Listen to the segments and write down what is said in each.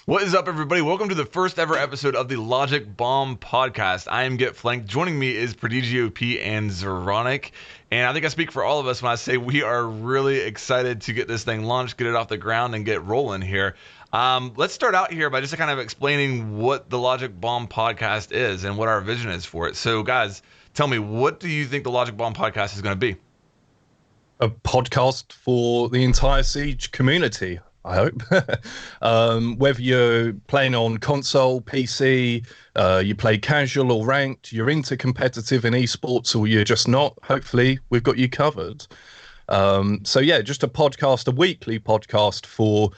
What is up, everybody? Welcome to the first ever episode of the Logic Bomb podcast. I am Get Flanked. Joining me is Prodigio P and Zeronic. And I think I speak for all of us when I say we are really excited to get this thing launched, get it off the ground, and get rolling here. Let's start out here by just kind of explaining what the Logic Bomb podcast is and what our vision is for it. So, guys, tell me, what do you think the Logic Bomb podcast is going to be? A podcast for the entire Siege community, I hope. Whether you're playing on console, PC, you play casual or ranked, you're into competitive in esports, or you're just not, hopefully we've got you covered. So yeah, just a podcast, a weekly podcast for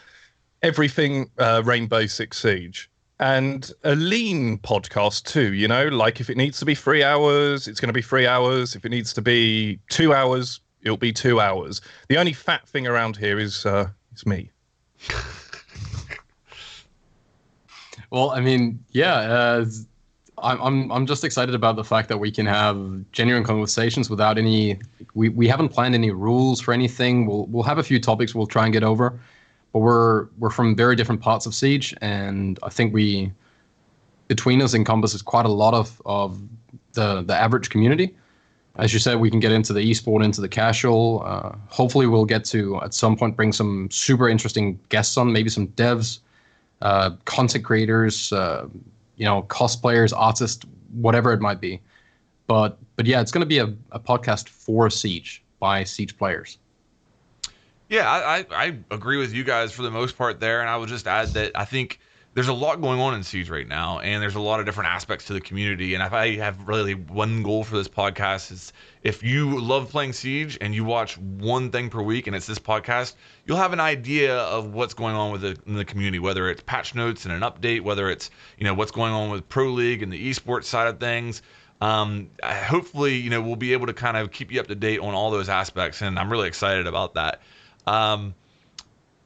everything Rainbow Six Siege. And a lean podcast too, you know, like if it needs to be 3 hours, it's going to be 3 hours. If it needs to be 2 hours, it'll be 2 hours. The only fat thing around here is me. Well, I mean, I'm just excited about the fact that we can have genuine conversations without any. We haven't planned any rules for anything. We'll have a few topics we'll try and get over, but we're from very different parts of Siege, and I think we between us encompasses quite a lot of the average community. As you said, we can get into the esport, into the casual. Hopefully, we'll get to, at some point, bring some super interesting guests on, maybe some devs, content creators, cosplayers, artists, whatever it might be. But yeah, it's going to be a podcast for Siege, by Siege players. Yeah, I agree with you guys for the most part there. And I would just add that I think there's a lot going on in Siege right now, and there's a lot of different aspects to the community. And if I have really one goal for this podcast is if you love playing Siege and you watch one thing per week and it's this podcast, you'll have an idea of what's going on in the community, whether it's patch notes and an update, whether it's, what's going on with Pro League and the esports side of things. Hopefully, we'll be able to kind of keep you up to date on all those aspects, and I'm really excited about that.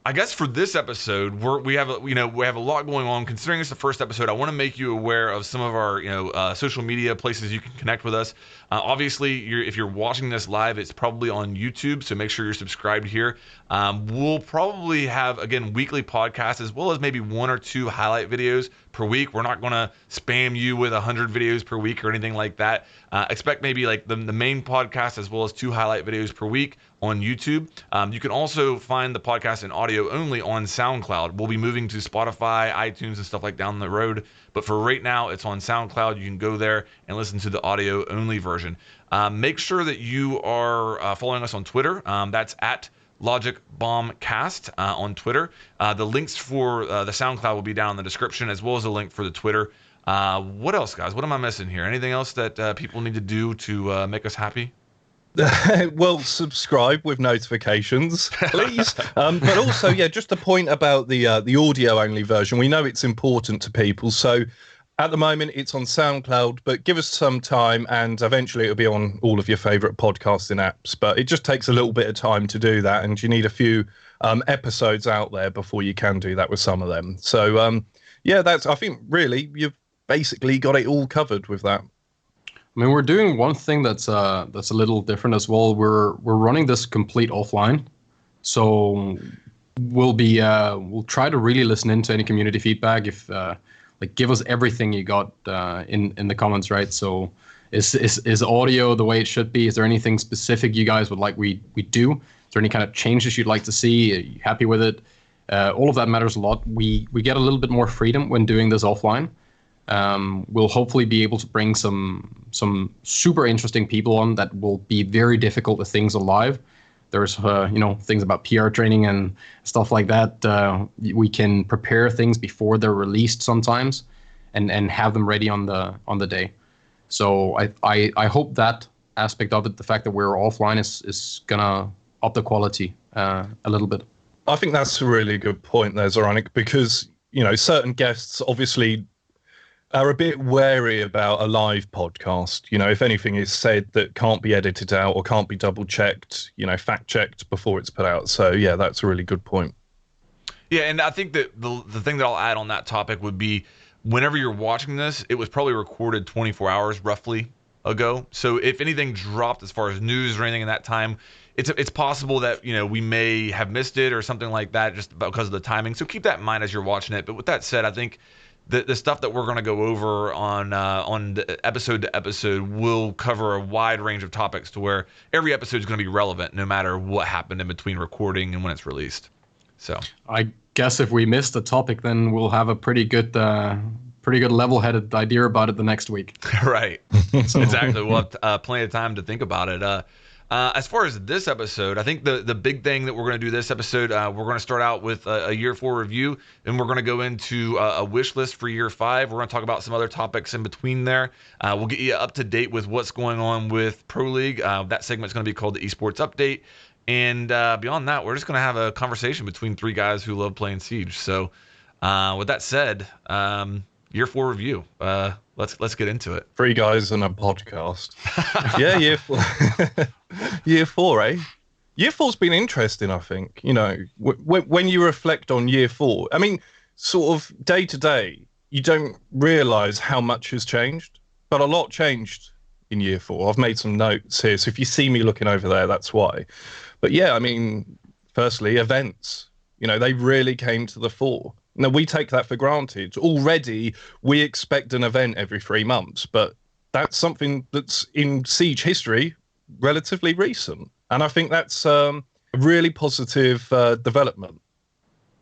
I guess for this episode, we have a lot going on. Considering it's the first episode, I want to make you aware of some of our social media places you can connect with us. Obviously, if you're watching this live, it's probably on YouTube, so make sure you're subscribed here. We'll probably have, again, weekly podcasts as well as maybe 1 or 2 highlight videos per week. We're not going to spam you with 100 videos per week or anything like that. Expect maybe like the main podcast as well as 2 highlight videos per week on YouTube. You can also find the podcast in audio only on Soundcloud. We'll be moving to Spotify, iTunes, and stuff like down the road. But for right now, it's on Soundcloud. You can go there and listen to the audio only version. Make sure that you are following us on Twitter. That's at Logic Bomb Cast on Twitter. The links for the SoundCloud will be down in the description, as well as a link for the Twitter. What else, guys? What am I missing here? Anything else that people need to do to make us happy? Well, subscribe with notifications, please. But also, yeah, just a point about the audio only version. We know it's important to people, so at the moment it's on SoundCloud, but give us some time and eventually it'll be on all of your favorite podcasting apps. But it just takes a little bit of time to do that, and you need a few episodes out there before you can do that with some of them. So yeah, I think really you've basically got it all covered with that. I mean, we're doing one thing that's a little different as well. We're running this complete offline, so we'll try to really listen into any community feedback. If give us everything you got in the comments, right? So is audio the way it should be? Is there anything specific you guys would like we do? Is there any kind of changes you'd like to see? Are you happy with it? All of that matters a lot. We get a little bit more freedom when doing this offline. We'll hopefully be able to bring some super interesting people on that will be very difficult with things alive. There's things about PR training and stuff like that. We can prepare things before they're released sometimes, and have them ready on the day. So I hope that aspect of it, the fact that we're offline, is gonna up the quality a little bit. I think that's a really good point there, Zoronic, because certain guests obviously are a bit wary about a live podcast. If anything is said that can't be edited out or can't be double checked, fact checked before it's put out. So yeah, that's a really good point. Yeah, and I think that the thing that I'll add on that topic would be, whenever you're watching this, it was probably recorded 24 hours roughly ago. So if anything dropped as far as news or anything in that time, it's possible that we may have missed it or something like that just because of the timing. So keep that in mind as you're watching it. But with that said, I think the stuff that we're going to go over on the episode to episode will cover a wide range of topics to where every episode is going to be relevant no matter what happened in between recording and when it's released. So I guess if we missed a topic, then we'll have a pretty good level-headed idea about it the next week. Right. Exactly. We'll have plenty of time to think about it. As far as this episode, I think the big thing that we're going to do this episode, we're going to start out with a year 4 review, and we're going to go into a wish list for year 5. We're going to talk about some other topics in between there. We'll get you up to date with what's going on with Pro League. That segment's going to be called the Esports Update. And beyond that, we're just going to have a conversation between 3 guys who love playing Siege. So with that said, year 4 review. Let's get into it. 3 guys and a podcast. Yeah, year 4. Year 4, eh? Year 4's been interesting, I think. When you reflect on year 4, I mean, sort of day to day, you don't realize how much has changed, but a lot changed in year 4. I've made some notes here, so if you see me looking over there, that's why. But yeah, I mean, firstly, events. They really came to the fore. Now, we take that for granted. Already, we expect an event every 3 months, but that's something that's in Siege history relatively recent. And I think that's a really positive development,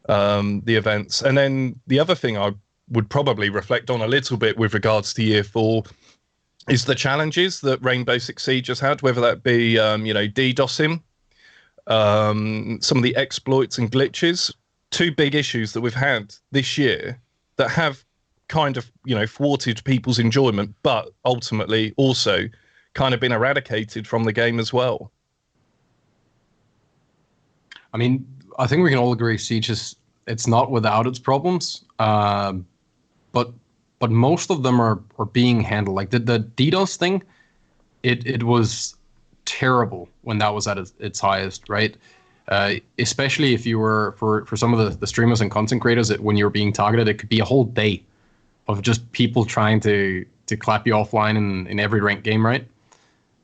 the events. And then the other thing I would probably reflect on a little bit with regards to year 4 is the challenges that Rainbow Six Siege has had, whether that be, DDoSing, some of the exploits and glitches. 2 big issues that we've had this year that have kind of, thwarted people's enjoyment, but ultimately also kind of been eradicated from the game as well. I mean, I think we can all agree Siege it's not without its problems, but most of them are being handled. Like the DDoS thing, it was terrible when that was at its highest, right? Especially if you were for some of the streamers and content creators, when you're being targeted, it could be a whole day of just people trying to clap you offline in every ranked game, right?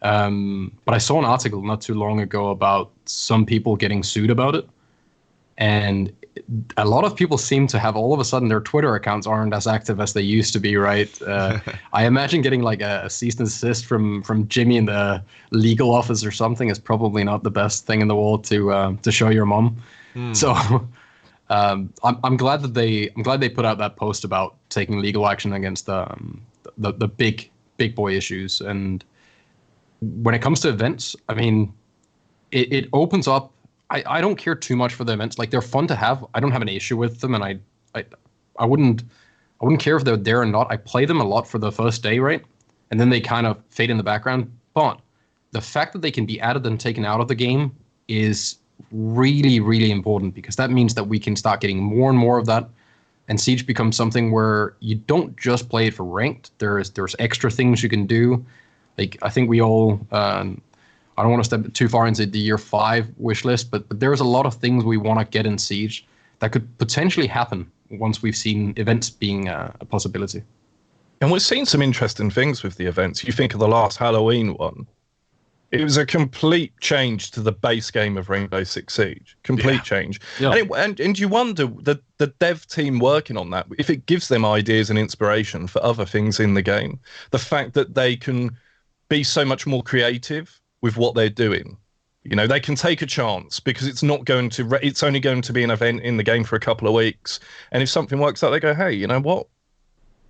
But I saw an article not too long ago about some people getting sued about it, and a lot of people seem to have all of a sudden their Twitter accounts aren't as active as they used to be, right? I imagine getting like a cease and desist from Jimmy in the legal office or something is probably not the best thing in the world to show your mom. So I'm glad that they put out that post about taking legal action against the big boy issues. And when it comes to events, I mean, it opens up. I don't care too much for the events. Like, they're fun to have. I don't have an issue with them, and I wouldn't care if they're there or not. I play them a lot for the first day, right? And then they kind of fade in the background. But the fact that they can be added and taken out of the game is really, really important, because that means that we can start getting more and more of that, and Siege becomes something where you don't just play it for ranked. There's extra things you can do. Like, I think we all, I don't want to step too far into the year 5 wish list, but there's a lot of things we want to get in Siege that could potentially happen once we've seen events being a possibility. And we've seen some interesting things with the events. You think of the last Halloween one. It was a complete change to the base game of Rainbow Six Siege. Complete change. Yeah. And you wonder, the dev team working on that, if it gives them ideas and inspiration for other things in the game. The fact that they can be so much more creative with what they're doing. They can take a chance, because it's only going to be an event in the game for a couple of weeks. And if something works out, they go, hey, you know what?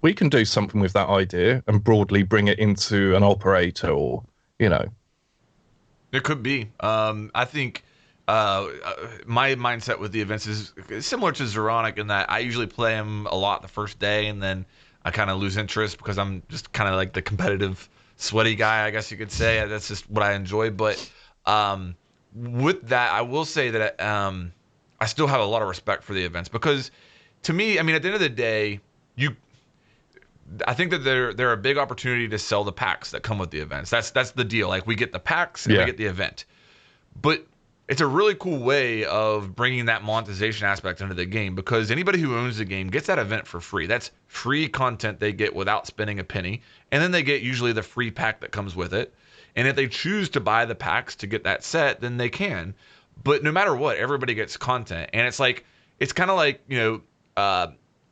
We can do something with that idea and broadly bring it into an operator, or, It could be. I think my mindset with the events is similar to Zeronic in that I usually play them a lot the first day, and then I kind of lose interest because I'm just kind of like the competitive, sweaty guy, I guess you could say. That's just what I enjoy. But with that, I will say that I still have a lot of respect for the events, because to me, I mean, at the end of the day, I think that they're a big opportunity to sell the packs that come with the events. That's the deal. Like, we get the packs and we get the event. But it's a really cool way of bringing that monetization aspect into the game, because anybody who owns the game gets that event for free. That's free content they get without spending a penny. And then they get usually the free pack that comes with it. And if they choose to buy the packs to get that set, then they can. But no matter what, everybody gets content. And it's kind of like,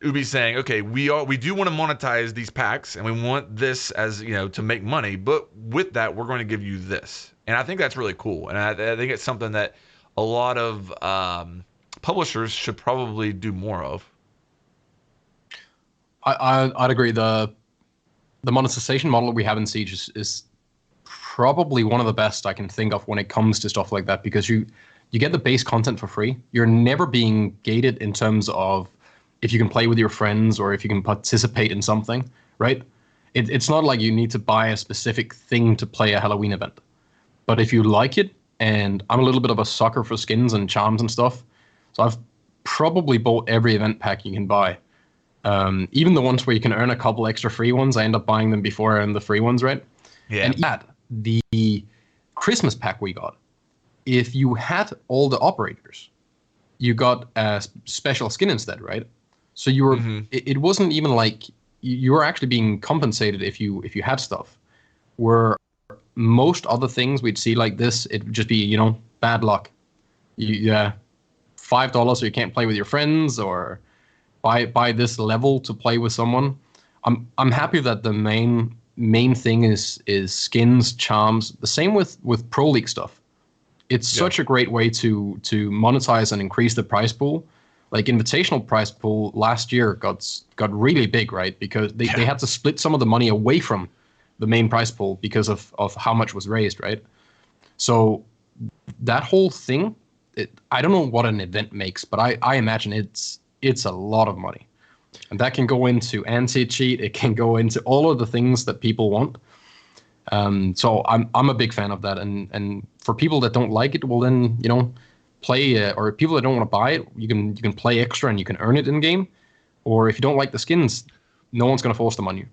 Ubi saying, okay, we do want to monetize these packs and we want this as, to make money, but with that, we're going to give you this. And I think that's really cool. And I think it's something that a lot of publishers should probably do more of. I'd agree. The monetization model we have in Siege is probably one of the best I can think of when it comes to stuff like that, because you get the base content for free. You're never being gated in terms of if you can play with your friends or if you can participate in something, right? It's not like you need to buy a specific thing to play a Halloween event. But if you like it, and I'm a little bit of a sucker for skins and charms and stuff, so I've probably bought every event pack you can buy. Even the ones where you can earn a couple extra free ones, I end up buying them before I earn the free ones, right? Yeah. And the Christmas pack we got, if you had all the operators, you got a special skin instead, right? So you were. Mm-hmm. It wasn't even like you were actually being compensated if you had stuff. Where most other things we'd see like this, it would just be bad luck. $5 so you can't play with your friends, or buy this level to play with someone. I'm happy that the main thing is skins, charms. The same with Pro League stuff. It's such a great way to monetize and increase the prize pool. Like Invitational prize pool last year got really big, right? Because they had to split some of the money away from the main prize pool because of how much was raised, right? So that whole thing, I don't know what an event makes, but I imagine it's a lot of money. And that can go into anti-cheat. It can go into all of the things that people want. So I'm a big fan of that. And for people that don't like it, well then, play, or people that don't want to buy it, you can play extra and you can earn it in game. Or if you don't like the skins, no one's going to force them on you.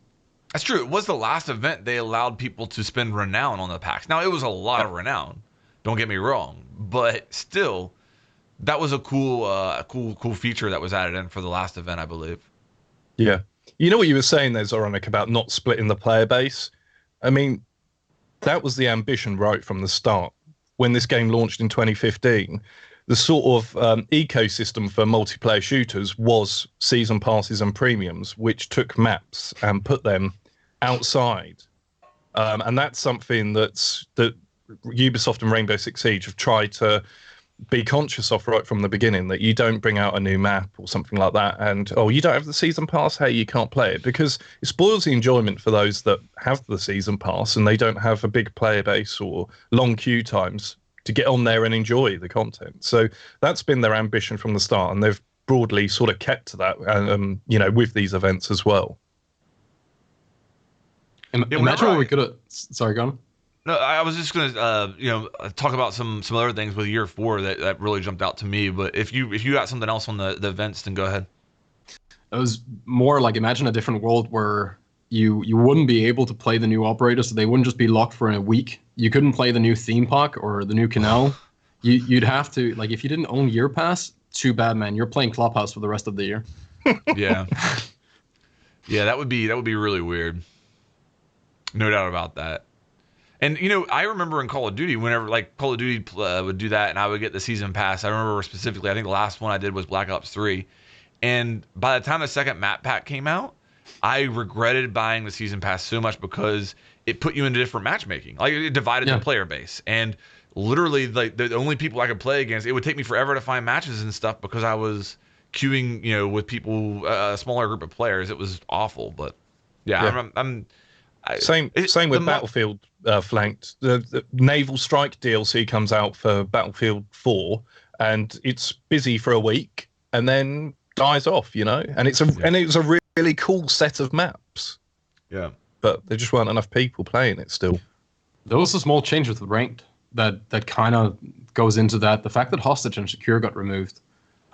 That's true. It was the last event they allowed people to spend renown on the packs. Now, it was a lot of renown. Don't get me wrong. But still, that was a cool feature that was added in for the last event, I believe. Yeah. You know what you were saying there, Zoronic, about not splitting the player base? I mean, that was the ambition right from the start. When this game launched in 2015, the sort of ecosystem for multiplayer shooters was season passes and premiums, which took maps and put them outside. And that's something that Ubisoft and Rainbow Six Siege have tried to be conscious of right from the beginning, that you don't bring out a new map or something like that and, you don't have the season pass, hey, you can't play it, because it spoils the enjoyment for those that have the season pass and they don't have a big player base or long queue times to get on there and enjoy the content. So that's been their ambition from the start, and they've broadly sort of kept to that, with these events as well. Imagine what we could have... Sorry, go on. No, I was just going to, talk about some other things with year 4 that really jumped out to me. But if you got something else on the events, then go ahead. It was more like, imagine a different world where you wouldn't be able to play the new operators, so they wouldn't just be locked for a week. You couldn't play the new theme park or the new canal. You'd have to, like, if you didn't own Year Pass, too bad, man. You're playing Clubhouse for the rest of the year. Yeah. Yeah, that would be really weird. No doubt about that. And, I remember in Call of Duty, whenever, like, Call of Duty would do that and I would get the season pass, I remember specifically, I think the last one I did was Black Ops 3. And by the time the second map pack came out, I regretted buying the season pass so much because it put you into different matchmaking. Like, it divided the player base. And literally, like, the only people I could play against, it would take me forever to find matches and stuff because I was queuing, with people, a smaller group of players. It was awful. But, yeah. Same with Battlefield Flanked. The Naval Strike DLC comes out for Battlefield 4, and it's busy for a week, and then dies off, and it was a really cool set of maps. Yeah, but there just weren't enough people playing it still. There was a small change with Ranked that kind of goes into that. The fact that Hostage and Secure got removed.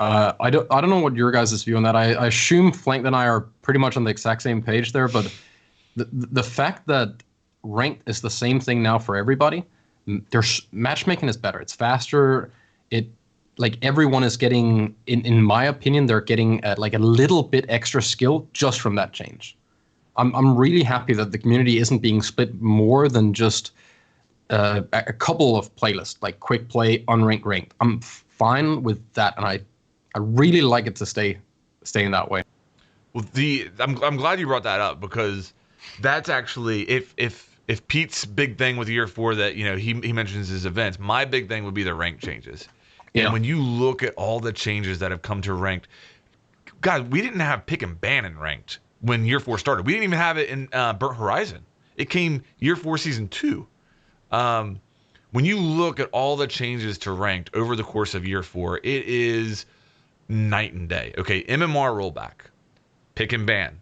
I don't know what your guys' view on that. I assume Flanked and I are pretty much on the exact same page there, but the fact that Ranked is the same thing now for everybody, matchmaking is better. It's faster. Like, everyone is getting, in my opinion, they're getting like a little bit extra skill just from that change. I'm really happy that the community isn't being split more than just a couple of playlists, like quick play, unranked, ranked. I'm fine with that, and I really like it to staying that way. Well, I'm glad you brought that up, because that's actually, if Pete's big thing with year 4 that he mentions his events, my big thing would be the rank changes. And Yeah. when you look at all the changes that have come to ranked, God, we didn't have pick and ban in ranked when year 4 started. We didn't even have it in Burnt Horizon. It came year 4 season 2. When you look at all the changes to ranked over the course of year 4, it is night and day. Okay, MMR rollback, pick and ban,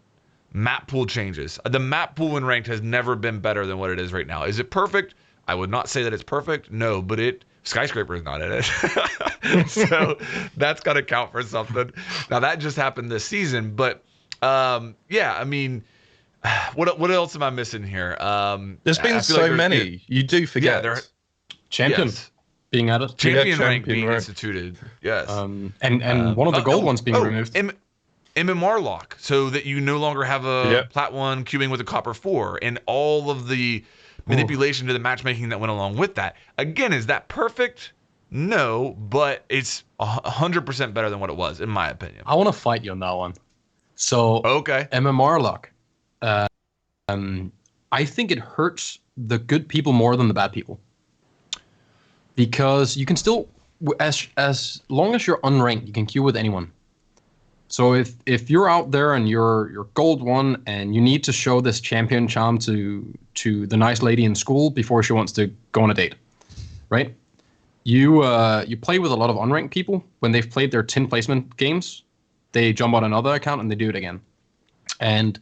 map pool changes. The map pool in ranked has never been better than what it is right now. Is it perfect? I would not say that it's perfect. No, but Skyscraper is not in it. So that's got to count for something. Now that just happened this season, but yeah, I mean, what else am I missing here? There's been so many. You do forget. Yeah, Champion being added. Champion rank being rank. instituted. Yes. And one of the gold ones being removed. MMR lock, so that you no longer have a Plat 1 queuing with a Copper 4, and all of the manipulation to the matchmaking that went along with that. Again, is that perfect? No, but it's 100% better than what it was, in my opinion. I want to fight you on that one. So, okay, MMR lock. I think it hurts the good people more than the bad people, because you can still, as long as you're unranked, you can queue with anyone. So if you're out there and you're gold 1 and you need to show this champion charm to the nice lady in school before she wants to go on a date, right? You play with a lot of unranked people. When they've played their 10 placement games, they jump on another account and they do it again, and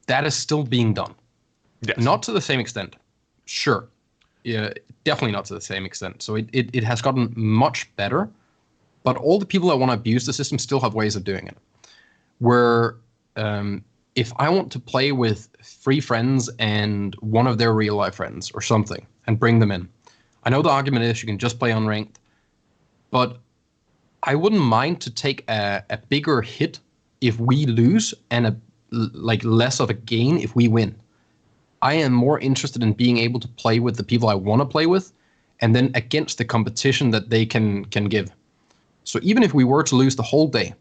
that is still being done. Yes. Not to the same extent, sure. Yeah, definitely not to the same extent. So it has gotten much better. But all the people that want to abuse the system still have ways of doing it. Where if I want to play with 3 friends and one of their real life friends or something and bring them in, I know the argument is you can just play unranked, but I wouldn't mind to take a bigger hit if we lose and less of a gain if we win. I am more interested in being able to play with the people I want to play with, and then against the competition that they can give. So even if we were to lose the whole day,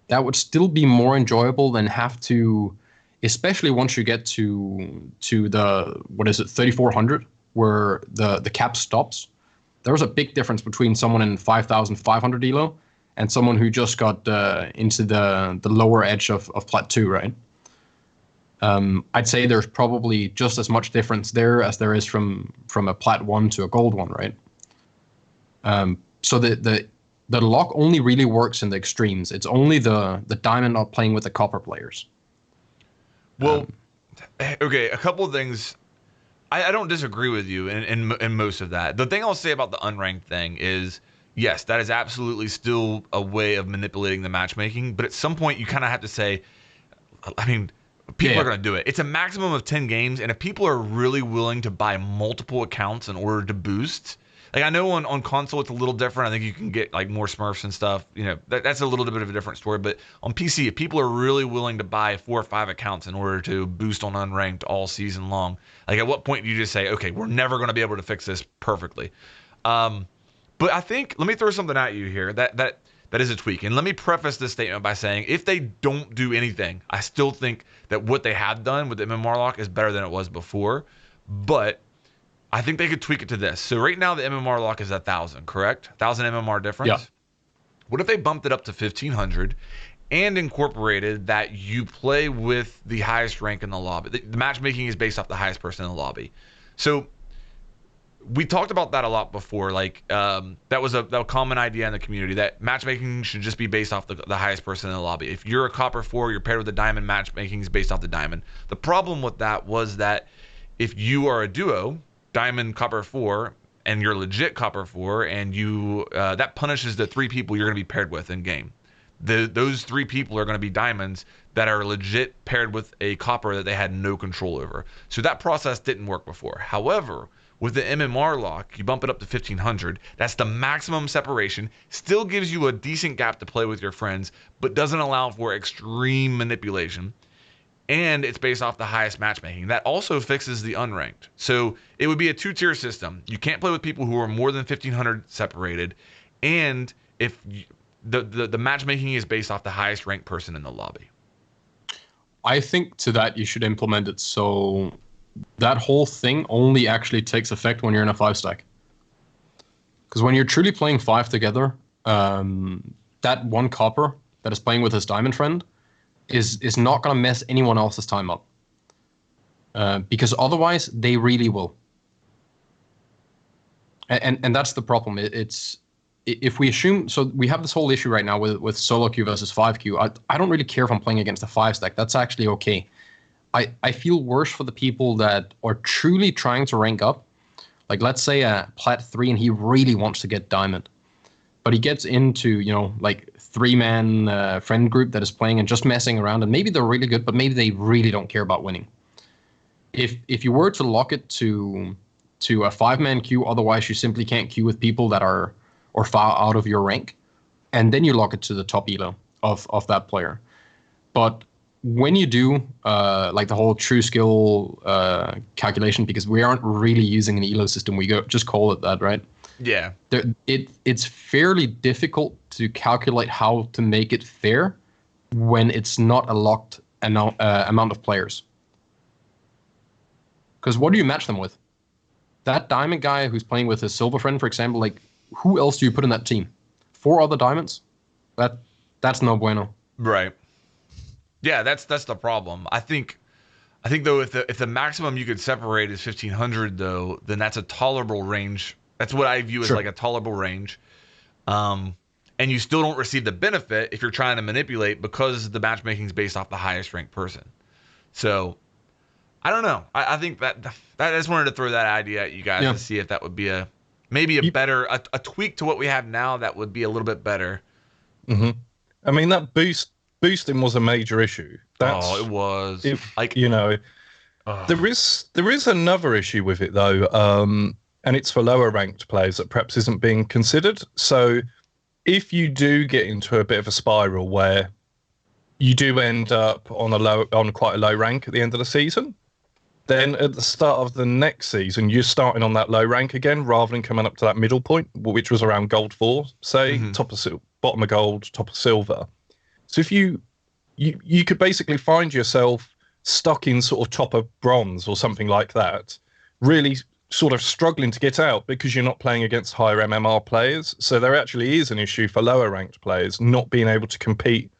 that would still be more enjoyable than have to, especially once you get to the, 3,400, where the cap stops. There's a big difference between someone in 5,500 elo and someone who just got into the lower edge of Plat 2, right? I'd say there's probably just as much difference there as there is from a Plat 1 to a Gold 1, right? So the lock only really works in the extremes. It's only the diamond not playing with the copper players. Well, okay, a couple of things. I don't disagree with you in most of that. The thing I'll say about the unranked thing is, yes, that is absolutely still a way of manipulating the matchmaking. But at some point, you kind of have to say, I mean, people are going to do it. It's a maximum of 10 games. And if people are really willing to buy multiple accounts in order to boost, like I know on console it's a little different. I think you can get like more Smurfs and stuff. That's a little bit of a different story. But on PC, if people are really willing to buy 4 or 5 accounts in order to boost on unranked all season long, like at what point do you just say, okay, we're never going to be able to fix this perfectly? But I think, let me throw something at you here that is a tweak. And let me preface this statement by saying, if they don't do anything, I still think that what they have done with the MMR lock is better than it was before. But I think they could tweak it to this. So right now the MMR lock is 1,000, correct? 1,000 MMR difference? Yeah. What if they bumped it up to 1,500 and incorporated that you play with the highest rank in the lobby? The matchmaking is based off the highest person in the lobby. So we talked about that a lot before. Like that was a common idea in the community, that matchmaking should just be based off the highest person in the lobby. If you're a copper 4, you're paired with a diamond, matchmaking is based off the diamond. The problem with that was that if you are a duo, diamond copper 4, and you're legit copper 4, and you that punishes the 3 people you're going to be paired with in game. Those 3 people are going to be diamonds that are legit paired with a copper that they had no control over. So that process didn't work before. However, with the MMR lock, you bump it up to 1,500. That's the maximum separation. Still gives you a decent gap to play with your friends, but doesn't allow for extreme manipulation. and it's based off the highest matchmaking. That also fixes the unranked. So it would be a 2-tier system. You can't play with people who are more than 1,500 separated, and if the matchmaking is based off the highest ranked person in the lobby. I think to that you should implement it so that whole thing only actually takes effect when you're in a 5-stack. Because when you're truly playing 5 together, that one copper that is playing with his diamond friend is not going to mess anyone else's time up. Because otherwise, they really will. And that's the problem. It's if we assume, so we have this whole issue right now with solo queue versus 5 queue. I don't really care if I'm playing against a 5-stack. That's actually okay. I feel worse for the people that are truly trying to rank up. Like, let's say a Plat 3 and he really wants to get Diamond. But he gets into, like 3-man friend group that is playing and just messing around. And maybe they're really good, but maybe they really don't care about winning. If you were to lock it to a 5-man queue, otherwise you simply can't queue with people that are or far out of your rank. And then you lock it to the top elo of that player. But when you do like the whole true skill calculation, because we aren't really using an elo system, we just call it that, right? Yeah. It's fairly difficult to calculate how to make it fair when it's not a locked amount of players. Because what do you match them with? That diamond guy who's playing with his silver friend, for example, like, who else do you put in that team? 4 other diamonds? That's no bueno. Right. Yeah, that's the problem. I think though, if the maximum you could separate is 1,500 though, then that's a tolerable range. That's what I view as like a tolerable range. And you still don't receive the benefit if you're trying to manipulate, because the matchmaking is based off the highest ranked person. So I don't know. I think that I just wanted to throw that idea at you guys to see if that would be maybe a better tweak to what we have now that would be a little bit better. Mm-hmm. I mean, that boosting was a major issue. It was. There is another issue with it though, and it's for lower ranked players that perhaps isn't being considered. So if you do get into a bit of a spiral where you do end up on quite a low rank at the end of the season, then at the start of the next season, you're starting on that low rank again, rather than coming up to that middle point, which was around gold 4, say, bottom of gold, top of silver. So if you could basically find yourself stuck in sort of top of bronze or something like that, really sort of struggling to get out because you're not playing against higher MMR players. So there actually is an issue for lower ranked players not being able to compete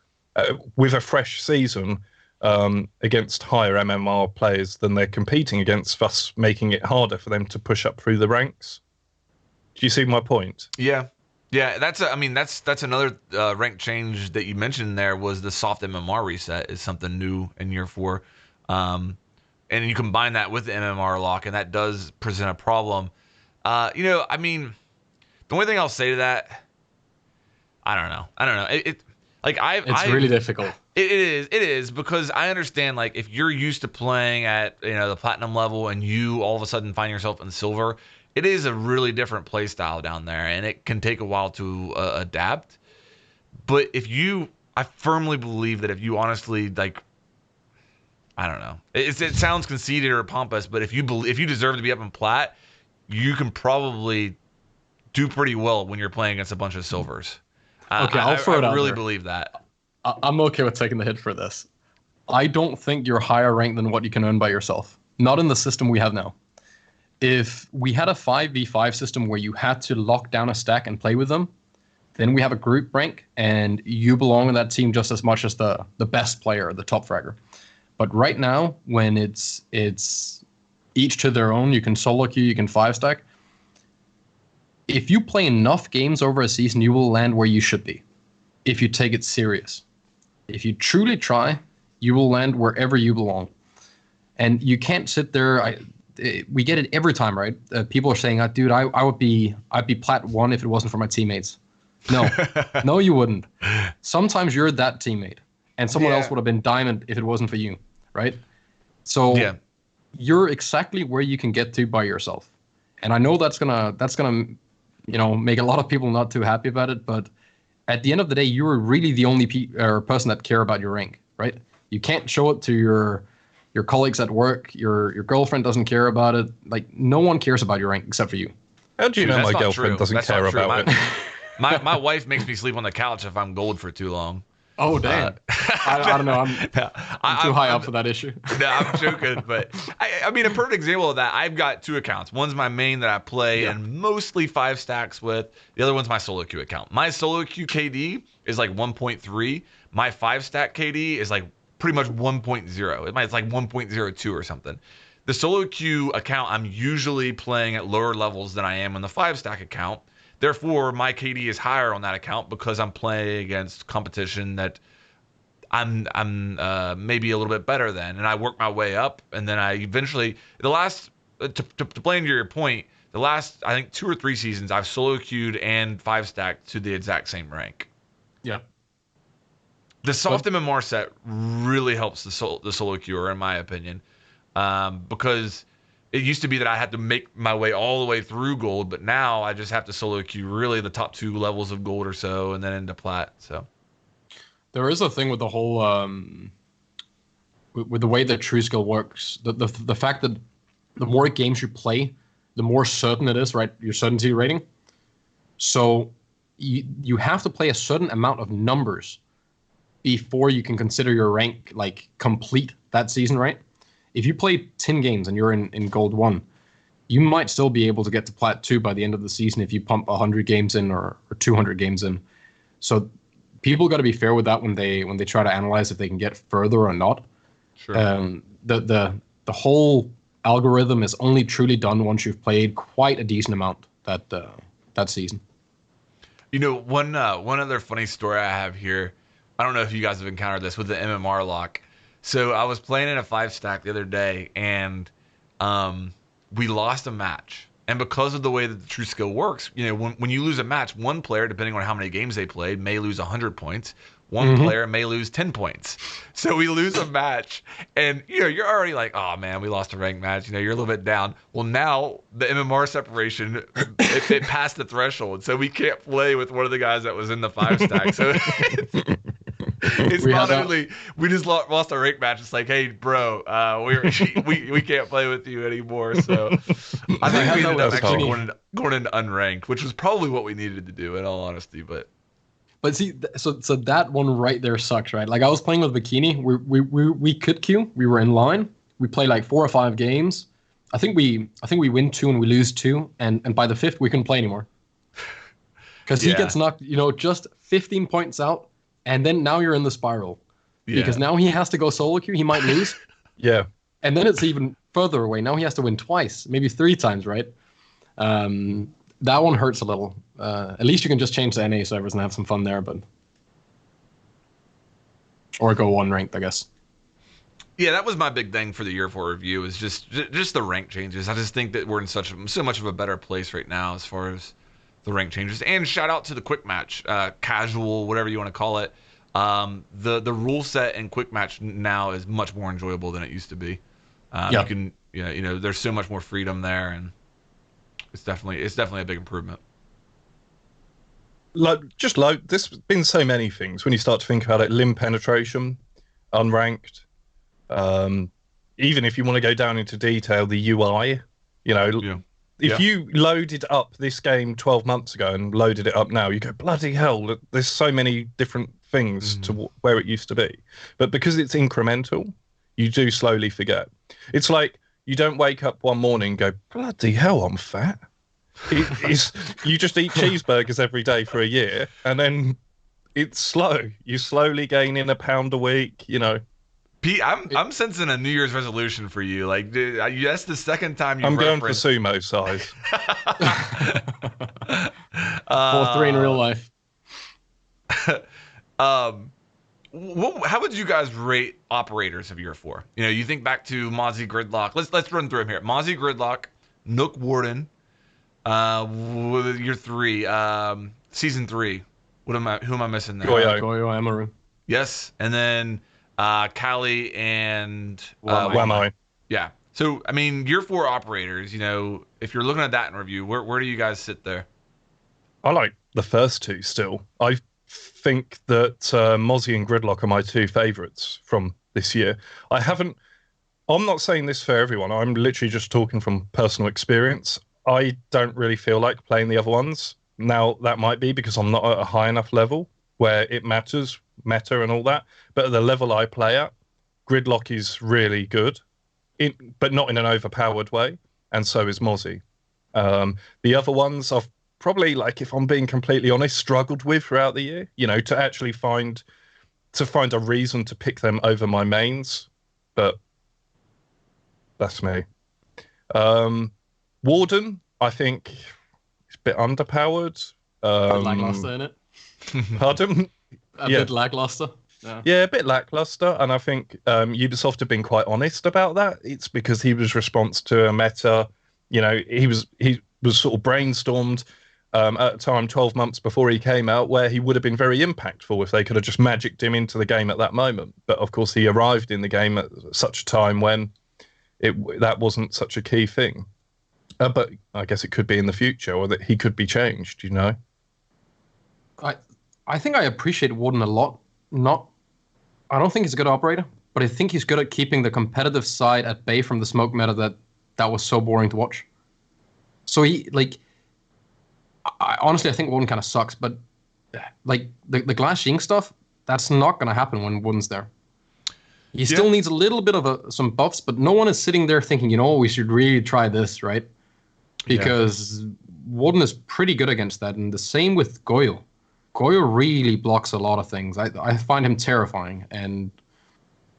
with a fresh season against higher MMR players than they're competing against, thus making it harder for them to push up through the ranks. Do you see my point? Yeah. That's another rank change that you mentioned there, was the soft MMR reset is something new in year 4. And you combine that with the MMR lock, and that does present a problem. The only thing I'll say to that, I don't know. It's really difficult. It is because I understand, like, if you're used to playing at the platinum level and you all of a sudden find yourself in silver, it is a really different play style down there, and it can take a while to adapt. But I firmly believe that if you honestly, like, I don't know, it sounds conceited or pompous, but if you deserve to be up in plat, you can probably do pretty well when you're playing against a bunch of silvers. Okay, I'll throw it out. I really there. believe that. I'm okay with taking the hit for this. I don't think you're higher ranked than what you can earn by yourself. Not in the system we have now. If we had a 5v5 system where you had to lock down a stack and play with them, then we have a group rank, and you belong in that team just as much as the best player, the top fragger. But right now, when it's each to their own, you can solo queue, you can 5-stack. If you play enough games over a season, you will land where you should be, if you take it serious. If you truly try, you will land wherever you belong. And you can't sit there. We get it every time, right? People are saying, dude, I'd be plat 1 if it wasn't for my teammates. No, you wouldn't. Sometimes you're that teammate, and someone else would have been diamond if it wasn't for you, right? So you're exactly where you can get to by yourself. And I know that's gonna make a lot of people not too happy about it, but at the end of the day, you're really the only person that care about your rank, right? You can't show it to your colleagues at work. Your girlfriend doesn't care about it. Like, no one cares about your rank except for you. How do you Dude, know that's my not girlfriend true. doesn't That's care not true. about it? My wife makes me sleep on the couch if I'm gold for too long. Oh, damn. I don't know. I'm too high up for that issue. No, I'm joking, but I mean, a perfect example of that, I've got 2 accounts. One's my main that I play and mostly 5 stacks with. The other one's my solo queue account. My solo queue KD is like 1.3. My 5 stack KD is like pretty much 1.0. It's like 1.02 or something. The solo queue account, I'm usually playing at lower levels than I am on the 5 stack account. Therefore, my KD is higher on that account because I'm playing against competition that I'm maybe a little bit better than, and I work my way up, and then I eventually to play into your point, the last I think 2 or 3 seasons I've solo queued and 5 stacked to the exact same rank. Yeah. The soft MMR set really helps the solo queuer in my opinion, because it used to be that I had to make my way all the way through gold, but now I just have to solo queue really the top 2 levels of gold or so, and then into plat. So there is a thing with the whole with the way that true skill works. The fact that the more games you play, the more certain it is, right? Your certainty rating. So you have to play a certain amount of numbers before you can consider your rank like complete that season, right? If you play 10 games and you're in gold 1, you might still be able to get to plat 2 by the end of the season if you pump 100 games in or 200 games in. So people got to be fair with that when they try to analyze if they can get further or not. sure. The whole algorithm is only truly done once you've played quite a decent amount that season. You know, one other funny story I have here. I don't know if you guys have encountered this with the MMR lock. So I was playing in a 5 stack the other day, and we lost a match. And because of the way that the true skill works, you know, when you lose a match, one player, depending on how many games they played, may lose 100 points. One player may lose 10 points. So we lose a match, and you know, you're already like, oh man, we lost a ranked match. You know, you're a little bit down. Well, now the MMR separation, it passed the threshold, so we can't play with one of the guys that was in the 5 stack. So it's not only we just lost a rank match. It's like, hey, bro, we can't play with you anymore. So I think we ended up actually going into unranked, which was probably what we needed to do, in all honesty. But see, so that one right there sucks, right? Like I was playing with Bikini, we could queue, we were in line, we played like 4 or 5 games. I think we win 2 and we lose 2, and by the 5th we couldn't play anymore because he gets knocked, you know, just 15 points out, and then now you're in the spiral because now he has to go solo queue, he might lose, and then it's even further away. Now he has to win twice, maybe 3 times, right? That one hurts a little. At least you can just change the NA servers and have some fun there, or go 1 ranked, I guess. Yeah, that was my big thing for the year 4 review, is just the rank changes. I just think that we're in so much of a better place right now as far as the rank changes. And shout out to the quick match, casual, whatever you want to call it. The rule set in quick match now is much more enjoyable than it used to be. You can, you know, there's so much more freedom there, and it's definitely a big improvement. There's been so many things when you start to think about it. Limb penetration, unranked. Even if you want to go down into detail, the UI. You know, if you loaded up this game 12 months ago and loaded it up now, you go, bloody hell! There's so many different things to where it used to be. But because it's incremental, you do slowly forget. It's like you don't wake up one morning and go, bloody hell, I'm fat. You just eat cheeseburgers every day for a year, and then it's slow. You slowly gain in a pound a week, you know. Pete, I'm sensing a New Year's resolution for you. Like, dude, that's the second time I'm going for sumo size. 4-3 in real life. How would you guys rate operators of year 4? You know, you think back to Mozzie Gridlock. Let's run through them here. Mozzie Gridlock, Nook Warden, year 3, season 3. Who am I missing there? Goyo Amaru. Yes, and then Callie and Wamai. Yeah. So I mean, year 4 operators. You know, if you're looking at that in review, where do you guys sit there? I like the first 2 still. I think that Mozzie and Gridlock are my 2 favorites from this year. I haven't. I'm not saying this for everyone. I'm literally just talking from personal experience. I don't really feel like playing the other ones. Now, that might be because I'm not at a high enough level where it matters, meta and all that. But at the level I play at, Gridlock is really good, but not in an overpowered way. And so is Mozzie. The other ones I've probably, like, if I'm being completely honest, struggled with throughout the year, to actually find a reason to pick them over my mains. But that's me. Warden, I think, is a bit underpowered. Lackluster in it. Pardon? A bit lackluster. Yeah, a bit lackluster. And I think Ubisoft have been quite honest about that. It's because he was response to a meta. He was sort of brainstormed at a time 12 months before he came out, where he would have been very impactful if they could have just magicked him into the game at that moment. But of course, he arrived in the game at such a time when that wasn't such a key thing. But I guess it could be in the future, or that he could be changed. I think I appreciate Warden a lot. I don't think he's a good operator, but I think he's good at keeping the competitive side at bay from the smoke meta that was so boring to watch. So honestly, I think Warden kind of sucks, but like the Glass Ying stuff, that's not going to happen when Warden's there. He still needs a little bit of some buffs, but no one is sitting there thinking, we should really try this, right? Because Warden is pretty good against that, and the same with Goyo. Goyo really blocks a lot of things. I find him terrifying, and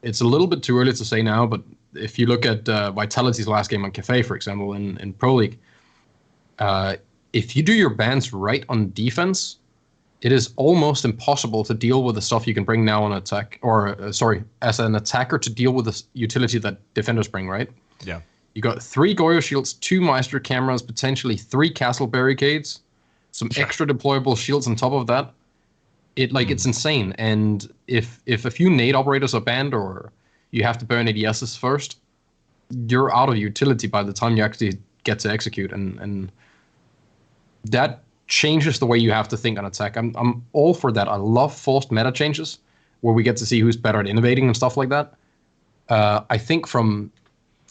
it's a little bit too early to say now, but if you look at Vitality's last game on Cafe, for example, in Pro League, if you do your bans right on defense, it is almost impossible to deal with the stuff you can bring now on attack, as an attacker to deal with the utility that defenders bring, right? Yeah. You got 3 Goyo shields, 2 Maestro cameras, potentially 3 castle barricades, some extra deployable shields on top of that. It's insane. And if a few nade operators are banned, or you have to burn ADSs first, you're out of utility by the time you actually get to execute, and that changes the way you have to think on attack. I'm all for that. I love forced meta changes where we get to see who's better at innovating and stuff like that. I think from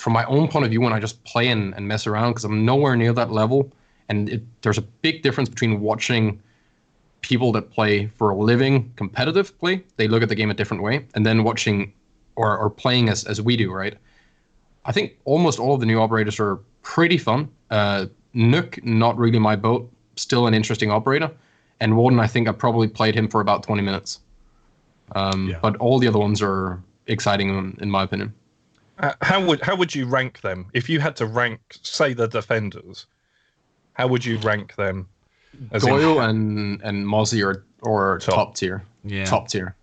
my own point of view, when I just play and mess around, because I'm nowhere near that level, and there's a big difference between watching people that play for a living competitive play, they look at the game a different way, and then watching or playing as we do, right? I think almost all of the new operators are pretty fun. Nook, not really my boat, still an interesting operator. And Warden, I think I probably played him for about 20 minutes. But all the other ones are exciting in my opinion. How would you rank them? If you had to rank, say, the defenders, how would you rank them? Goyo and Mozzie are top tier. Yeah. Top tier.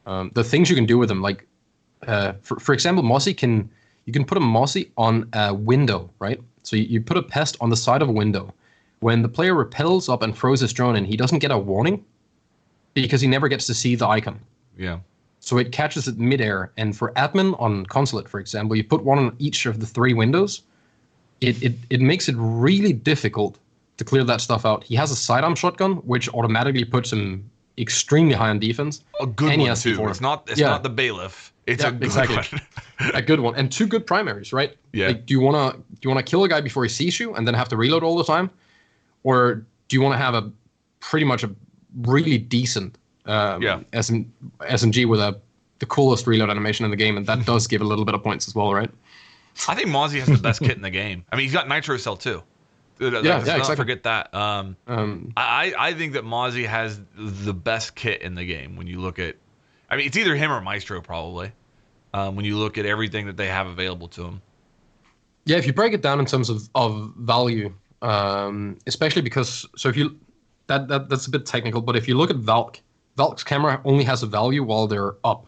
The things you can do with them, like for example, Mozzie you can put a Mozzie on a window, right? So you put a pest on the side of a window. When the player rappels up and throws his drone in, he doesn't get a warning because he never gets to see the icon. Yeah. So it catches it midair. And for admin on Consulate, for example, you put one on each of the 3 windows. It makes it really difficult to clear that stuff out. He has a sidearm shotgun, which automatically puts him extremely high on defense. A good one too. It's not the bailiff. It's a good one. A good one, and 2 good primaries, right? Yeah. Like, do you wanna kill a guy before he sees you and then have to reload all the time, or do you want to have a pretty much a really decent SMG with the coolest reload animation in the game, and that does give a little bit of points as well, right? I think Mozzie has the best kit in the game. I mean, he's got Nitro Cell too. Let's not forget that. I think that Mozzie has the best kit in the game when you look at. I mean, it's either him or Maestro probably. When you look at everything that they have available to him. Yeah, if you break it down in terms of value, especially because if you that's a bit technical, but if you look at Valk's camera only has a value while they're up,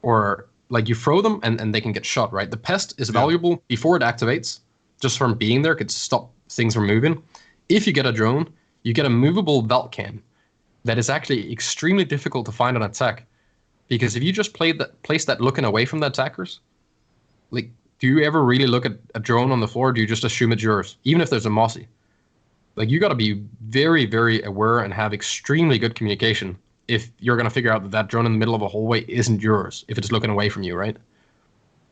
or like you throw them and they can get shot, right? The pest is valuable before it activates, just from being there could stop things from moving. If you get a drone, you get a movable Valk cam that is actually extremely difficult to find on attack, because if you just place that looking away from the attackers, like, do you ever really look at a drone on the floor? Or do you just assume it's yours, even if there's a Mozzie? Like, you got to be very, very aware and have extremely good communication if you're going to figure out that that drone in the middle of a hallway isn't yours if it's looking away from you, right?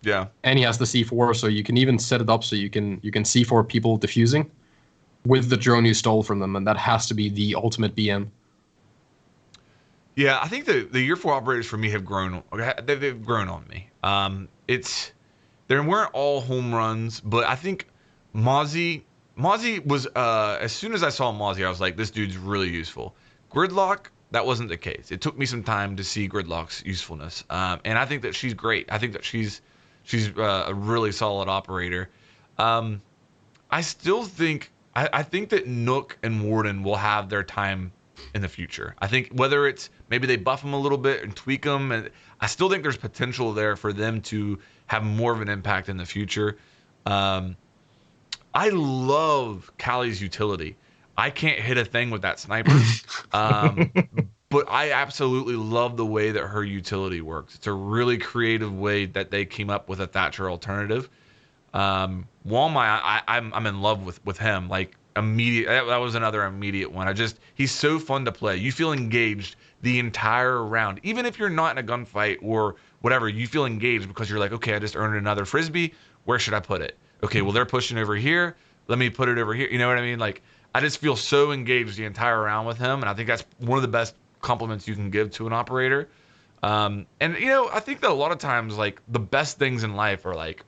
Yeah. And he has the C4, so you can even set it up so you can C4 people defusing with the drone you stole from them, and that has to be the ultimate BM. Yeah, I think the year 4 operators for me have grown. They've grown on me. They weren't all home runs, but I think Mozzie was as soon as I saw Mozzie, I was like, this dude's really useful. Gridlock, that wasn't the case. It took me some time to see Gridlock's usefulness, and I think that she's great. I think that she's a really solid operator. I still think I think that Nook and Warden will have their time in the future. I think whether it's maybe they buff them a little bit and tweak them, and I still think there's potential there for them to have more of an impact in the future. I love Callie's utility. I can't hit a thing with that sniper, but I absolutely love the way that her utility works. It's a really creative way that they came up with a Thatcher alternative. Walmart, I'm in love with him. Like immediate, that was another immediate one. He's so fun to play. You feel engaged the entire round, even if you're not in a gunfight or whatever. You feel engaged because you're like, okay, I just earned another frisbee. Where should I put it? Okay, well they're pushing over here. Let me put it over here. You know what I mean? Like I just feel so engaged the entire round with him, and I think that's one of the best compliments you can give to an operator. And I think that a lot of times like the best things in life are like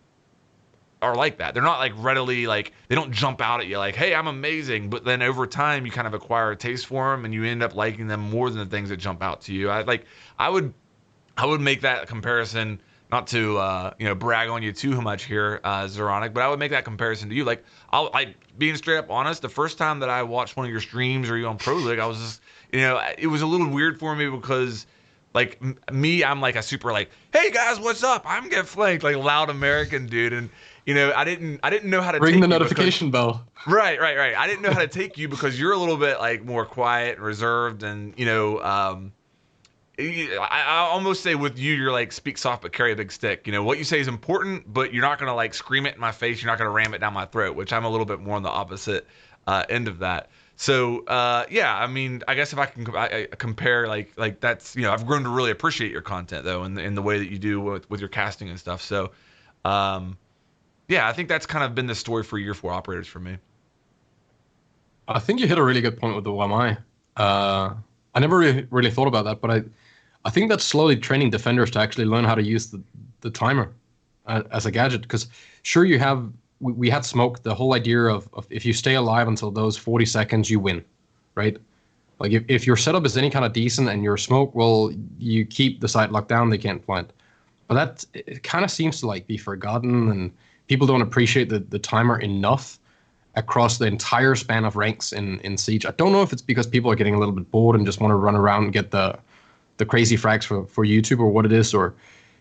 that. They're not like readily like they don't jump out at you like, hey, I'm amazing. But then over time you kind of acquire a taste for them and you end up liking them more than the things that jump out to you. I would make that comparison, not to brag on you too much here, Zeronic, but I would make that comparison to you. Like being straight up honest, the first time that I watched one of your streams or you on Pro League, I was just it was a little weird for me because like me, I'm like a super like, hey guys, what's up? I'm getting flanked, like loud American dude, and I didn't know how to ring take the you notification bell. Right. I didn't know how to take you because you're a little bit like more quiet and reserved, and I almost say with you, you're like speak soft but carry a big stick. What you say is important, but you're not gonna like scream it in my face. You're not gonna ram it down my throat, which I'm a little bit more on the opposite end of that. So yeah, I mean, I guess if I can compare, like that's I've grown to really appreciate your content though, in the way that you do with your casting and stuff. So yeah, I think that's kind of been the story for year 4 operators for me. I think you hit a really good point with the YMI. I never really thought about that, but I think that's slowly training defenders to actually learn how to use the timer as a gadget. Because sure, we had smoke. The whole idea of if you stay alive until those 40 seconds, you win, right? Like if your setup is any kind of decent and your smoke, well, you keep the site locked down, they can't plant. But it kind of seems to like be forgotten, and people don't appreciate the timer enough across the entire span of ranks in Siege. I don't know if it's because people are getting a little bit bored and just want to run around and get the crazy frags for YouTube or what it is,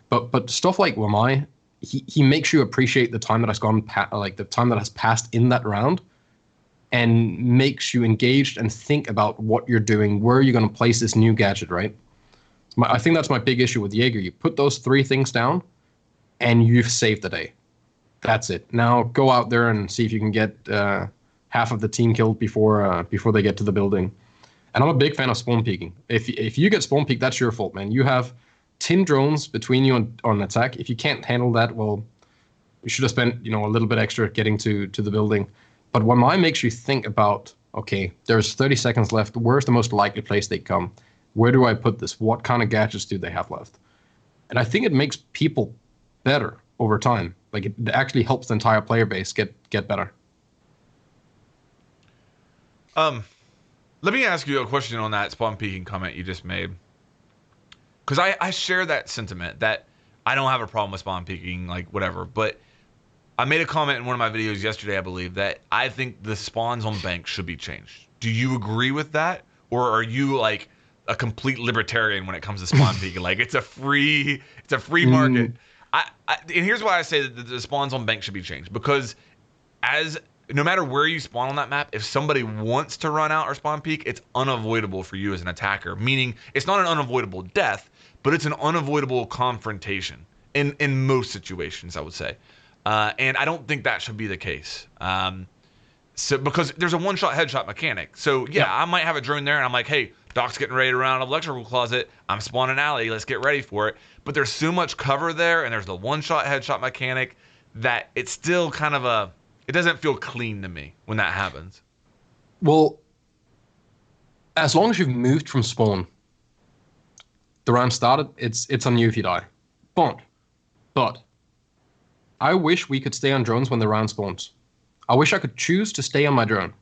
but stuff like Wamai, he makes you appreciate the time that has the time that has passed in that round, and makes you engaged and think about what you're doing, where you're going to place this new gadget, right? I think that's my big issue with Jaeger. You put those 3 things down, and you've saved the day. That's it. Now go out there and see if you can get half of the team killed before they get to the building. And I'm a big fan of spawn peeking. If you get spawn peeked, that's your fault, man. You have 10 drones between you on attack. If you can't handle that, well, you should have spent a little bit extra getting to the building. But when mine makes you think about, okay, there's 30 seconds left. Where's the most likely place they come? Where do I put this? What kind of gadgets do they have left? And I think it makes people better over time. Like it actually helps the entire player base get better. Let me ask you a question on that spawn peeking comment you just made, because I share that sentiment that I don't have a problem with spawn peeking, like whatever. But I made a comment in one of my videos yesterday, I believe, that I think the spawns on banks should be changed. Do you agree with that, or are you like a complete libertarian when it comes to spawn peeking? Like it's a free market. And here's why I say that the spawns on bank should be changed, because no matter where you spawn on that map, if somebody wants to run out or spawn peek, it's unavoidable for you as an attacker. Meaning, it's not an unavoidable death, but it's an unavoidable confrontation in most situations, I would say. And I don't think that should be the case. So because there's a one-shot headshot mechanic. So yeah, I might have a drone there, and I'm like, hey, Doc's getting ready to round electrical closet. I'm spawning alley. Let's get ready for it. But there's so much cover there, and there's the one-shot headshot mechanic that it's still kind of it doesn't feel clean to me when that happens. Well, as long as you've moved from spawn, the round started, it's on you if you die. But I wish we could stay on drones when the round spawns. I wish I could choose to stay on my drone.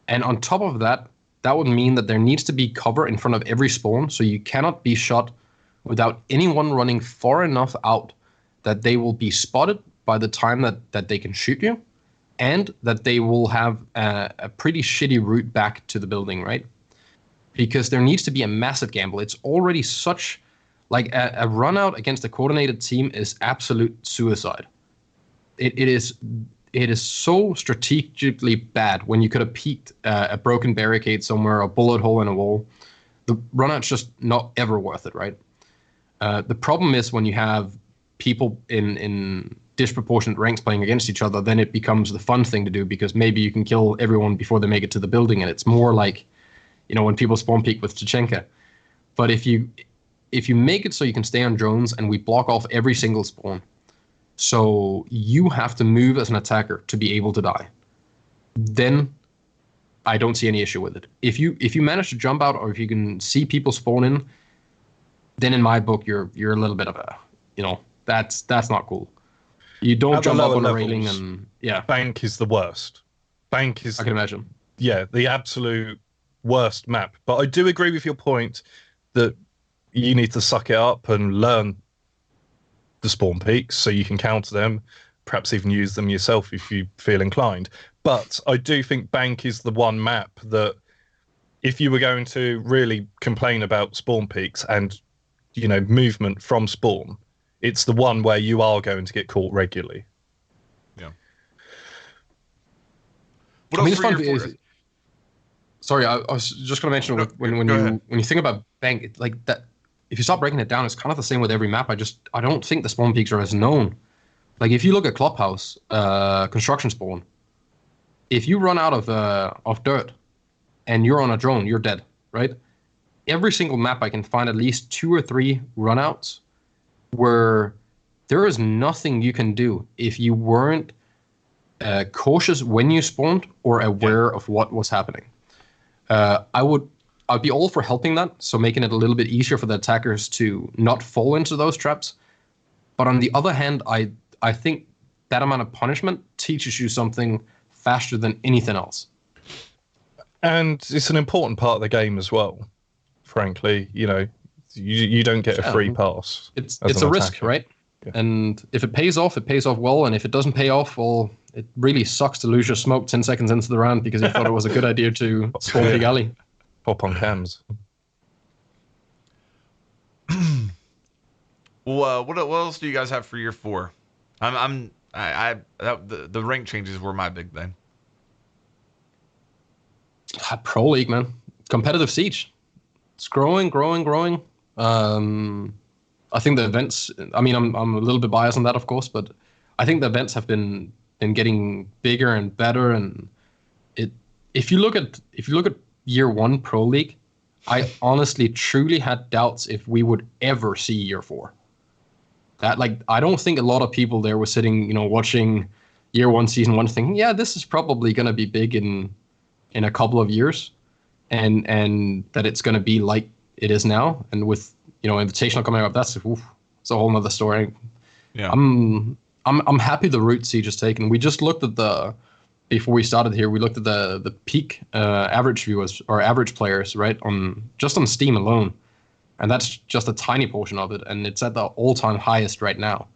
And on top of that, that would mean that there needs to be cover in front of every spawn, so you cannot be shot without anyone running far enough out that they will be spotted by the time that they can shoot you, and that they will have a pretty shitty route back to the building, right? Because there needs to be a massive gamble. It's already such, like a run out against a coordinated team is absolute suicide. It is so strategically bad when you could have peeked a broken barricade somewhere, a bullet hole in a wall. The run out's just not ever worth it, right? The problem is when you have people in disproportionate ranks playing against each other, then it becomes the fun thing to do, because maybe you can kill everyone before they make it to the building, and it's more like, when people spawn peek with Tachenka. But if you make it so you can stay on drones and we block off every single spawn, so you have to move as an attacker to be able to die, then I don't see any issue with it. If you manage to jump out, or if you can see people spawn in, then in my book you're a little bit of a, that's not cool. You don't jump up on a railing and Bank is the worst. Bank is, I can imagine. Yeah, the absolute worst map. But I do agree with your point that you need to suck it up and learn the spawn peaks so you can counter them, perhaps even use them yourself if you feel inclined. But I do think Bank is the one map that, if you were going to really complain about spawn peaks and movement from spawn, it's the one where you are going to get caught regularly. Yeah. Sorry, I was just going to mention when you think about Bank, it's like that. If you start breaking it down, it's kind of the same with every map. I don't think the spawn peaks are as known. Like if you look at Clubhouse, construction spawn, if you run out of dirt and you're on a drone, you're dead, right? Every single map I can find at least 2 or 3 runouts where there is nothing you can do if you weren't cautious when you spawned or aware of what was happening. I'd be all for helping that, so making it a little bit easier for the attackers to not fall into those traps. But on the other hand, I think that amount of punishment teaches you something faster than anything else. And it's an important part of the game as well, frankly. You don't get a free pass. It's a risk, right? Yeah. And if it pays off well. And if it doesn't pay off, well, it really sucks to lose your smoke 10 seconds into the round because you thought it was a good idea to spawn Big Alley. Pop on cams. Well, what else do you guys have for year 4? The rank changes were my big thing. Pro League, man. Competitive Siege. It's growing. I think the events, I'm a little bit biased on that, of course, but I think the events have been getting bigger and better. And if you look at year 1 Pro League, I honestly truly had doubts if we would ever see year 4. I don't think a lot of people there were sitting, watching year 1 season 1 thinking, yeah, this is probably going to be big in a couple of years, and that it's going to be like it is now. And with Invitational coming up, it's a whole nother story. Yeah. I'm happy the route Siege has taken. We just looked at before we started here, we looked at the peak average viewers or average players, right, on Steam alone, and that's just a tiny portion of it, and it's at the all-time highest right now.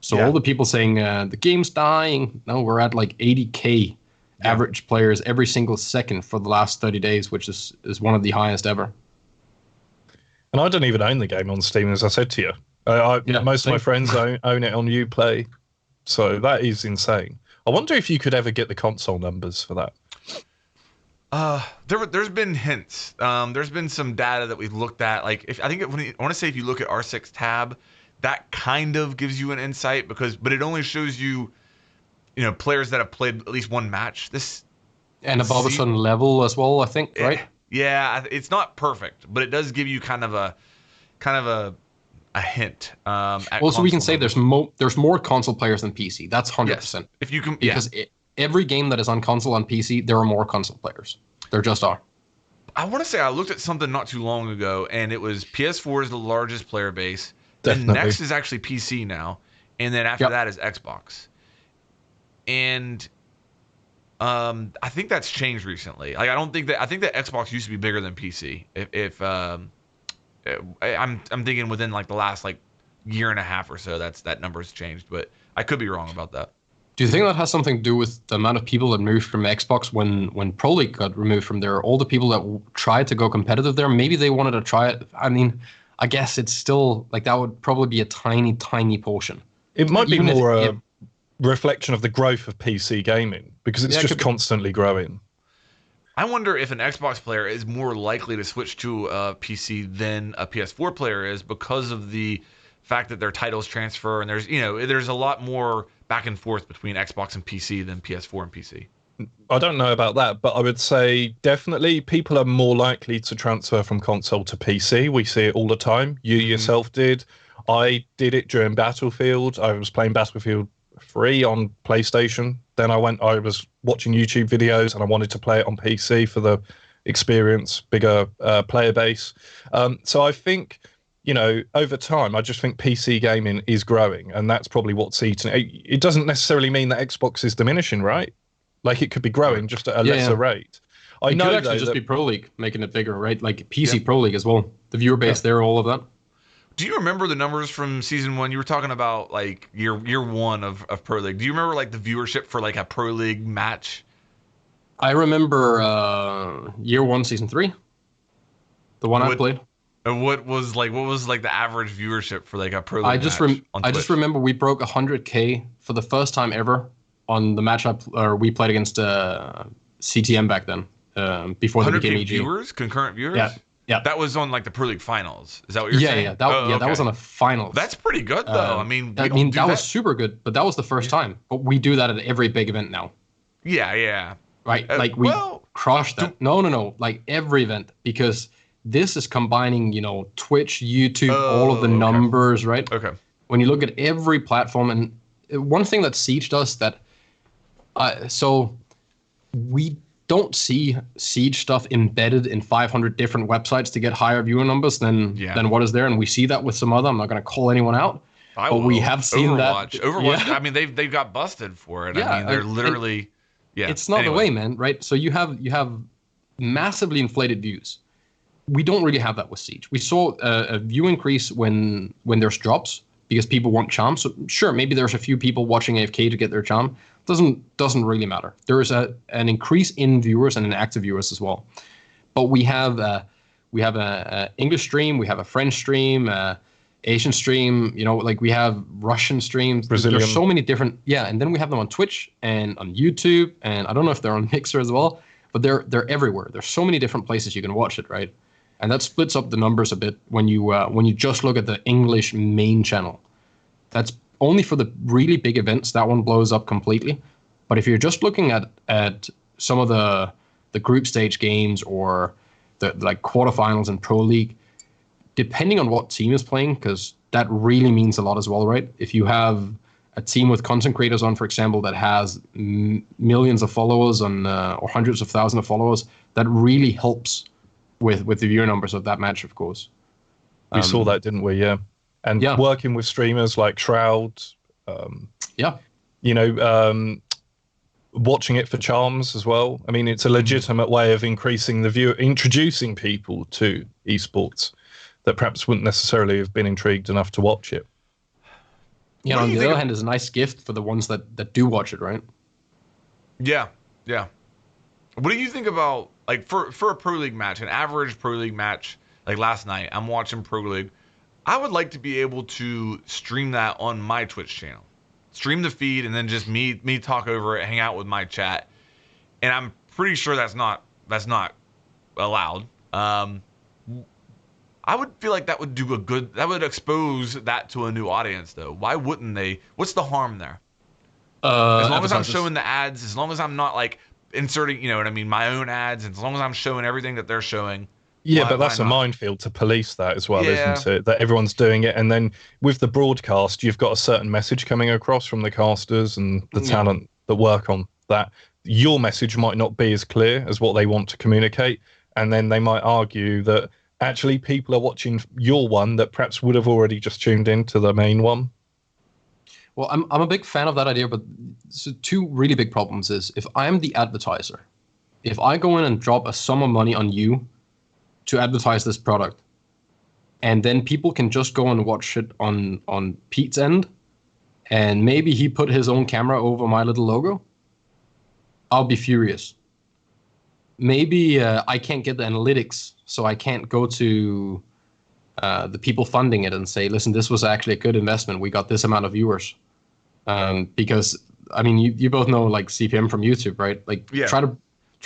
So all the people saying the game's dying, no, we're at like 80K average players every single second for the last 30 days, which is one of the highest ever. And I don't even own the game on Steam, as I said to you. Most of my friends own it on Uplay, so that is insane. I wonder if you could ever get the console numbers for that. There's been hints. There's been some data that we've looked at. Like, I want to say if you look at R6 tab, that kind of gives you an insight but it only shows you, players that have played at least one match. And above a certain level as well, I think, right? Yeah, it's not perfect, but it does give you kind of a hint at Also, we can console say numbers. there's more console players than PC. That's Yes, 100%. if you can, yeah. Because every game that is on console and PC, there are more console players. There just are. I want to say I looked at something not too long ago, and it was PS4 is the largest player base. Then Definitely. next is actually PC now, and then after Yep. that is Xbox. And I think that's changed recently. Like I think that Xbox used to be bigger than PC. If I'm thinking within like the last like year and a half or so, that number's changed, but I could be wrong about that. Do you think that has something to do with the amount of people that moved from Xbox when Pro League got removed from there? All the people that tried to go competitive there, maybe they wanted to try it. I mean, I guess it's still like that would probably be a tiny, tiny portion. It might be Even if more a it, reflection of the growth of PC gaming because it's Yeah, it just could be. constantly growing. I wonder if an Xbox player is more likely to switch to a PC than a PS4 player is because of the fact that their titles transfer and there's a lot more back and forth between Xbox and PC than PS4 and PC. I don't know about that, but I would say definitely people are more likely to transfer from console to PC. We see it all the time. You yourself did. I did it during Battlefield. I was playing Battlefield 3 on PlayStation. Then I was watching YouTube videos and I wanted to play it on PC for the experience, bigger player base. So I think, over time, I just think PC gaming is growing, and that's probably what's eating it. It doesn't necessarily mean that Xbox is diminishing, right? Like it could be growing just at a Yeah, lesser yeah. rate. I it know could actually though just that be Pro League making it bigger, right? Like PC Yeah. Pro League as well. The viewer base there, all of that. Do you remember the numbers from season one? You were talking about like year one of Pro League. Do you remember like the viewership for like a Pro League match? I remember year one, season 3, the one I What played. and what was like the average viewership for like a Pro League match on I Twitch? just remember we broke 100K for the first time ever on the match we played against CTM back then, before they became 100K EG. viewers, concurrent viewers. Yeah, yeah, That was on like the Pro League finals. Is that what you're yeah, saying? yeah. That Oh, that was okay. on a finals. That's pretty good though. I mean, we I don't mean do that was super good, but that was the first time. But we do that at every big event now, Yeah. right? Like we crushed that. No. Like every event, because this is combining, Twitch, YouTube, all of the okay. numbers, right? Okay. When you look at every platform, and one thing that Siege does that, so we don't see Siege stuff embedded in 500 different websites to get higher viewer numbers than what is there, and we see that with some other. I'm not going to call anyone out, but we have seen Overwatch. that. Overwatch. Yeah. I mean, they've got busted for it. Yeah, I mean, they're literally. Yeah. It's not the way, man. Right? So you have massively inflated views. We don't really have that with Siege. We saw a view increase when there's drops because people want charm. So sure, maybe there's a few people watching AFK to get their charm. Doesn't really matter. There is an increase in viewers and in active viewers as well. But we have a English stream, we have a French stream, Asian stream. Like we have Russian streams. Brazilian. There's so many different. Yeah, and then we have them on Twitch and on YouTube, and I don't know if they're on Mixer as well. But they're everywhere. There's so many different places you can watch it, right? And that splits up the numbers a bit when you just look at the English main channel. That's only for the really big events. That one blows up completely. But if you're just looking at some of the group stage games or the like quarterfinals in Pro League, depending on what team is playing, because that really means a lot as well, right? If you have a team with content creators on, for example, that has millions of followers or hundreds of thousands of followers, that really helps with the viewer numbers of that match, of course. We saw that, didn't we? Yeah. And working with streamers like Shroud, watching it for charms as well. I mean, it's a legitimate way of increasing the view, introducing people to esports that perhaps wouldn't necessarily have been intrigued enough to watch it. Yeah, on the other hand, it's a nice gift for the ones that do watch it, right? Yeah. What do you think about like for a Pro League match, an average Pro League match? Like last night, I'm watching Pro League. I would like to be able to stream that on my Twitch channel, stream the feed, and then just me talk over it, hang out with my chat. And I'm pretty sure that's not allowed. I would feel like that would do that would expose that to a new audience, though. Why wouldn't they? What's the harm there? As long as I'm showing the ads, as long as I'm not like inserting, you know what I mean, my own ads, and as long as I'm showing everything that they're showing, Yeah, but that's a not? minefield to police that as well, Yeah. isn't it? That everyone's doing it, and then with the broadcast, you've got a certain message coming across from the casters and the talent that work on that. Your message might not be as clear as what they want to communicate, and then they might argue that actually people are watching your one that perhaps would have already just tuned into the main one. Well, I'm a big fan of that idea, but so two really big problems is if I'm the advertiser, if I go in and drop a sum of money on you to advertise this product, and then people can just go and watch it on Pete's end, and maybe he put his own camera over my little logo, I'll be furious. Maybe I can't get the analytics, so I can't go to the people funding it and say, listen, this was actually a good investment. We got this amount of viewers. Because, I mean, you both know, like, CPM from YouTube, right? Like, try to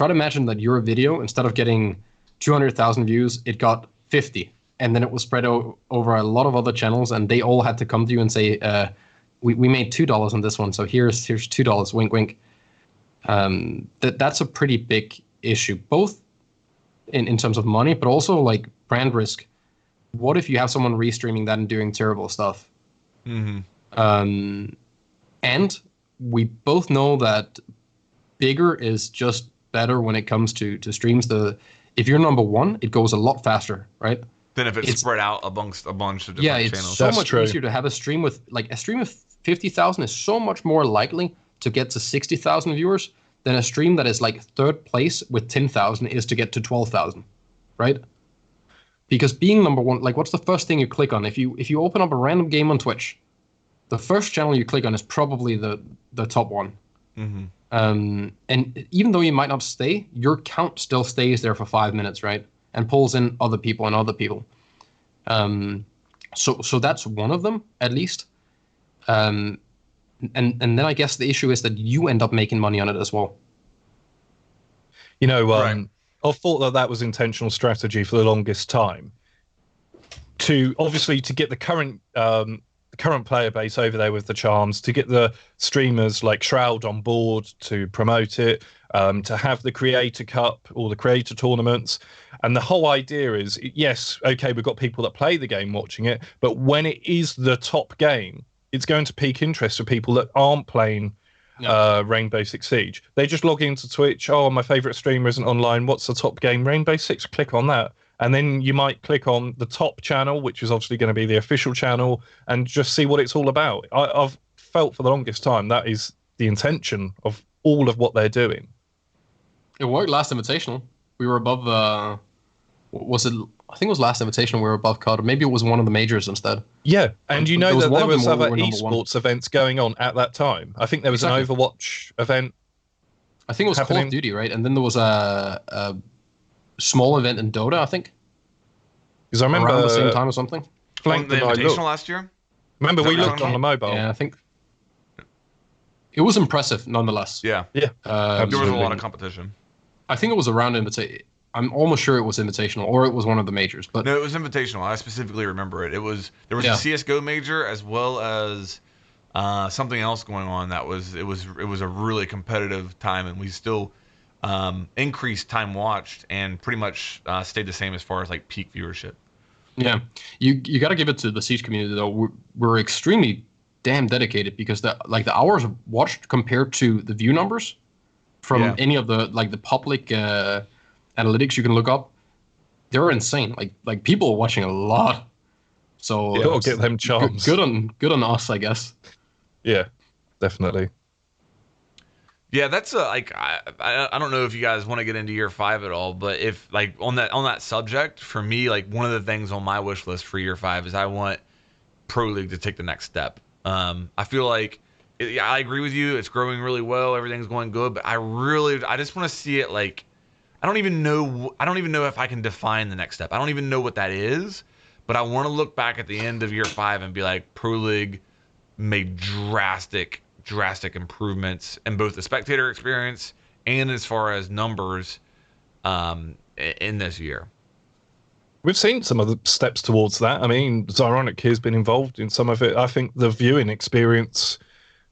imagine that your video, instead of getting 200,000 views, it got 50. And then it was spread over a lot of other channels, and they all had to come to you and say, we made $2 on this one, so here's $2, wink, wink. That's a pretty big issue, both in terms of money, but also, like, brand risk. What if you have someone restreaming that and doing terrible stuff? And we both know that bigger is just better when it comes to streams. If you're number one, it goes a lot faster, right? Than if it's spread out amongst a bunch of different channels. Yeah, it's so much easier to have a stream with, like, a stream of 50,000 is so much more likely to get to 60,000 viewers than a stream that is like third place with 10,000 is to get to 12,000, right? Because being number one, like, what's the first thing you click on? If you open up a random game on Twitch, the first channel you click on is probably the top one. And even though you might not stay, your count still stays there for 5 minutes, right? And pulls in other people and other people. So that's one of them, at least. And then I guess the issue is that you end up making money on it as well. You know, I thought that was intentional strategy for the longest time. To obviously to get the current player base over there with the charms, to get the streamers like Shroud on board to promote it, to have the Creator Cup or the Creator Tournaments. And the whole idea is, yes, okay, we've got people that play the game watching it, but when it is the top game, it's going to pique interest for people that aren't playing Rainbow Six Siege. They just log into Twitch, oh, my favorite streamer isn't online, what's the top game? Rainbow Six, click on that. And then you might click on the top channel, which is obviously going to be the official channel, and just see what it's all about. I've felt for the longest time that is the intention of all of what they're doing. It worked last Invitational. We were above, was it? I think it was last Invitational we were above COD. Maybe it was one of the majors instead. Yeah, and you know that there was other esports events going on at that time. I think there was an Overwatch event. I think it was Call of Duty, right? And then there was a small event in Dota, I think. Because I remember around the same time or something. On the Invitational last year? Remember, we looked on the mobile. Yeah, I think. It was impressive, nonetheless. Yeah. Yeah. There was a lot of competition. I think it was around Invitational. I'm almost sure it was Invitational, or it was one of the majors. But no, it was Invitational. I specifically remember it. There was a CS:GO major as well as something else going on. It was a really competitive time, and we still increased time watched and pretty much stayed the same as far as like peak viewership. Yeah, you got to give it to the Siege community though. We're extremely damn dedicated because the hours watched compared to the view numbers from any of the the public analytics you can look up, they're insane. Like people are watching a lot. So gotta get them charms. Good on us, I guess. Yeah, definitely. Yeah, that's I don't know if you guys want to get into year 5 at all, but if like on that subject, for me, like one of the things on my wish list for year 5 is I want Pro League to take the next step. I feel like I agree with you. It's growing really well. Everything's going good, but I just want to see it like. I don't even know if I can define the next step. I don't even know what that is, but I want to look back at the end of year 5 and be like, Pro League made drastic improvements in both the spectator experience and as far as numbers in this year. We've seen some of the steps towards that. I mean, Zyronic has been involved in some of it. I think the viewing experience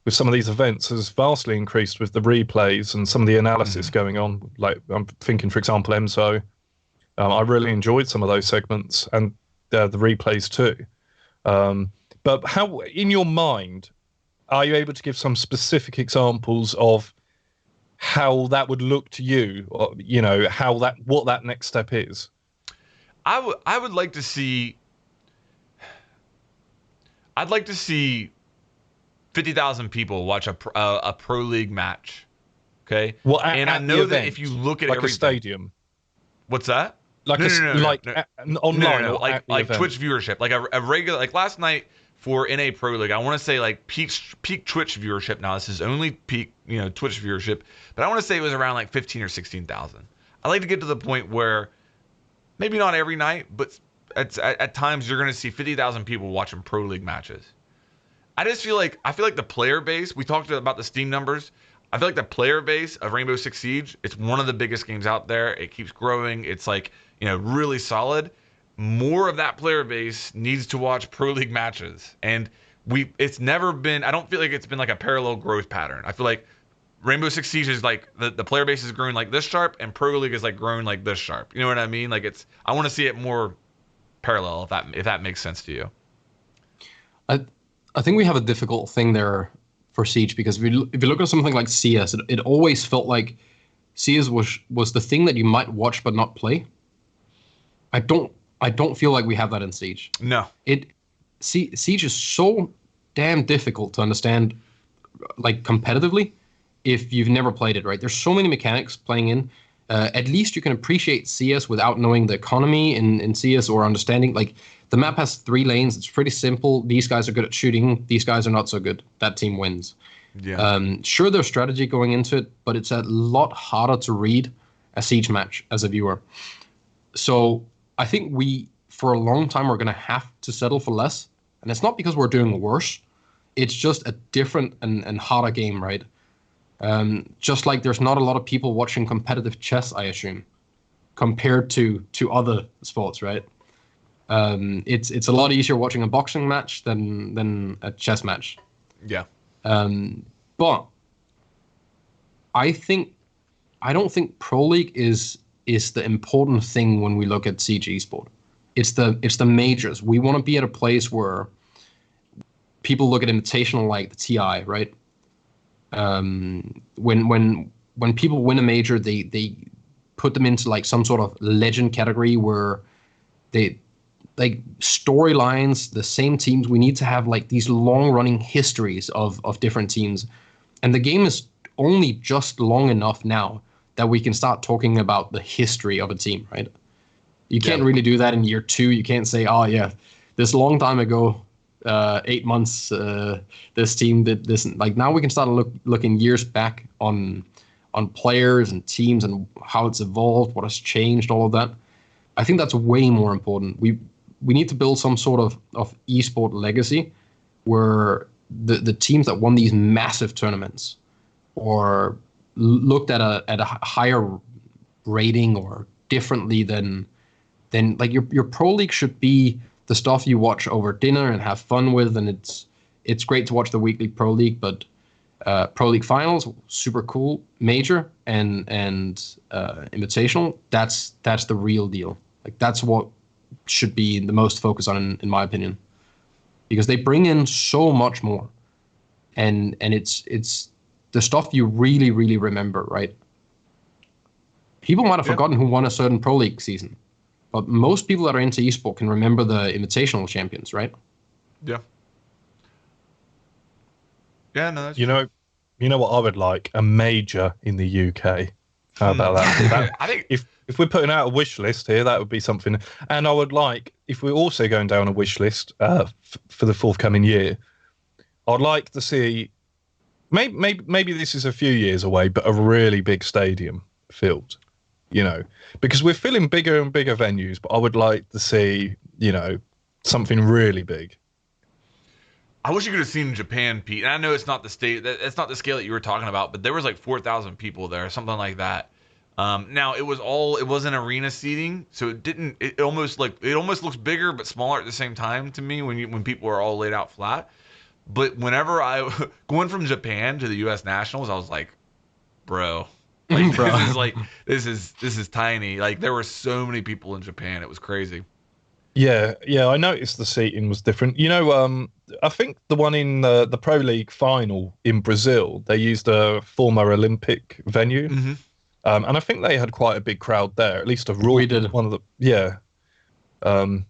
with some of these events has vastly increased with the replays and some of the analysis Mhm. going on. Like I'm thinking, for example, EMSO. I really enjoyed some of those segments and the replays too. But how, in your mind, are you able to give some specific examples of how that would look to you, or, you know, what that next step is? I would like to see. I'd like to see 50,000 people watch a pro league match. Okay, Well, and I at the know that if event, you look at like a everything, stadium, what's that? like No, no, no, no, no, online no. or at the Like event. Twitch viewership, like a regular, like last night for NA Pro League. I want to say like peak Twitch viewership. Now this is only peak, Twitch viewership, but I want to say it was around like 15 or 16,000. I like to get to the point where maybe not every night, but at times you're going to see 50,000 people watching Pro League matches. I feel like the player base. We talked about the Steam numbers. I feel like the player base of Rainbow Six Siege. It's one of the biggest games out there. It keeps growing. It's like really solid. More of that player base needs to watch Pro League matches, and it's never been. I don't feel like it's been like a parallel growth pattern. I feel like Rainbow Six Siege is like the player base is growing like this sharp, and Pro League is like growing like this sharp. You know what I mean? Like I want to see it more parallel. If that makes sense to you. I I think we have a difficult thing there for Siege because if you look at something like CS, it always felt like CS was the thing that you might watch but not play. I don't feel like we have that in Siege. No. Siege is so damn difficult to understand, like competitively, if you've never played it. Right? There's so many mechanics playing in. At least you can appreciate CS without knowing the economy in CS or understanding. Like the map has 3 lanes. It's pretty simple. These guys are good at shooting. These guys are not so good. That team wins. Yeah. Sure, there's strategy going into it, but it's a lot harder to read a Siege match as a viewer. So I think for a long time, we're going to have to settle for less. And it's not because we're doing worse. It's just a different and harder game, right? Just like there's not a lot of people watching competitive chess, I assume, compared to other sports, right? It's a lot easier watching a boxing match than a chess match. Yeah. But I don't think Pro League is the important thing when we look at CG Esport. It's the majors. We want to be at a place where people look at invitational like the TI, right? When people win a major, they put them into like some sort of legend category where they like storylines, the same teams. We need to have like these long running histories of different teams, and the game is only just long enough now that we can start talking about the history of a team, right? You can't really do that in year 2. You can't say, oh yeah, this long time ago, 8 months, this team did this. Like now we can start looking years back on players and teams and how it's evolved, what has changed, all of that. I think that's way more important. We need to build some sort of esport legacy where the teams that won these massive tournaments or looked at a higher rating or differently than like your pro league should be the stuff you watch over dinner and have fun with, and it's great to watch the weekly pro league, but pro league finals super cool, major and invitational, that's the real deal. Like that's what should be the most focus on in my opinion, because they bring in so much more, and it's the stuff you really remember, right? People might have forgotten who won a certain pro league season, but most people that are into esport can remember the invitational champions, right? Yeah. Yeah, no, that's You know, what I would like? A major in the UK. How about that? I think If we're putting out a wish list here, that would be something. And I would like, if we're also going down a wish list for the forthcoming year, I'd like to see, maybe this is a few years away, but a really big stadium filled, because we're filling bigger and bigger venues, but I would like to see, something really big. I wish you could have seen Japan, Pete. And I know it's not the scale that you were talking about, but there was like 4,000 people there, something like that. Now it wasn't arena seating, so it almost looks bigger but smaller at the same time to me when people are all laid out flat. But whenever I going from Japan to the U.S. Nationals, I was like, bro, like Bro. this is tiny. Like there were so many people in Japan, it was crazy. Yeah, yeah, I noticed the seating was different. I think the one in the Pro League final in Brazil, they used a former Olympic venue, Hmm. and I think they had quite a big crowd there. At least a raw We did. one of the um,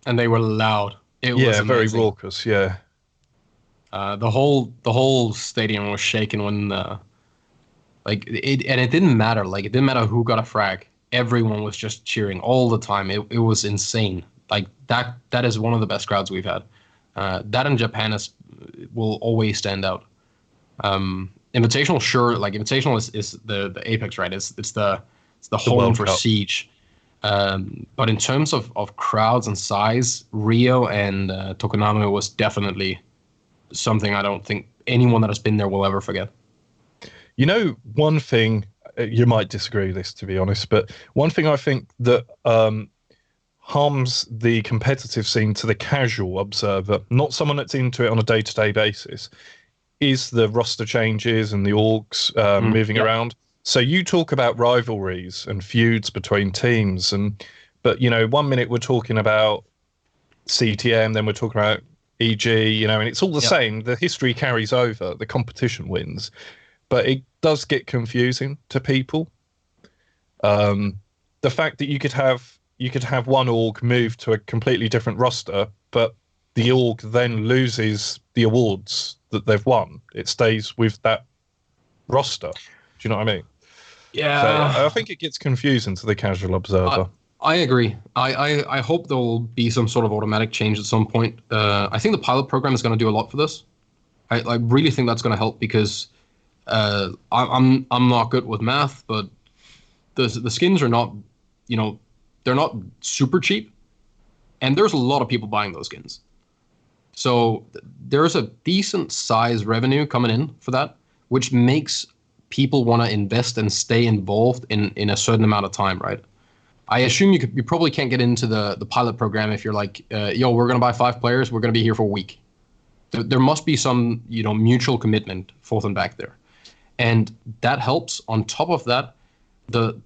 And they were loud. It was yeah, very amazing. raucous. Yeah, The whole stadium was shaking when and it didn't matter. Like it didn't matter who got a frag. Everyone was just cheering all the time. It was insane. Like that is one of the best crowds we've had. That in Japan will always stand out. Invitational, sure, like Invitational is the apex, right? It's the the home World for Cup. Siege. But in terms of crowds and size, Rio and Tokonami was definitely something I don't think anyone that has been there will ever forget. One thing you might disagree with this, to be honest, but one thing I think that harms the competitive scene to the casual observer, not someone that's into it on a day-to-day basis, is the roster changes and the orgs moving Yeah, around. So you talk about rivalries and feuds between teams, but 1 minute we're talking about CTM, then we're talking about EG, and it's all the yeah. same. The history carries over, the competition wins, but it does get confusing to people. The fact that you could have one org move to a completely different roster, but the org then loses the awards that they've won. It stays with that roster. Do you know what I mean? So I Yeah, think it gets confusing to the casual I, observer. I agree. I hope there will be some sort of automatic change at some point. I think the pilot program is going to do a lot for this. I really think that's going to help because I'm not good with math, but the skins are not, you know, they're not super cheap, and there's a lot of people buying those skins. So there's a decent size revenue coming in for that, which makes people want to invest and stay involved in a certain amount of time, right? I assume you probably can't get into the pilot program if you're like, yo, we're gonna buy 5 players, we're gonna be here for a week. There must be some mutual commitment forth and back there, and that helps. On top of that, the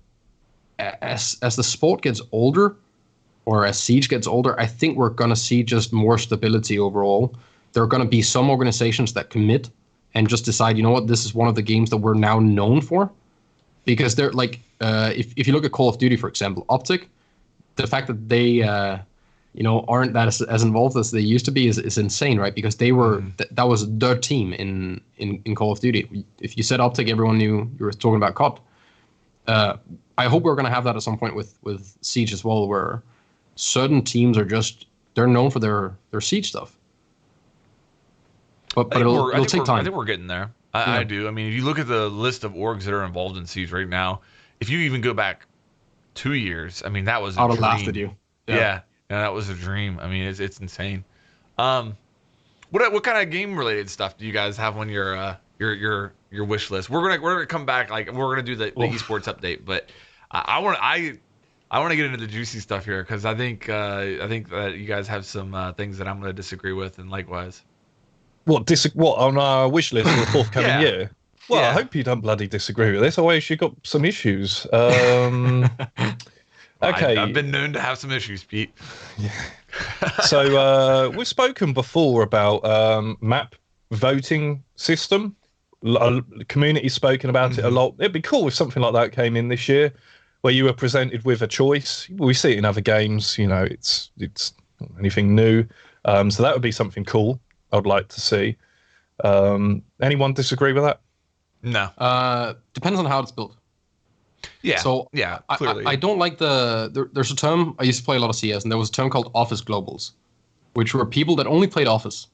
as the sport gets older, or as Siege gets older, I think we're going to see just more stability overall. There are going to be some organizations that commit and just decide, you know what, this is one of the games that we're now known for. Because they're like, if you look at Call of Duty, for example, Optic, the fact that they, aren't that as involved as they used to be is insane, right? Because they were, that was their team in Call of Duty. If you said Optic, everyone knew you were talking about COD. I hope we're going to have that at some point with Siege as well, where certain teams are they're known for their Siege stuff. But it'll take I time. think we're getting there. I Yeah. do. I mean, if you look at the list of orgs that are involved in Siege right now, if you even go back 2 years, I mean, that was I a would have laughed at dream. you. Yeah. Yeah, yeah, that was a dream. I mean, it's insane. Um, what kind of game related stuff do you guys have on your wish list? We're gonna come back, like we're gonna do the Oof. esports update, but I want to get into the juicy stuff here because I think that you guys have some things that I'm gonna disagree with, and likewise. What on our wish list for the forthcoming Yeah, year? Well, I yeah. hope you don't bloody disagree with this. Otherwise, you've got some issues. I've Okay, been known to have some issues, Pete. so we've spoken before about map voting system. The community's spoken about it a Hmm. lot. It'd be cool if something like that came in this year, where you were presented with a choice. We see it in other games. It's not anything new. So that would be something cool. I'd like to see. Anyone disagree with that? No. Depends on how it's built. Yeah. So Yeah. I Clearly. don't like there's a term. I used to play a lot of CS, and there was a term called Office Globals, which were people that only played Office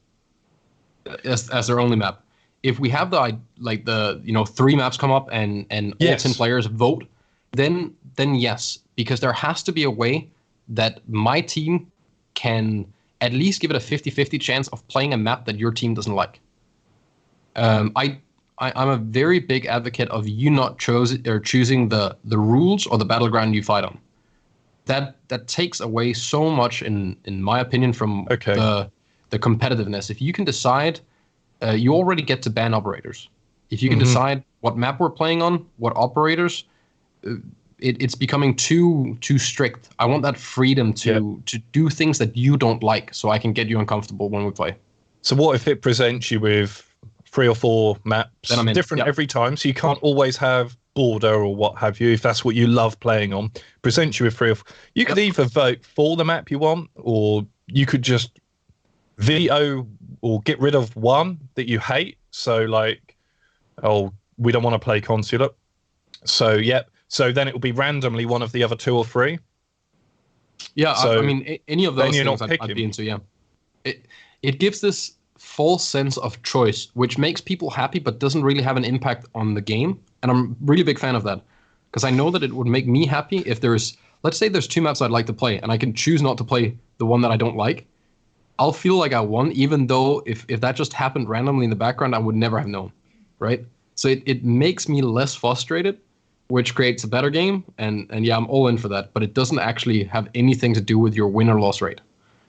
as their only map. If we have the 3 maps come up and all 10 Yes. players vote, then yes, because there has to be a way that my team can at least give it a 50-50 chance of playing a map that your team doesn't like. I'm a very big advocate of you not choosing the rules or the battleground you fight on. That takes away so much, in my opinion, from Okay. the competitiveness. If you can decide, you already get to ban operators. If you can decide what map we're playing on, what operators, it's becoming too strict. I want that freedom to do things that you don't like, so I can get you uncomfortable when we play. So what if it presents you with 3 or 4 maps, Then I'm in. different every time, so you can't always have border or what have you, if that's what you love playing on, presents you with 3 or 4. You could either vote for the map you want, or you could just veto or get rid of one that you hate. So like, oh, we don't want to play Consulate. So, so then it will be randomly one of the other 2 or 3. Yeah, So I mean, any of those things I'd be into, yeah. It gives this false sense of choice, which makes people happy but doesn't really have an impact on the game. And I'm a really big fan of that, because I know that it would make me happy if let's say there's 2 maps I'd like to play, and I can choose not to play the one that I don't like. I'll feel like I won, even though if that just happened randomly in the background, I would never have known, right? So it makes me less frustrated, which creates a better game. And yeah, I'm all in for that. But it doesn't actually have anything to do with your win or loss rate.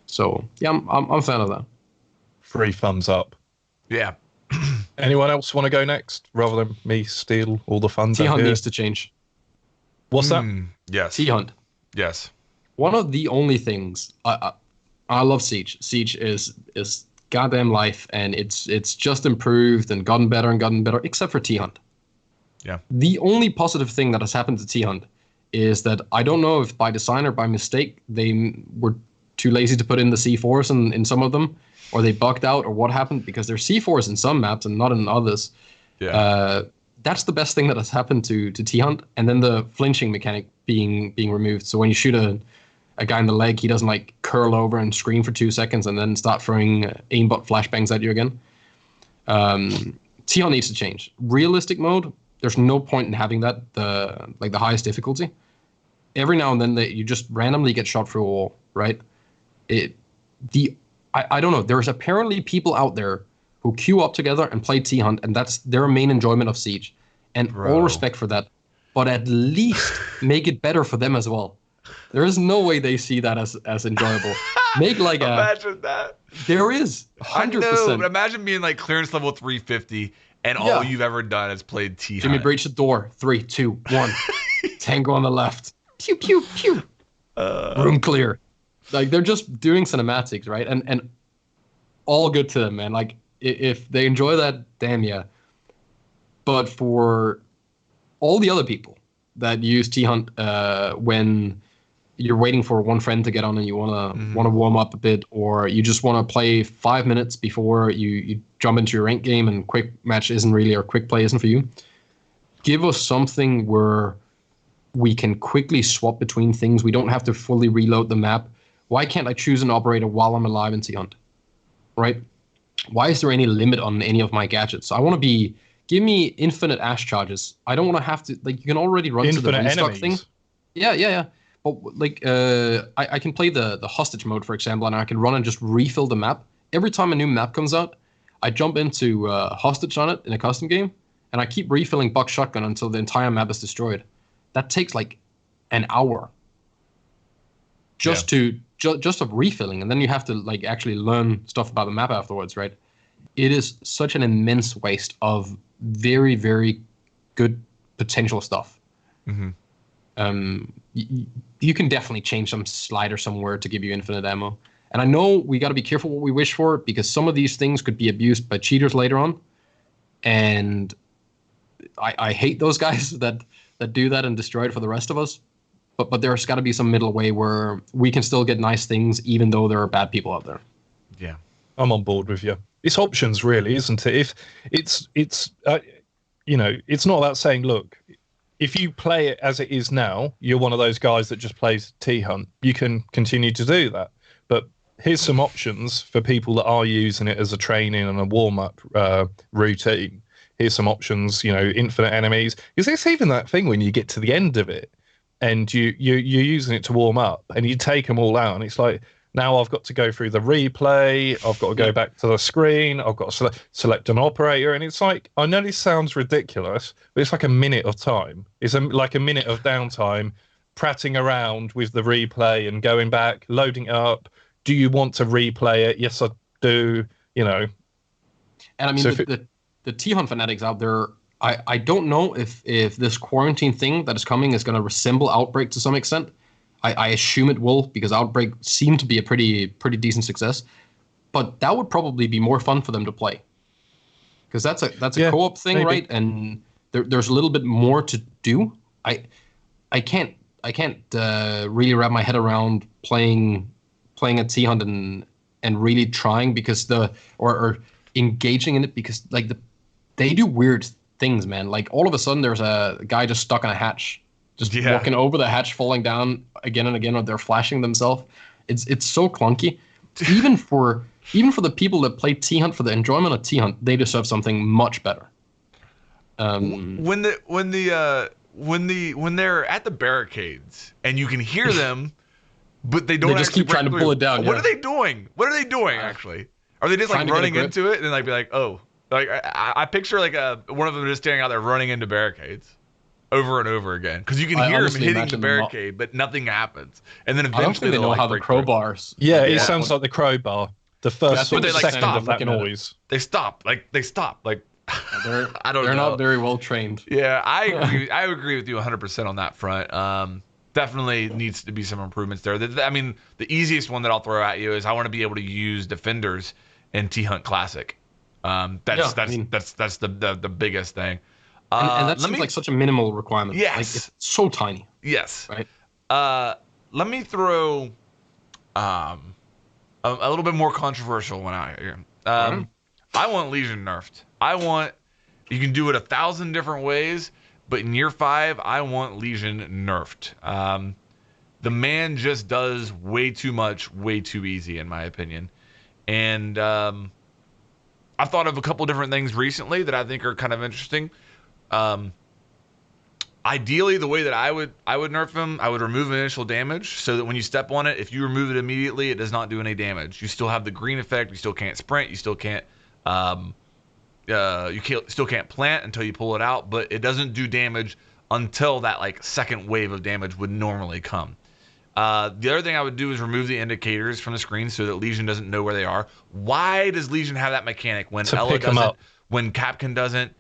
So yeah, I'm a fan of that. 3 thumbs up. Yeah. Anyone else want to go next, rather than me steal all the fun? T-Hunt needs to change. What's that? Yes. T-Hunt. Yes. One of the only things I love Siege. Siege is goddamn life, and it's just improved and gotten better, except for T-Hunt. Yeah. The only positive thing that has happened to T-Hunt is that I don't know if by design or by mistake they were too lazy to put in the C4s in some of them, or they bugged out, or what happened, because there's C4s in some maps and not in others. Yeah. That's the best thing that has happened to T-Hunt. And then the flinching mechanic being removed. So when you shoot a guy in the leg, he doesn't like curl over and scream for 2 seconds and then start throwing aimbot flashbangs at you again. T-Hunt needs to change. Realistic mode, there's no point in having that, the highest difficulty. Every now and then you just randomly get shot through a wall, right? I don't know. There's apparently people out there who queue up together and play T-Hunt, and that's their main enjoyment of Siege. And all respect for that. But at least make it better for them as well. There is no way they see that as enjoyable. Make like imagine that. There is 100%. I know, but imagine being like clearance level 350 and all you've ever done is played T-Hunt. Jimmy, breach the door. 3, 2, 1. Tango on the left. Pew, pew, pew. Room clear. Like, they're just doing cinematics, right? And all good to them, man. Like, if they enjoy that, damn yeah. But for all the other people that use T-Hunt when you're waiting for one friend to get on and you want to warm up a bit, or you just want to play 5 minutes before you jump into your rank game and quick match isn't really, or quick play isn't for you, give us something where we can quickly swap between things. We don't have to fully reload the map. Why can't I choose an operator while I'm alive in T-Hunt? Right? Why is there any limit on any of my gadgets? I want to give me infinite ash charges. I don't want to have to, like, you can already run infinite to the restock enemies. thing. Yeah. But like, I can play the hostage mode, for example, and I can run and just refill the map. Every time a new map comes out, I jump into hostage on it in a custom game, and I keep refilling buck shotgun until the entire map is destroyed. That takes like an hour just of refilling, and then you have to like actually learn stuff about the map afterwards, right? It is such an immense waste of very, very good potential stuff. You can definitely change some slider somewhere to give you infinite ammo. And I know we got to be careful what we wish for, because some of these things could be abused by cheaters later on. And I hate those guys that do that and destroy it for the rest of us. But there's got to be some middle way where we can still get nice things, even though there are bad people out there. Yeah, I'm on board with you. It's options, really, isn't it? If it's it's not about saying, look, if you play it as it is now, you're one of those guys that just plays T-Hunt. You can continue to do that. But here's some options for people that are using it as a training and a warm-up routine. Here's some options, infinite enemies. Because it's even that thing when you get to the end of it and you're using it to warm up and you take them all out, and it's like, now I've got to go through the replay, I've got to go back to the screen, I've got to select an operator, and it's like, I know this sounds ridiculous, but it's like a minute of time. It's like a minute of downtime, prattling around with the replay and going back, loading it up. Do you want to replay it? Yes, do, And I mean, So the T-Hunt fanatics out there, I don't know if this quarantine thing that is coming is going to resemble Outbreak to some extent. I assume it will, because Outbreak seemed to be a pretty decent success. But that would probably be more fun for them to play, because that's a co-op thing, maybe. right? And there's a little bit more to do. I can't really wrap my head around playing a T-Hunt and really trying, because or engaging in it, because like they do weird things, man. Like all of a sudden there's a guy just stuck in a hatch, just walking over the hatch, falling down again and again, or they're flashing themselves. It's so clunky. Even for the people that play T-Hunt for the enjoyment of T-Hunt, they deserve something much better. When they're at the barricades and you can hear them, but they don't. They just actually keep trying to pull it down. What are they doing? What are they doing actually? Are they just like running into it and like be like, oh, like I picture like one of them just standing out there running into barricades over and over again, because you can hear them hitting the barricade, but nothing happens, and then eventually they know like how the crowbars. Yeah, it sounds like the crowbar. The first second of that noise. They stop. Like they're not very well trained. Yeah, I agree. I agree with you 100% on that front. Definitely needs to be some improvements there. I mean, the easiest one that I'll throw at you is I want to be able to use defenders in T-Hunt Classic. That's the biggest thing. And that seems like such a minimal requirement. Yes. Like, it's so tiny. Yes. Right. Let me throw a little bit more controversial one out here. I want Legion nerfed. You can do it 1,000 different ways, but in year 5, I want Legion nerfed. The man just does way too much, way too easy, in my opinion. And I've thought of a couple different things recently that I think are kind of interesting. Ideally, the way that I would nerf him, I would remove initial damage, so that when you step on it, if you remove it immediately, it does not do any damage. You still have the green effect. You still can't sprint. You still can't still can't plant until you pull it out, but it doesn't do damage until that like second wave of damage would normally come. The other thing I would do is remove the indicators from the screen so that Legion doesn't know where they are. Why does Legion have that mechanic when Ella doesn't, when Capcan doesn't?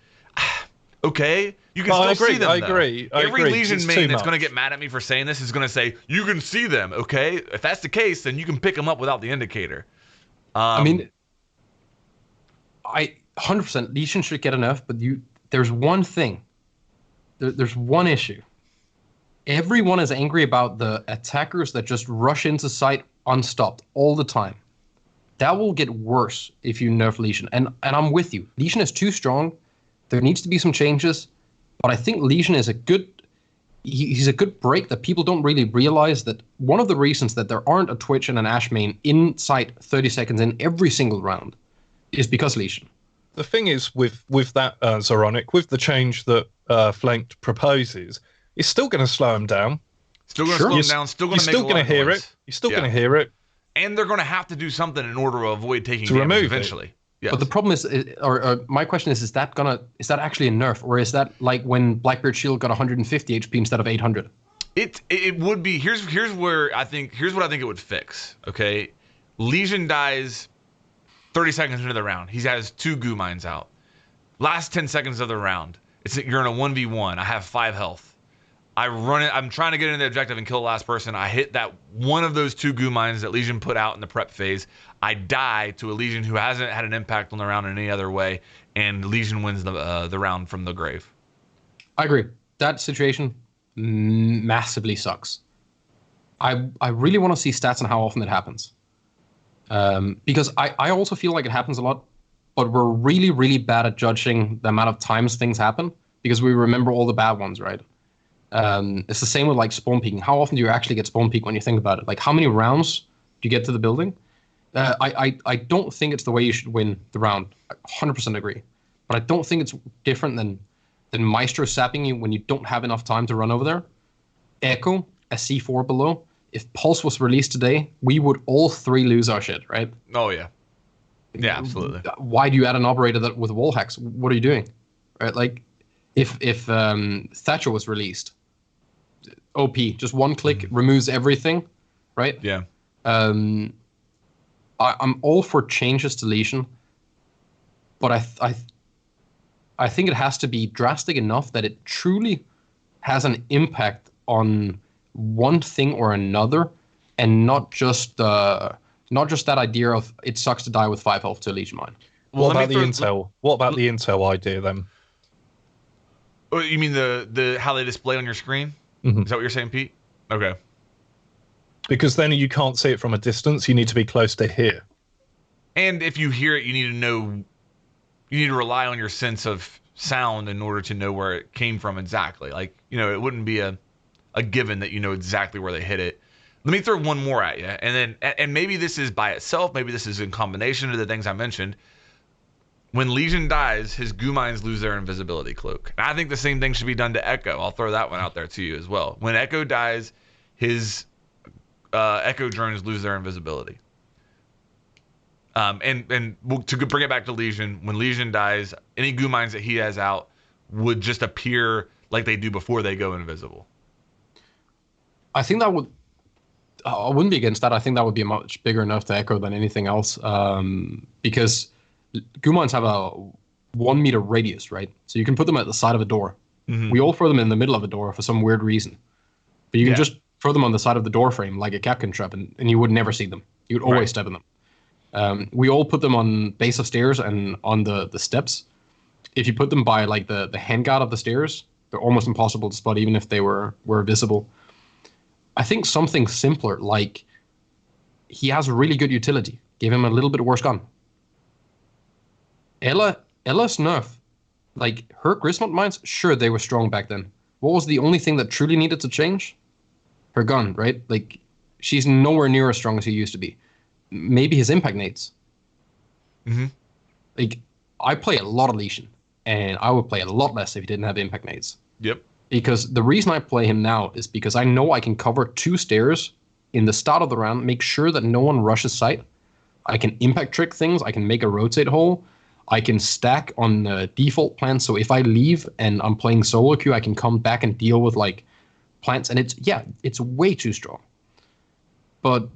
Okay, you can still see them. I agree. Every Legion main that's going to get mad at me for saying this is going to say, you can see them, okay? If that's the case, then you can pick them up without the indicator. I mean, 100% Legion should get enough, but there's one thing. There's one issue. Everyone is angry about the attackers that just rush into sight unstopped all the time. That will get worse if you nerf Legion. And I'm with you. Legion is too strong. There needs to be some changes. But I think Legion is he's a good break that people don't really realize, that one of the reasons that there aren't a Twitch and an Ashe main in sight 30 seconds in every single round is because Legion. The thing is with that, Zoronic, with the change that Flanked proposes, it's still going to slow him down. Still going to slow him down. Still going to make a lot of hear noise. it. You're still going to hear it. And they're going to have to do something in order to avoid taking damage eventually. Yes. But the problem is, or my question is that actually a nerf, or is that like when Blackbeard Shield got 150 HP instead of 800? It would be. Here's what I think it would fix. Okay, Legion dies 30 seconds into the round. He has 2 goo mines out. Last 10 seconds of the round, you're in a 1v1. I have 5 health. I run it. I'm trying to get into the objective and kill the last person. I hit that one of those 2 goo mines that Legion put out in the prep phase. I die to a Legion who hasn't had an impact on the round in any other way, and Legion wins the round from the grave. I agree. That situation massively sucks. I really want to see stats on how often it happens. Because I also feel like it happens a lot, but we're really, really bad at judging the amount of times things happen, because we remember all the bad ones, right? It's the same with like spawn peeking. How often do you actually get spawn peek when you think about it? Like, how many rounds do you get to the building? I don't think it's the way you should win the round. I 100% agree. But I don't think it's different than Maestro sapping you when you don't have enough time to run over there. Echo, a C4 below. If Pulse was released today, we would all 3 lose our shit, right? Oh, yeah. Yeah, absolutely. Why do you add an operator with wall hacks? What are you doing? Right? Like, if Thatcher was released, OP, just one click removes everything, right? Yeah. I'm all for changes to Legion, but I think it has to be drastic enough that it truly has an impact on one thing or another, and not just that idea of it sucks to die with 5 health to a Legion Mine. Well, What let me about the throw. intel? What about the intel idea then? Oh, you mean the how they display on your screen? Mhm. Is that what you're saying, Pete? Okay. Because then you can't see it from a distance. You need to be close to here. And if you hear it, you need to know. You need to rely on your sense of sound in order to know where it came from exactly. Like, it wouldn't be a given that you know exactly where they hit it. Let me throw one more at you, and maybe this is by itself, maybe this is in combination of the things I mentioned. When Legion dies, his goo mines lose their invisibility cloak. And I think the same thing should be done to Echo. I'll throw that one out there to you as well. When Echo dies, his Echo drones lose their invisibility. And to bring it back to Legion, when Legion dies, any goo mines that he has out would just appear like they do before they go invisible. I think that would. I wouldn't be against that. I think that would be much bigger enough to echo than anything else, because goo mines have a 1 meter radius, right? So you can put them at the side of a door. Mm-hmm. We all throw them in the middle of a door for some weird reason, but you can just throw them on the side of the door frame like a Capcan trap, and you would never see them. You would always step in them. We all put them on base of stairs and on the steps. If you put them by like the handguard of the stairs, they're almost impossible to spot, even if they were visible. I think something simpler, like he has a really good utility. Give him a little bit worse gun. Ella's nerf, like her Grismont mines, sure, they were strong back then. What was the only thing that truly needed to change? Her gun, right? Like, she's nowhere near as strong as he used to be. Maybe his impact nades. Mm-hmm. Like, I play a lot of Legion, and I would play a lot less if he didn't have impact nades. Yep. Because the reason I play him now is because I know I can cover 2 stairs in the start of the round, make sure that no one rushes sight. I can impact trick things. I can make a rotate hole. I can stack on the default plan. So if I leave and I'm playing solo queue, I can come back and deal with like plants. And it's way too strong. But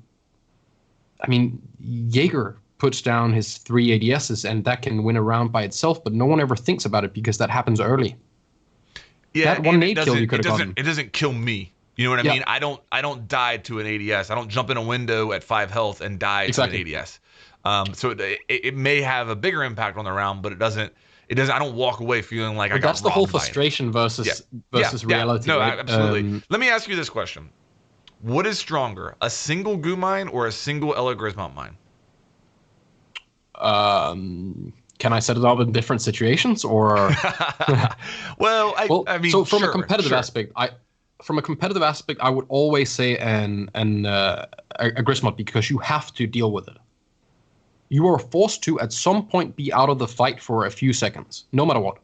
I mean, Jaeger puts down his 3 ADSs, and that can win a round by itself. But no one ever thinks about it because that happens early. Yeah, that one nade kill you could have gotten. It doesn't kill me. You know what I mean? I don't die to an ADS. I don't jump in a window at 5 health and die to an ADS. So it may have a bigger impact on the round, but it doesn't. I don't walk away feeling like I got that's the whole robbed by it. frustration versus reality. No, right? absolutely. Let me ask you this question: what is stronger, a single goo mine or a single Ella Grismont mine? Can I set it up in different situations, or? Well, I mean, so from sure, a competitive aspect, I would always say a Grismont, because you have to deal with it. You are forced to at some point be out of the fight for a few seconds, no matter what.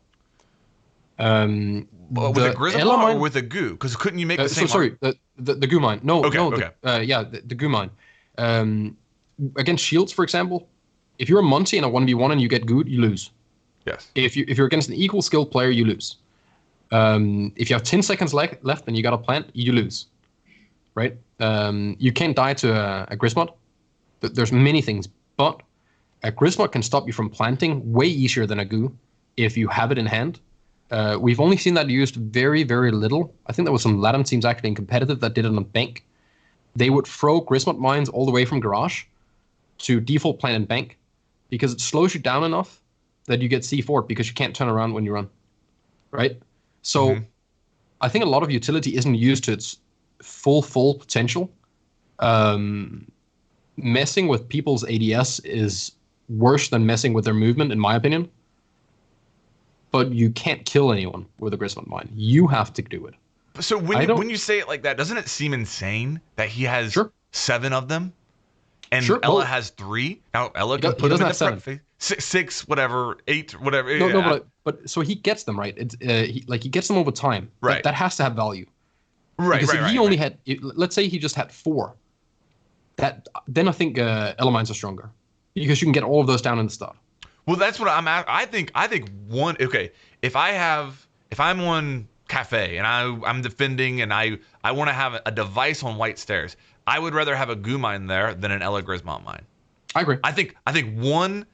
With a Grismont or with a goo? Because couldn't you make the same? Sorry, the goo mine. No, okay. The goo mine. Against shields, for example, if you're a Monty in a 1v1 and you get gooed, you lose. Yes. If you're against an equal skill player, you lose. If you have 10 seconds left and you got a plant, you lose. Right? You can't die to a Grismont. There's many things, but a Grismont can stop you from planting way easier than a goo if you have it in hand. We've only seen that used very, very little. I think there was some LATAM teams actually in competitive that did it on bank. They would throw Grismont mines all the way from garage to default plant and bank, because it slows you down enough that you get C4 because you can't turn around when you run. Right? So I think a lot of utility isn't used to its full potential. Messing with people's ADS is worse than messing with their movement, in my opinion. But you can't kill anyone with a Grismont mine. You have to do it. So when you say it like that, doesn't it seem insane that he has 7 of them? And Ella has 3. Now Ella can put them in the front face. 6, whatever, 8, whatever. No, but so he gets them, right. It's he gets them over time. Right. That has to have value. Right. Because if he only had, let's say he just had 4, then I think Ella mines are stronger, because you can get all of those down in the start. Well, that's what I'm at. I think one. Okay, if I'm on cafe and I'm defending and I want to have a device on white stairs, I would rather have a goo mine there than an Ella Grismont mine. I agree. I think one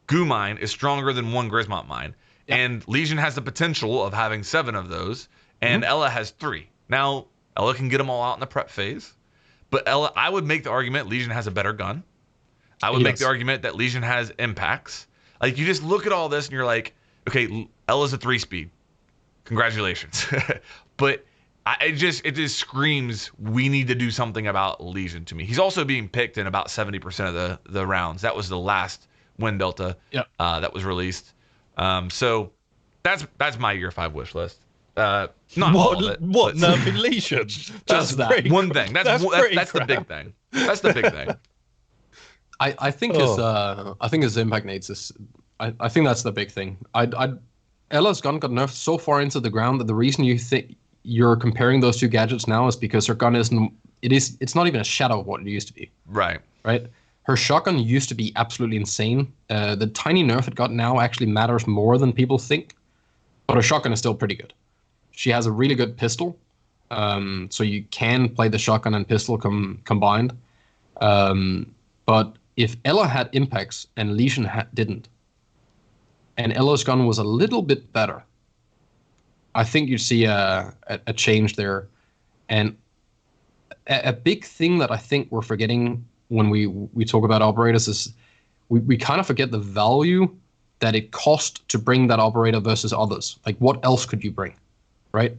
Goo mine is stronger than one Grismont mine. Yep. And Legion has the potential of having 7 of those, and Ella has 3. Now, Ella can get them all out in the prep phase, but Ella, I would make the argument Legion has a better gun. I would make the argument that Legion has impacts. Like, you just look at all this and you're like, okay, Ella's a 3-speed. Congratulations. But it just screams we need to do something about Legion to me. He's also being picked in about 70% of the rounds. That was the last win delta that was released. So that's my year 5 wish list. Not all of it. What nerfing Legion? Just that one thing. That's the big thing. That's the big thing. I think his impact needs is. I think that's the big thing. Ella's gun got nerfed so far into the ground that the reason you think you're comparing those 2 gadgets now is because her gun isn't. It's not even a shadow of what it used to be. Right. Her shotgun used to be absolutely insane. The tiny nerf it got now actually matters more than people think, but her shotgun is still pretty good. She has a really good pistol, so you can play the shotgun and pistol combined. But if Ella had impacts and Legion didn't, and Ella's gun was a little bit better, I think you'd see a change there. And a big thing that I think we're forgetting when we talk about operators is we kind of forget the value that it cost to bring that operator versus others. Like, what else could you bring, right?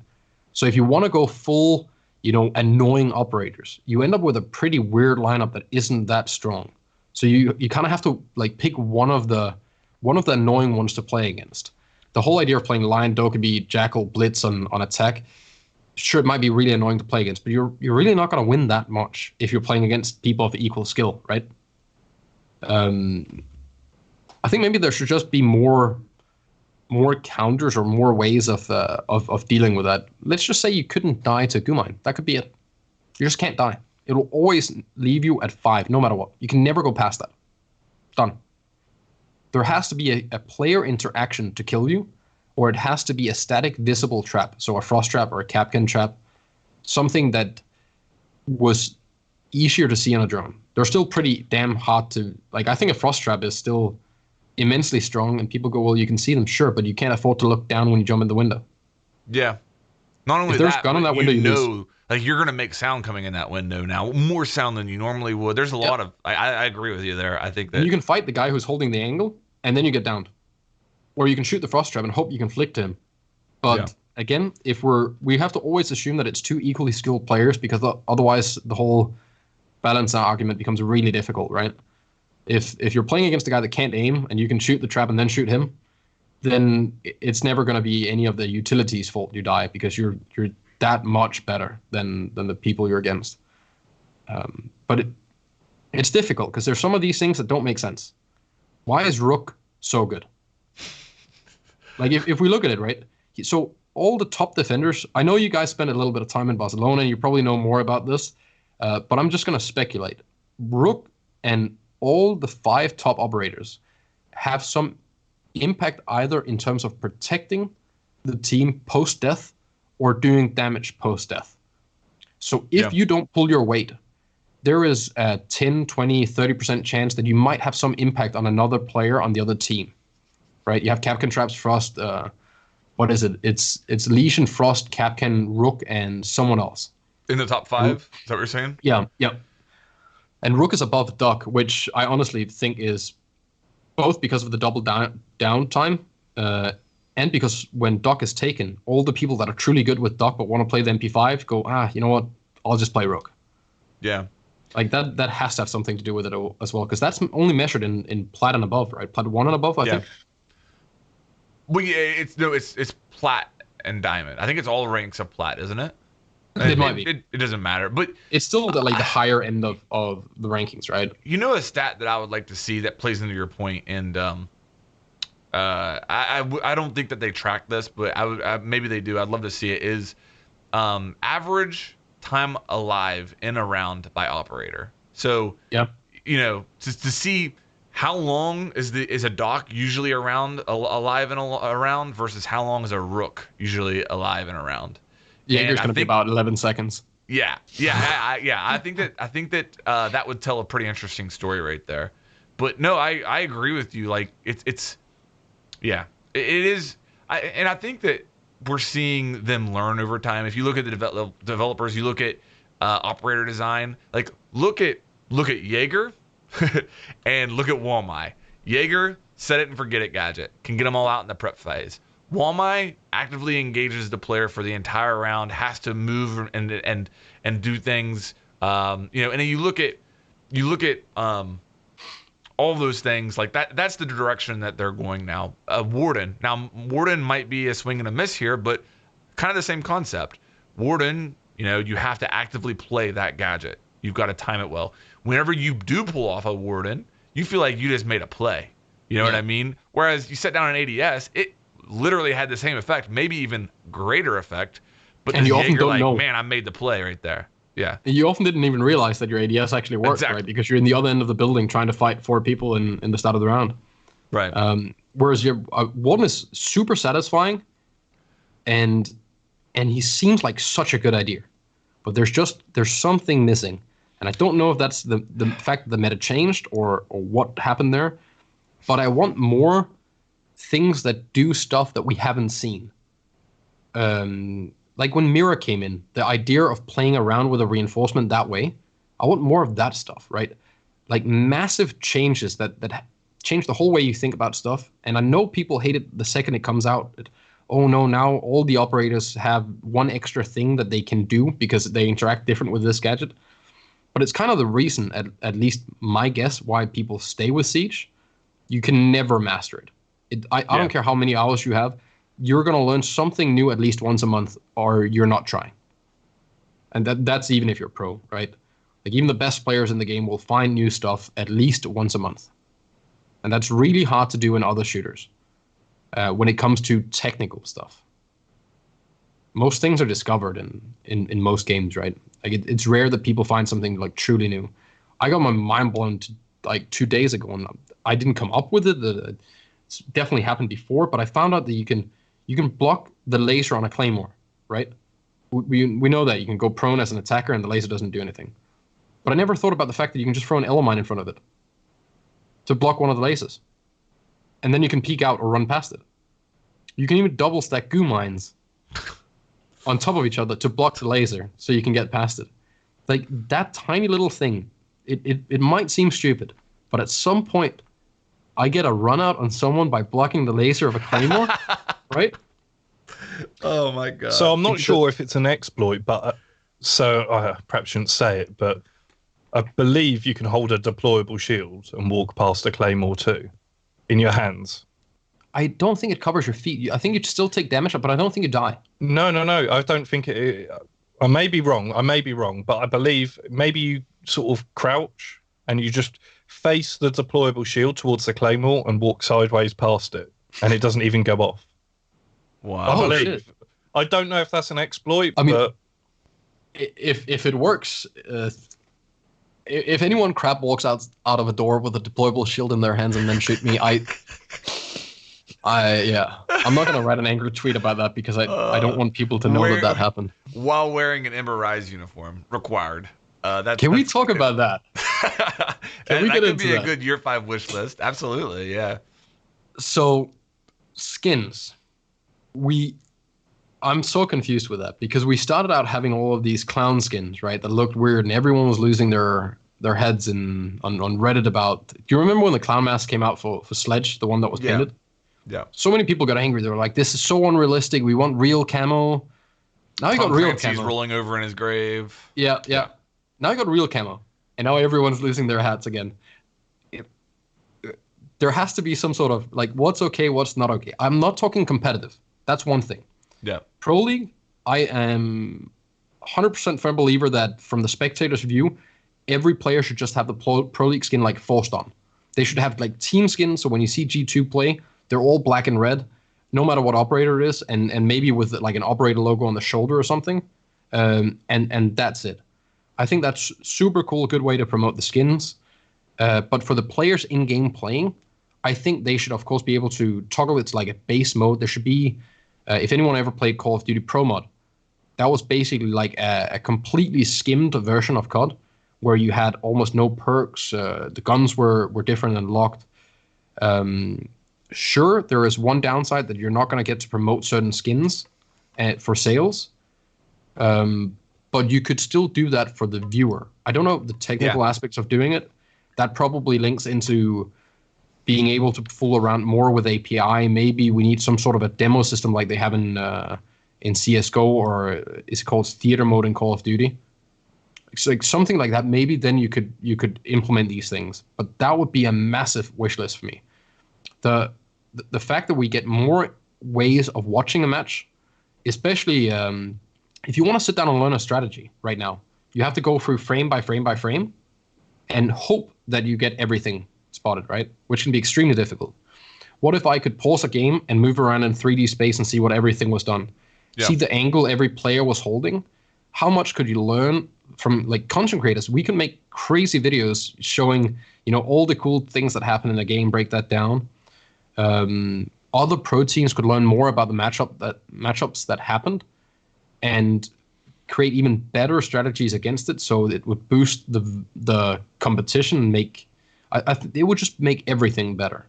So if you want to go full, annoying operators, you end up with a pretty weird lineup that isn't that strong. So you kind of have to like pick one of the annoying ones to play against. The whole idea of playing Lion, Dokkaebi, Jackal, Blitz on attack, sure, it might be really annoying to play against, but you're really not going to win that much if you're playing against people of equal skill, right? I think maybe there should just be more counters or more ways of dealing with that. Let's just say you couldn't die to Gumine. That could be it. You just can't die. It will always leave you at 5, no matter what. You can never go past that. Done. There has to be a player interaction to kill you, or it has to be a static visible trap, so a frost trap or a Capcan trap, something that was easier to see on a drone. They're still pretty damn hard to, like, I think a frost trap is still immensely strong, and people go, well, you can see them, sure, but you can't afford to look down when you jump in the window. Yeah. Not only if there's that, gun in that window, like, you're going to make sound coming in that window now, more sound than you normally would. There's a lot of, I agree with you there. I think that. And you can fight the guy who's holding the angle, and then you get downed. Or you can shoot the frost trap and hope you can flick to him. But again, we have to always assume that it's 2 equally skilled players, because otherwise the whole balance argument becomes really difficult, right? If you're playing against a guy that can't aim and you can shoot the trap and then shoot him, then it's never going to be any of the utilities' fault you die, because you're that much better than the people you're against. But it's difficult because there's some of these things that don't make sense. Why is Rook so good? Like, if we look at it, right? So all the top defenders, I know you guys spent a little bit of time in Barcelona, and you probably know more about this, but I'm just going to speculate. Rook and all the 5 top operators have some impact either in terms of protecting the team post-death or doing damage post-death. So if you don't pull your weight, there is a 10, 20, 30% chance that you might have some impact on another player on the other team, right? You have Capcan, Traps, Frost. What is it? It's Legion, Frost, Capcan, Rook, and someone else. In the top 5? Is that what you're saying? Yeah. And Rook is above Duck, which I honestly think is both because of the double downtime, and because when Duck is taken, all the people that are truly good with Duck but want to play the MP5 go, you know what? I'll just play Rook. Yeah. Like that has to have something to do with it as well, because that's only measured in plat and above, right? Plat 1 and above, I think. Well, it's plat and diamond. I think it's all ranks of plat, isn't it? It might be. It doesn't matter, but it's still the higher end of the rankings, right? You know, a stat that I would like to see that plays into your point, and I don't think that they track this, but maybe they do. I'd love to see it. Is average time alive in a round by operator. So to see how long is a Doc usually alive in a round versus how long is a Rook usually alive in a round. Yeah, it's going to be about 11 seconds. Yeah. I think that that would tell a pretty interesting story right there. But no, I agree with you. Like it's yeah, it is. And I think that we're seeing them learn over time. If you look at the developers, you look at operator design. Like look at Jaeger and look at Walmai. Jaeger, set it and forget it gadget, can get them all out in the prep phase. Walmai actively engages the player for the entire round, has to move and do things. And then you look at all those things like that. That's the direction that they're going now. Warden might be a swing and a miss here, but kind of the same concept. Warden, you have to actively play that gadget. You've got to time it well. Whenever you do pull off a Warden, you feel like you just made a play. You know what I mean? Whereas you set down an ADS, it literally had the same effect, maybe even greater effect. But and you often don't like, know. Man, I made the play right there. Yeah. And you often didn't even realize that your ADS actually worked, right? Because you're in the other end of the building trying to fight 4 people in the start of the round. Right. Whereas your Warden is super satisfying, and he seems like such a good idea, but there's something missing, and I don't know if that's the fact that the meta changed or what happened there. But I want more things that do stuff that we haven't seen. Like when Mira came in, the idea of playing around with a reinforcement that way, I want more of that stuff, right? Like massive changes that change the whole way you think about stuff. And I know people hate it the second it comes out. Oh no, now all the operators have one extra thing that they can do because they interact different with this gadget. But it's kind of the reason, at least my guess, why people stay with Siege. You can never master it. I don't care how many hours you have. You're going to learn something new at least once a month, or you're not trying. And that's even if you're pro, right? Like even the best players in the game will find new stuff at least once a month. And that's really hard to do in other shooters when it comes to technical stuff. Most things are discovered in most games, right? Like it's rare that people find something like truly new. I got my mind blown like 2 days ago, and I didn't come up with it. It's definitely happened before, but I found out that you can block the laser on a claymore, right? We know that you can go prone as an attacker and the laser doesn't do anything. But I never thought about the fact that you can just throw an L mine in front of it to block one of the lasers, and then you can peek out or run past it. You can even double stack goo mines on top of each other to block the laser so you can get past it. Like that tiny little thing, it might seem stupid, but at some point I get a run out on someone by blocking the laser of a claymore, right? Oh my god. So I'm not sure if it's an exploit, but so I perhaps shouldn't say it, but I believe you can hold a deployable shield and walk past a claymore too in your hands. I don't think it covers your feet. I think you still take damage, but I don't think you die. No. I don't think it. I may be wrong, but I believe maybe you sort of crouch and you just face the deployable shield towards the claymore and walk sideways past it, and it doesn't even go off. Wow. I believe. Shit. I don't know if that's an exploit, I mean, but if it works, if anyone crap walks out of a door with a deployable shield in their hands and then shoot me, I'm not gonna write an angry tweet about that because I don't want people to know that happened. While wearing an Ember Rise uniform, required. Can we talk about that? Can we get into that? That could be a good year 5 wish list. Absolutely, yeah. So, skins. I'm so confused with that because we started out having all of these clown skins, right? That looked weird, and everyone was losing their heads on Reddit about. Do you remember when the clown mask came out for Sledge, the one that was painted? Yeah. So many people got angry. They were like, "This is so unrealistic. We want real camo." Now you got real camo. He's rolling over in his grave. Yeah. Now you got real camo, and now everyone's losing their hats again. There has to be some sort of like what's okay, what's not okay. I'm not talking competitive. That's one thing. Yeah. Pro League, I am 100% firm believer that from the spectator's view, every player should just have the Pro League skin like forced on. They should have like team skins, so when you see G2 play, they're all black and red, no matter what operator it is, and maybe with like an operator logo on the shoulder or something, and that's it. I think that's super cool, good way to promote the skins. But for the players in-game playing, I think they should, of course, be able to toggle it to like a base mode. There should be, if anyone ever played Call of Duty Pro Mod, that was basically like a completely skimmed version of COD, where you had almost no perks. The guns were different and locked. Sure, there is one downside that you're not going to get to promote certain skins for sales, but you could still do that for the viewer. I don't know the technical aspects of doing it. That probably links into being able to fool around more with API. Maybe we need some sort of a demo system like they have in CS:GO, or is it called theater mode in Call of Duty? It's like something like that. Maybe then you could implement these things, but that would be a massive wish list for me. The fact that we get more ways of watching a match, especially if you want to sit down and learn a strategy right now, you have to go through frame by frame by frame and hope that you get everything spotted, right? Which can be extremely difficult. What if I could pause a game and move around in 3D space and see what everything was done? Yeah. See the angle every player was holding? How much could you learn from like content creators? We can make crazy videos showing, all the cool things that happen in a game, break that down. Other pro teams could learn more about the matchups that happened and create even better strategies against it, so it would boost the competition and it would just make everything better.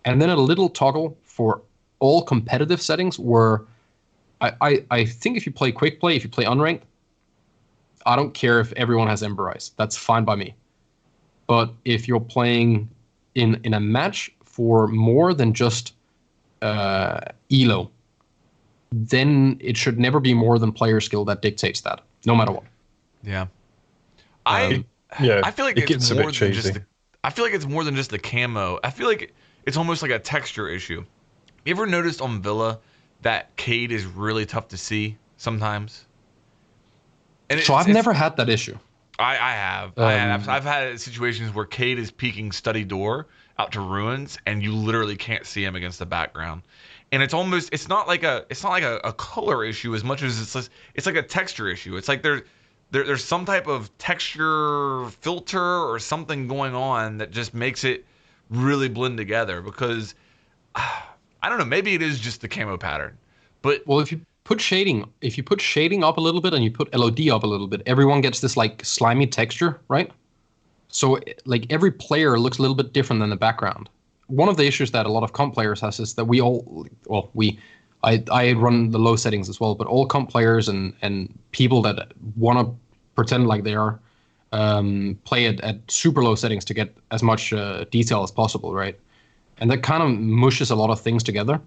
And then a little toggle for all competitive settings where I think if you play quick play, if you play unranked, I don't care if everyone has Ember Eyes. That's fine by me. But if you're playing in a match for more than just elo, then it should never be more than player skill that dictates that, no matter what. Yeah. I feel like it's more than just I feel like it's more than just the camo. I feel like it's almost like a texture issue. You ever noticed on Villa that Cade is really tough to see sometimes? And so I've never had that issue. I have. I've had situations where Cade is peeking study door out to ruins, and you literally can't see him against the background. And it's not like a color issue as much as it's like a texture issue. It's like there's some type of texture filter or something going on that just makes it really blend together. Because I don't know, maybe it is just the camo pattern. But if you put shading up a little bit and you put LOD up a little bit, everyone gets this like slimy texture, right? So like every player looks a little bit different than the background. One of the issues that a lot of comp players has is that I run the low settings as well, but all comp players and people that want to pretend like they are play it at super low settings to get as much detail as possible, right? And that kind of mushes a lot of things together.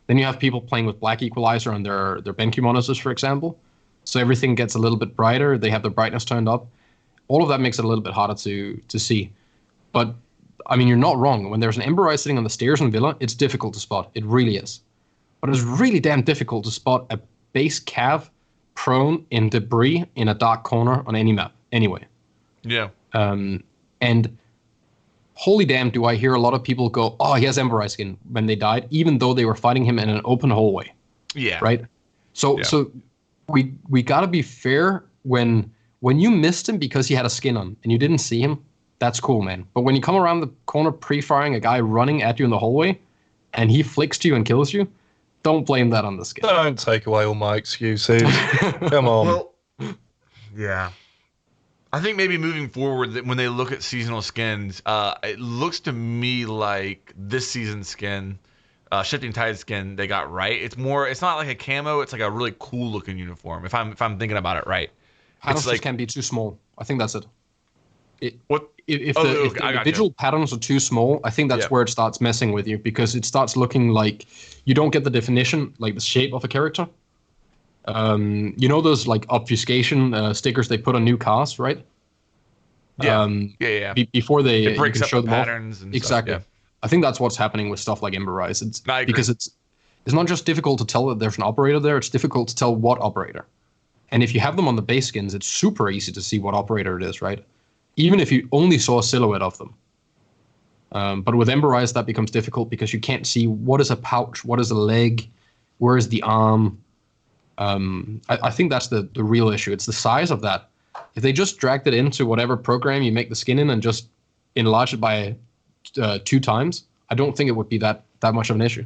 Then you have people playing with black equalizer on their BenQ monitors, for example. So everything gets a little bit brighter. They have the brightness turned up. All of that makes it a little bit harder to see. But I mean, you're not wrong. When there's an Ember Eye sitting on the stairs in Villa, it's difficult to spot. It really is. But it's really damn difficult to spot a base cav prone in debris in a dark corner on any map, anyway. Yeah. And holy damn, do I hear a lot of people go, oh, he has Ember Eye skin when they died, even though they were fighting him in an open hallway. Yeah. Right? So we got to be fair. When you missed him because he had a skin on and you didn't see him, that's cool, man. But when you come around the corner pre-firing a guy running at you in the hallway and he flicks to you and kills you, don't blame that on the skin. Don't take away all my excuses. Come on. Well, yeah. I think maybe moving forward, when they look at seasonal skins, it looks to me like this season's skin, Shifting Tide skin, they got right. It's not like a camo. It's like a really cool looking uniform. If I'm thinking about it right. Patterns just can be too small. I think that's it. If the individual patterns are too small, I think that's where it starts messing with you, because it starts looking like you don't get the definition, like the shape of a character. Those like obfuscation stickers they put on new cars, right? Yeah. Before it breaks you can up show the them patterns off. and exactly. Stuff, yeah. I think that's what's happening with stuff like Ember Rise. Because it's not just difficult to tell that there's an operator there, it's difficult to tell what operator. And if you have them on the base skins, it's super easy to see what operator it is, right? Even if you only saw a silhouette of them. But with Ember Rise, that becomes difficult because you can't see what is a pouch, what is a leg, where is the arm. I think that's the real issue. It's the size of that. If they just dragged it into whatever program you make the skin in and just enlarge it by 2 times, I don't think it would be that much of an issue.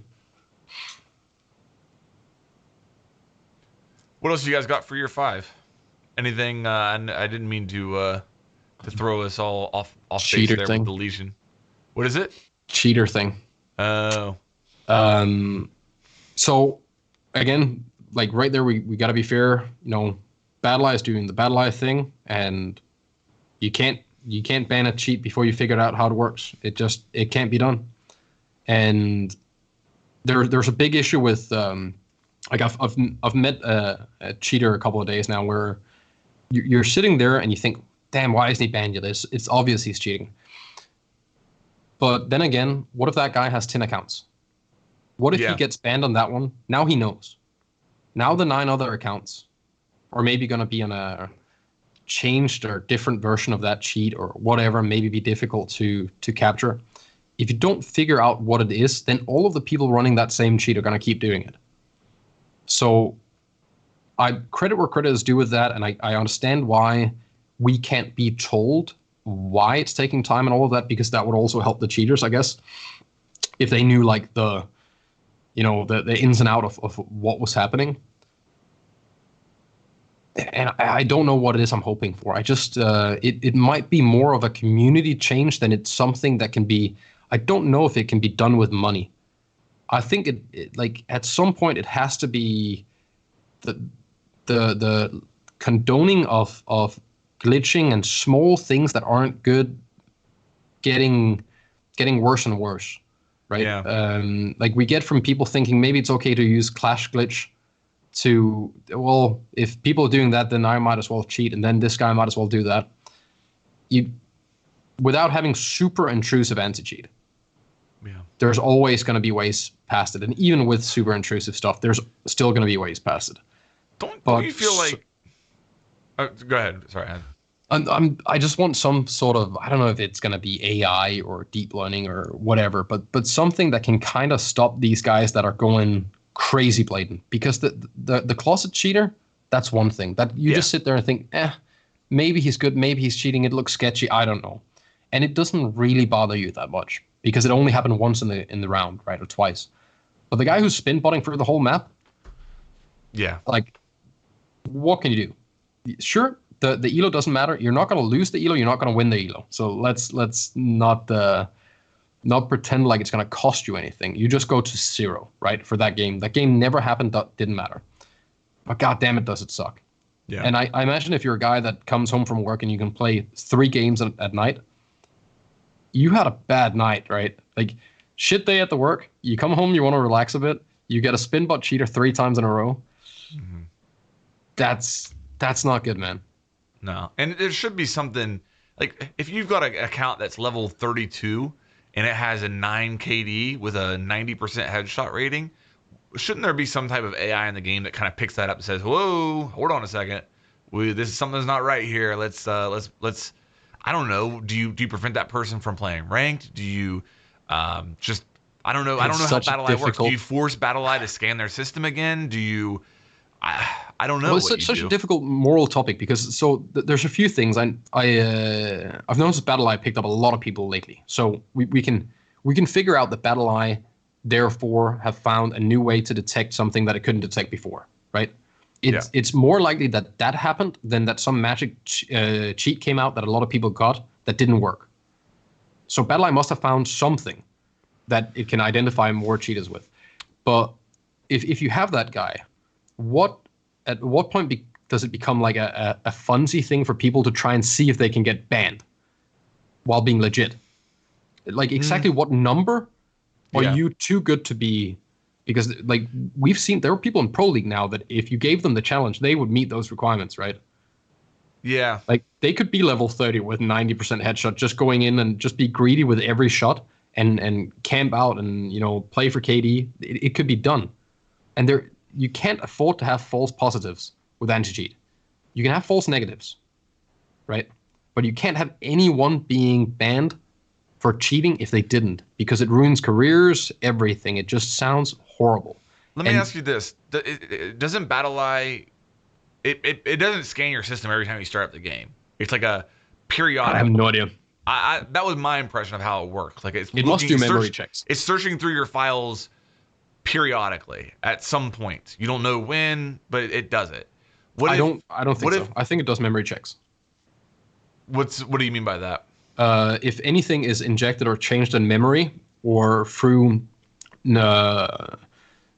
What else you guys got for year 5? Anything? I didn't mean to to throw us all off base Cheater there with thing. deletion. What is it? Cheater thing. Oh, Um, so again, like right there, we got to be fair. You know, Battle Eye is doing the Battle Eye thing, and you can't ban a cheat before you figure out how it works. It can't be done. And there's a big issue with like I've met a cheater a couple of days now where you're sitting there and you think, damn, why isn't he banned yet? It's obvious he's cheating. But then again, what if that guy has 10 accounts? What if he yeah. gets banned on that one? Now he knows. Now the 9 other accounts are maybe going to be on a changed or different version of that cheat or whatever, maybe be difficult to capture. If you don't figure out what it is, then all of the people running that same cheat are going to keep doing it. So I credit where credit is due with that, and I understand why we can't be told why it's taking time and all of that, because that would also help the cheaters, I guess, if they knew like the ins and outs of what was happening. And I don't know what it is I'm hoping for. I just it might be more of a community change than it's something that can be. I don't know if it can be done with money. I think it like at some point it has to be the condoning of glitching and small things that aren't good getting worse and worse, right? Yeah. Like we get from people thinking maybe it's okay to use Clash glitch to, well, if people are doing that, then I might as well cheat, and then this guy might as well do that. Without having super intrusive anti-cheat. Yeah. There's always going to be ways past it, and even with super intrusive stuff, there's still going to be ways past it. Don't you feel like? Go ahead. Sorry. I just want some sort of, I don't know if it's going to be AI or deep learning or whatever, but something that can kind of stop these guys that are going crazy blatant. Because the closet cheater, that's one thing that you just sit there and think, maybe he's good, maybe he's cheating, it looks sketchy, I don't know, and it doesn't really bother you that much because it only happened once in the round, right, or twice. But the guy who's spin botting for the whole map, like, what can you do? Sure, the elo doesn't matter. You're not going to lose the elo. You're not going to win the elo. So let's not pretend like it's going to cost you anything. You just go to 0, right, for that game. That game never happened. That didn't matter. But God damn it, does it suck. Yeah. And I imagine if you're a guy that comes home from work and you can play 3 games at night, you had a bad night, right? Like, shit day at the work. You come home, you want to relax a bit. You get a spin bot cheater 3 times in a row. Mm-hmm. That's not good, man. No, and there should be something like if you've got an account that's level 32 and it has a 9 KD with a 90% headshot rating, shouldn't there be some type of AI in the game that kind of picks that up and says, "Whoa, hold on a second, this is something's not right here. Let's I don't know. Do you prevent that person from playing ranked? Do you just I don't know. I don't know how Battle Eye works. Do you force Battle Eye to scan their system again? Do you? I don't know. Well, it's such a difficult moral topic because there's a few things I've noticed Battle Eye picked up a lot of people lately. So we can figure out that Battle Eye therefore have found a new way to detect something that it couldn't detect before, right? It's more likely that happened than that some magic cheat came out that a lot of people got that didn't work. So Battle Eye must have found something that it can identify more cheaters with. But if you have that guy, at what point does it become like a funsy thing for people to try and see if they can get banned while being legit? Like exactly what number are you too good to be? Because like we've seen, there are people in Pro League now that if you gave them the challenge, they would meet those requirements, right? Yeah. Like they could be level 30 with 90% headshot, just going in and just be greedy with every shot and camp out and, play for KD. It could be done. And you can't afford to have false positives with anti-cheat. You can have false negatives, right? But you can't have anyone being banned for cheating if they didn't, because it ruins careers, everything. It just sounds horrible. Let me ask you this. Doesn't Battle Eye, it doesn't scan your system every time you start up the game. It's like a periodic. I have no idea. That was my impression of how it works. Like it must do memory checks. It's searching through your files periodically at some point. You don't know when, but it does it. I don't think so. I think it does memory checks. What do you mean by that? If anything is injected or changed in memory or through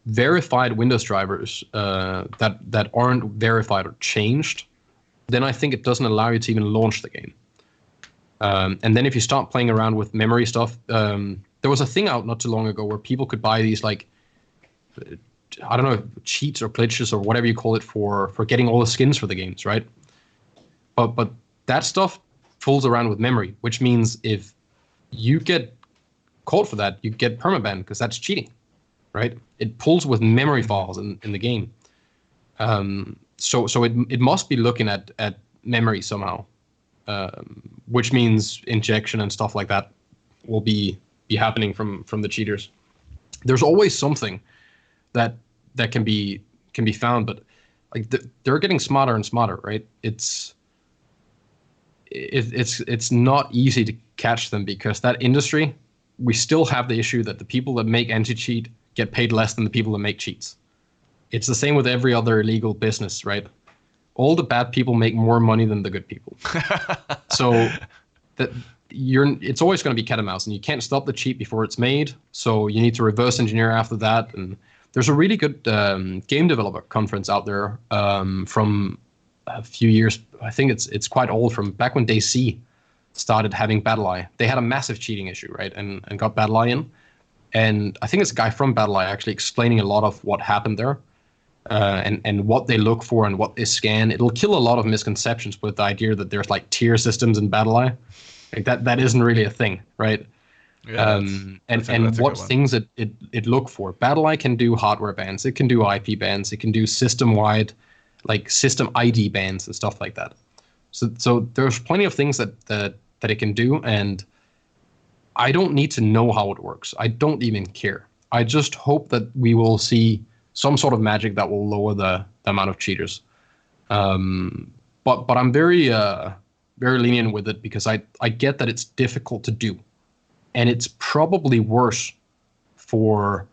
verified Windows drivers that aren't verified or changed, then I think it doesn't allow you to even launch the game. And then if you start playing around with memory stuff, there was a thing out not too long ago where people could buy these, like, I don't know, cheats or glitches or whatever you call it for getting all the skins for the games, right? But that stuff fools around with memory, which means if you get caught for that, you get permaban because that's cheating, right? It pulls with memory files in the game. So it must be looking at memory somehow, which means injection and stuff like that will be happening from the cheaters. There's always something that can be found, but like they're getting smarter and smarter, right? It's not easy to catch them because that industry, we still have the issue that the people that make anti-cheat get paid less than the people that make cheats. It's the same with every other illegal business, right? All the bad people make more money than the good people. So that it's always going to be cat and mouse, and you can't stop the cheat before it's made. So you need to reverse engineer after that. And there's a really good game developer conference out there from a few years. I think it's quite old, from back when DayZ started having BattlEye. They had a massive cheating issue, right? And got BattlEye in. And I think it's a guy from BattlEye actually explaining a lot of what happened there. And what they look for and what they scan. It'll kill a lot of misconceptions with the idea that there's like tier systems in BattlEye. Like that isn't really a thing, right? Yeah, and what things it look for. BattlEye can do hardware bans, it can do IP bans, it can do system-wide, like system ID bans and stuff like that. So there's plenty of things that it can do, and I don't need to know how it works. I don't even care. I just hope that we will see some sort of magic that will lower the amount of cheaters. But I'm very lenient with it because I get that it's difficult to do. And it's probably worse for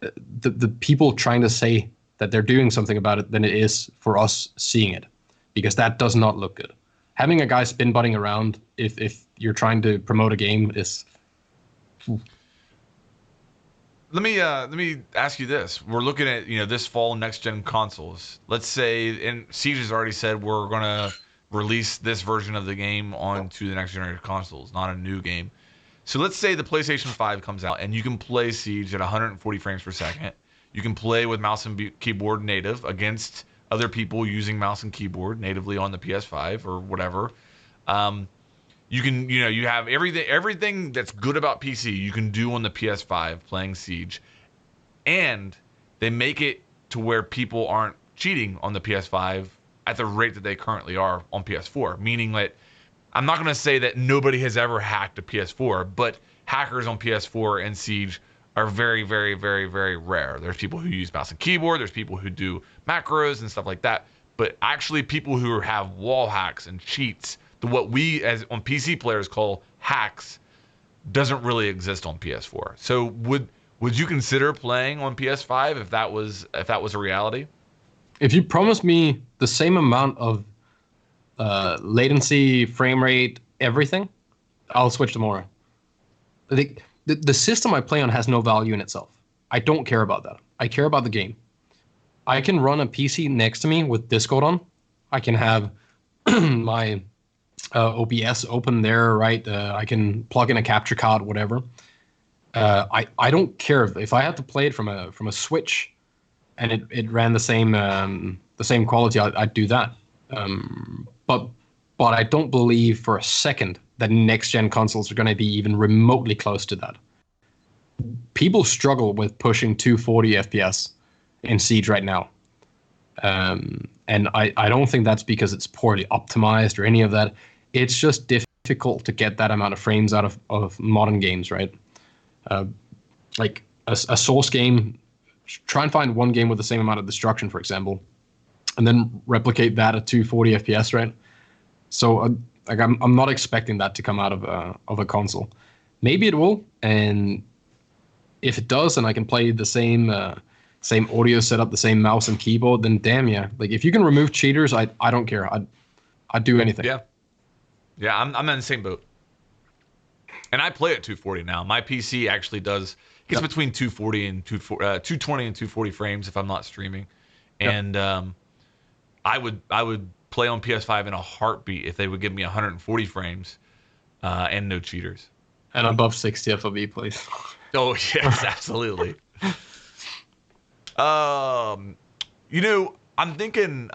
the people trying to say that they're doing something about it than it is for us seeing it, because that does not look good. Having a guy spin butting around if you're trying to promote a game is... Let me ask you this. We're looking at, this fall next gen consoles. Let's say, and Siege has already said we're gonna release this version of the game onto the next generation consoles, not a new game. So let's say the PlayStation 5 comes out and you can play Siege at 140 frames per second. You can play with mouse and keyboard native against other people using mouse and keyboard natively on the PS5 or whatever. You can, you have everything that's good about PC you can do on the PS5 playing Siege. And they make it to where people aren't cheating on the PS5 at the rate that they currently are on PS4. Meaning that, I'm not going to say that nobody has ever hacked a PS4, but hackers on PS4 and Siege are very, very, very, very rare. There's people who use mouse and keyboard. There's people who do macros and stuff like that. But actually people who have wall hacks and cheats, what we as on PC players call hacks, doesn't really exist on PS4. So would you consider playing on PS5 if that was a reality? If you promise me the same amount of latency, frame rate, everything, I'll switch tomorrow. The system I play on has no value in itself. I don't care about that. I care about the game. I can run a PC next to me with Discord on. I can have my OBS open there, right? I can plug in a capture card, whatever. I don't care if I had to play it from a Switch, and it ran the same quality. I'd do that. But I don't believe for a second that next gen consoles are going to be even remotely close to that. People struggle with pushing 240 FPS in Siege right now. And I don't think that's because it's poorly optimized or any of that. It's just difficult to get that amount of frames out of modern games, right? Like a Source game, try and find one game with the same amount of destruction, for example, and then replicate that at 240 FPS, right? So I'm not expecting that to come out of a console. Maybe it will, and if it does, and I can play the same audio setup, the same mouse and keyboard, then damn yeah. Like if you can remove cheaters, I don't care. I'd do anything. Yeah. Yeah, I'm in the same boat. And I play at 240 now. My PC actually gets between 240 and 220 and 240 frames if I'm not streaming. Yep. And I would play on PS5 in a heartbeat if they would give me 140 frames and no cheaters. And above 60 FOV, please. Oh yes, absolutely. I'm thinking,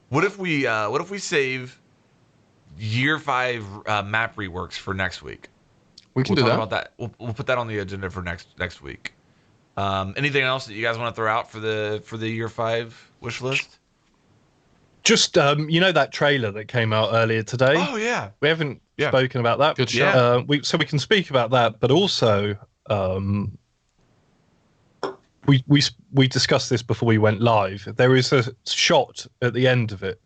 what if we save year 5 map reworks for next week? We can We'll do talk that. about that. We'll put that on the agenda for next week. Anything else that you guys want to throw out for the year 5 wish list? Just that trailer that came out earlier today. Oh yeah, We haven't Yeah. spoken about that. Good Yeah. shot. We can speak about that, but also we discussed this before we went live. There is a shot at the end of it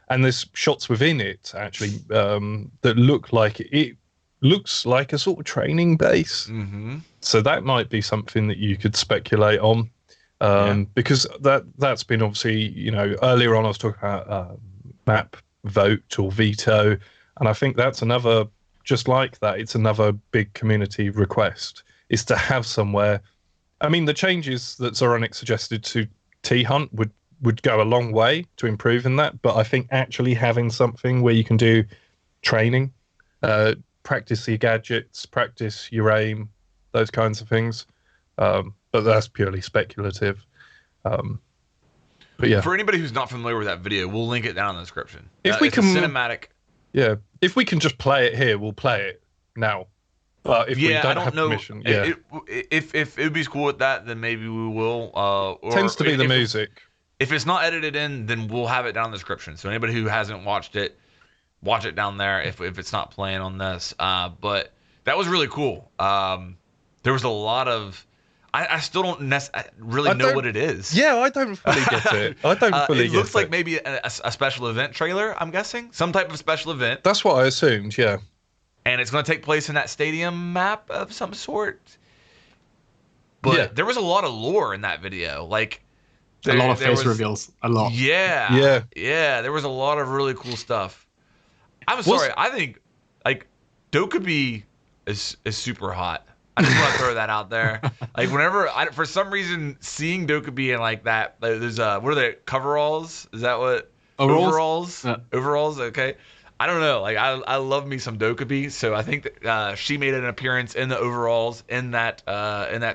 and there's shots within it actually that look like it looks like a sort of training base. Mm-hmm. So that might be something that you could speculate on. Because that's been obviously, earlier on I was talking about map vote or veto, and I think that's another, just like that, it's another big community request, is to have somewhere. I mean, the changes that Zoronic suggested to T-Hunt would go a long way to improving that, but I think actually having something where you can do training, practice your gadgets, practice your aim, those kinds of things. But that's purely speculative. But yeah, For anybody who's not familiar with that video, we'll link it down in the description. If we it's a can- cinematic. yeah. If we can just play it here, we'll play it now. But if we Yeah, don't I don't have know. permission, yeah, If it would be cool with that, then maybe we will. Or tends to be the if- music. If it's not edited in, then we'll have it down in the description. So anybody who hasn't watched it, watch it down there if it's not playing on this. But that was really cool. There was a lot of. I still don't really know what it is. Yeah, I don't fully get it. I don't fully It get looks like it. maybe a special event trailer, I'm guessing. Some type of special event. That's what I assumed. Yeah, And it's going to take place in that stadium map of some sort. But Yeah. there was a lot of lore in that video. Like, A lot of there face was- reveals. A lot. Yeah. There was a lot of really cool stuff. I'm sorry. I think, like, Dokubi is super hot. I just want to throw that out there. Like, for some reason, seeing Dokubi in, like, that, there's, what are they, coveralls? Is that what? Overalls? Yeah. Overalls, okay. I don't know. Like, I love me some Dokubi, so I think that she made an appearance in the overalls in that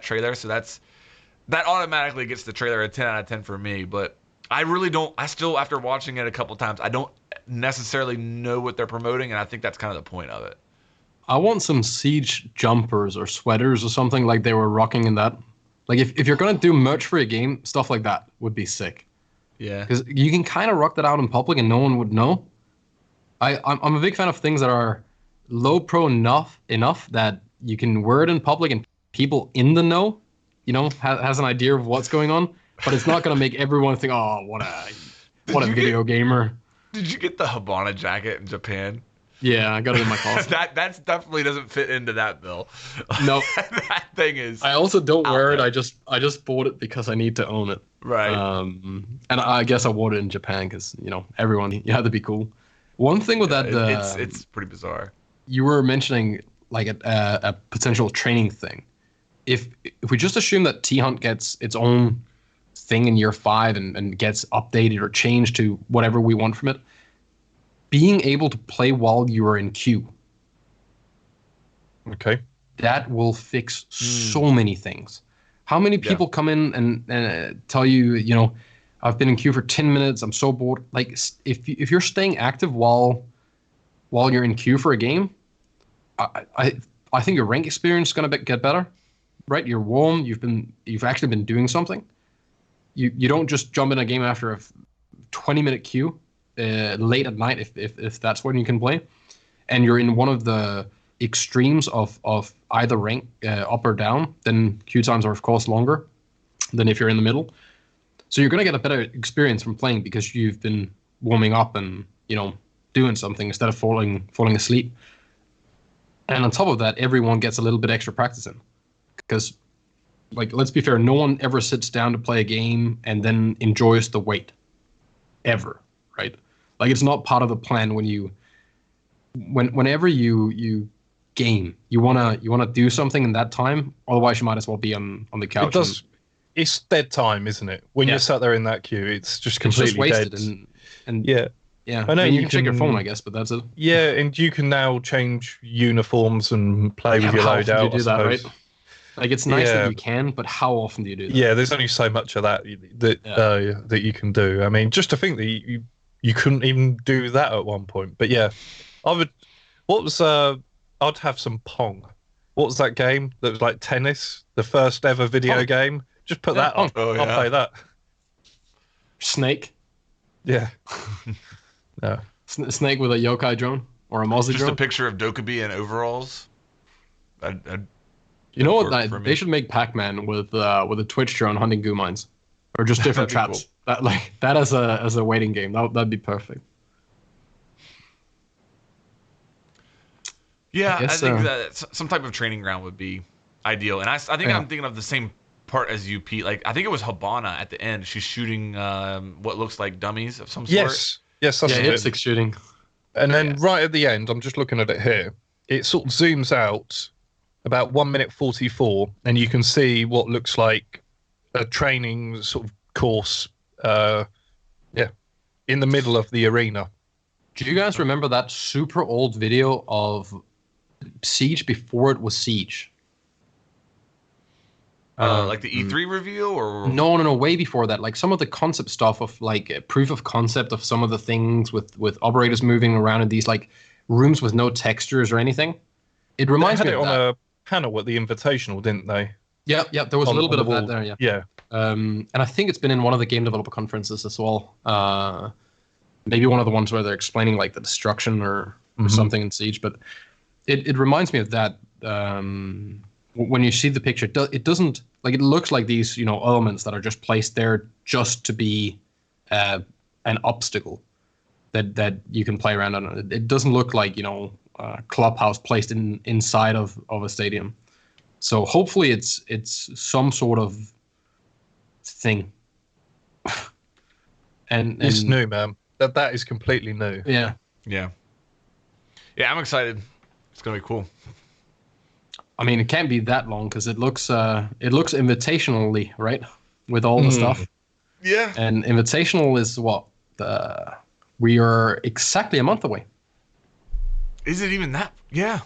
trailer. So that automatically gets the trailer a 10 out of 10 for me. But I really don't. I still, after watching it a couple times, I don't necessarily know what they're promoting, and I think that's kind of the point of it. I want some siege jumpers or sweaters or something like they were rocking in that. Like if you're gonna do merch for a game, stuff like that would be sick. Yeah. Because you can kind of rock that out in public and no one would know. I'm a big fan of things that are low pro enough that you can wear it in public and people in the know, has an idea of what's going on. But it's not gonna make everyone think, oh, what a video gamer. Did you get the Habana jacket in Japan? Yeah, I got it in my closet. That's definitely doesn't fit into that bill. No. That thing is I also don't wear it. there. I just bought it because I need to own it. right. And I guess I wore it in Japan because everyone, you had to be cool. One thing with that, It's pretty bizarre. you were mentioning like a potential training thing. If we just assume that T-Hunt gets its own thing in year 5 and gets updated or changed to whatever we want from it, being able to play while you are in queue, okay. that will fix so many things. How many people come in and tell you, I've been in queue for 10 minutes, I'm so bored. Like, if you're staying active while you're in queue for a game, I think your rank experience is gonna get better, right? You're warm. You've actually been doing something. You don't just jump in a game after a 20-minute queue late at night if that's when you can play, and you're in one of the extremes of either rank up or down. Then queue times are of course longer than if you're in the middle. So you're gonna get a better experience from playing because you've been warming up and doing something instead of falling asleep. And on top of that, everyone gets a little bit extra practice in. Because, like, let's be fair, no one ever sits down to play a game and then enjoys the wait. Ever, right? Like it's not part of the plan whenever you game, you wanna do something in that time. Otherwise, you might as well be on the couch. It does. It's dead time, isn't it? When you're sat there in that queue, it's just completely wasted. dead. And yeah. yeah. I know you can check your phone, I guess, but that's it. Yeah, and you can now change uniforms and play with your how often loadout. do you do that, right? suppose. Like it's nice Yeah. that you can, but how often do you do that? Yeah, there's only so much of that that you can do. I mean, just to think that you couldn't even do that at one point. But yeah, I would. What was I'd have some Pong. What was that game that was like tennis? The first ever video Pong. game. Just put that on. Oh, I'll yeah. play that. Snake. Yeah. No. Snake with a yokai drone or a Mozzie Just drone. a picture of Dokubi in overalls. You know what? work for me. They should make Pac-Man with a Twitch drone hunting goo mines, or just different That'd be traps. That as a waiting game. That'd be perfect. Yeah, I guess, think that some type of training ground would be ideal. And I think I'm thinking of the same part as you, Pete. Like I think it was Habana at the end. She's shooting what looks like dummies of some sort. Yes. Yes, that's Yeah, it. it's 6 shooting. And then right at the end, I'm just looking at it here. It sort of zooms out about 1 minute 44, and you can see what looks like a training sort of course. In the middle of the arena. Do you guys remember that super old video of Siege before it was Siege? Like the E3 reveal, or No, way before that. Like some of the concept stuff of like proof of concept of some of the things with operators moving around in these like rooms with no textures or anything. It reminds They me had of it that. on a panel at the Invitational, didn't they? Yeah, there was a On- little on bit of the that wall. there, yeah. Yeah. And I think it's been in one of the game developer conferences as well. Maybe one of the ones where they're explaining like the destruction or something in Siege. But it reminds me of that. When you see the picture, it doesn't like it looks like these elements that are just placed there just to be an obstacle that you can play around on. It doesn't look like a clubhouse placed inside of a stadium. So hopefully it's some sort of thing. and It's new, man. That is completely new. Yeah. yeah, I'm excited. It's gonna be cool. I mean, it can't be that long because it looks invitationally, right? With all the stuff. Yeah, And invitational is what? We are exactly a month away. is it even that? Yeah.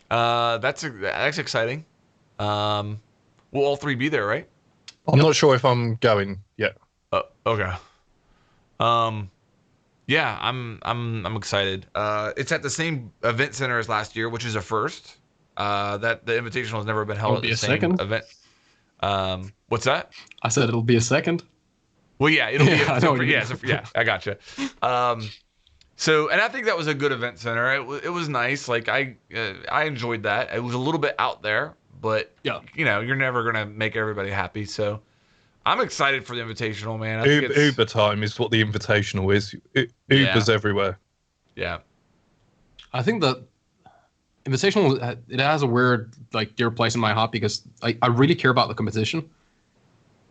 That's exciting. We'll all three be there, right? I'm not sure if I'm going yet. Okay. Yeah, I'm excited. It's at the same event center as last year, which is a first. That the Invitational has never been held at It'll be the a same second. event. What's that? I said it'll be a second. Well, yeah, it'll Yeah, I know what you yeah, I gotcha. So, and I think that was a good event center. It was nice. Like I enjoyed that. It was a little bit out there, but Yeah. you're never gonna make everybody happy. So, I'm excited for the Invitational, man. I think it's, Uber time is what the Invitational is. Uber's everywhere. yeah, I think that Invitational, it has a weird, like, dear place in my heart because I really care about the competition.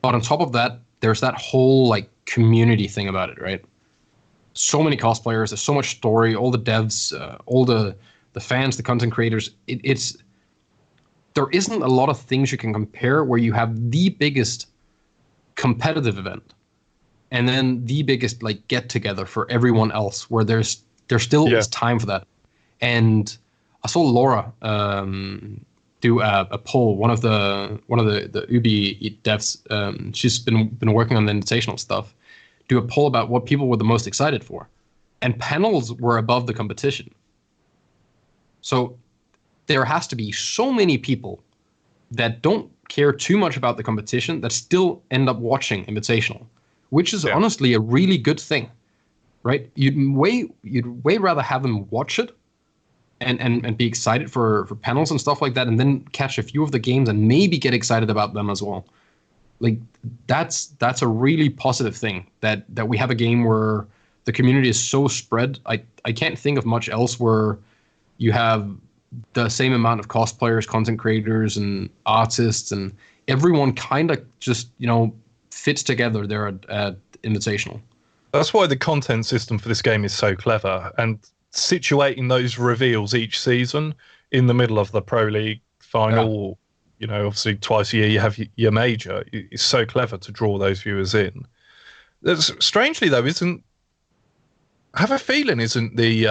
But on top of that, there's that whole, like, community thing about it, right? So many cosplayers, there's so much story, all the devs, all the fans, the content creators. There isn't a lot of things you can compare where you have the biggest competitive event and then the biggest, like, get-together for everyone else where there still is time for that. And I saw Laura do a poll. One of the Ubi devs, she's been working on the invitational stuff. Do a poll about what people were the most excited for, and panels were above the competition. So there has to be so many people that don't care too much about the competition that still end up watching invitational, which is honestly a really good thing, right? You'd way rather have them watch it and be excited for panels and stuff like that, and then catch a few of the games and maybe get excited about them as well. Like that's a really positive thing that we have a game where the community is so spread. I can't think of much else where you have the same amount of cosplayers, content creators, and artists, and everyone kind of just fits together there at Invitational. That's why the content system for this game is so clever, and situating those reveals each season in the middle of the Pro League final, obviously twice a year you have your major. It's so clever to draw those viewers in. Strangely though, I have a feeling isn't the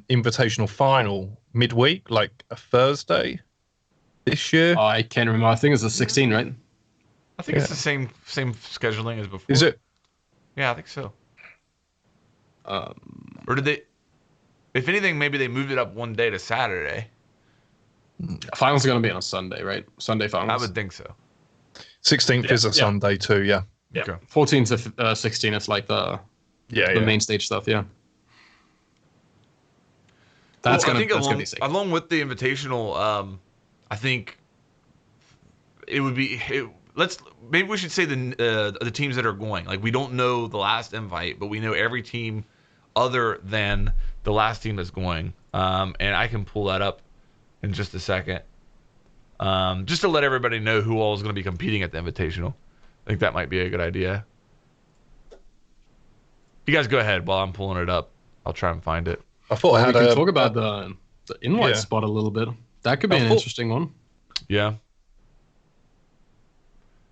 invitational final midweek, like a Thursday this year? Oh, I can't remember. I think it's the 16, right? I think it's the same scheduling as before. Is it? Yeah, I think so. Or did they? If anything, maybe they moved it up one day to Saturday. Finals are going to be on a Sunday, right? Sunday finals. I would think so. 16th is a Sunday too, yeah. Yeah. Okay. 14 to 16 is like the main stage stuff, yeah. That's gonna be safe. Along with the invitational, I think it would be. Maybe we should say the teams that are going. Like, we don't know the last invite, but we know every team other than the last team that's going. And I can pull that up in just a second, just to let everybody know who all is going to be competing at the invitational. I think that might be a good idea. You guys go ahead while I'm pulling it up. I'll try and find it. I thought we could talk about the invite spot a little bit. That could be an interesting one. Yeah.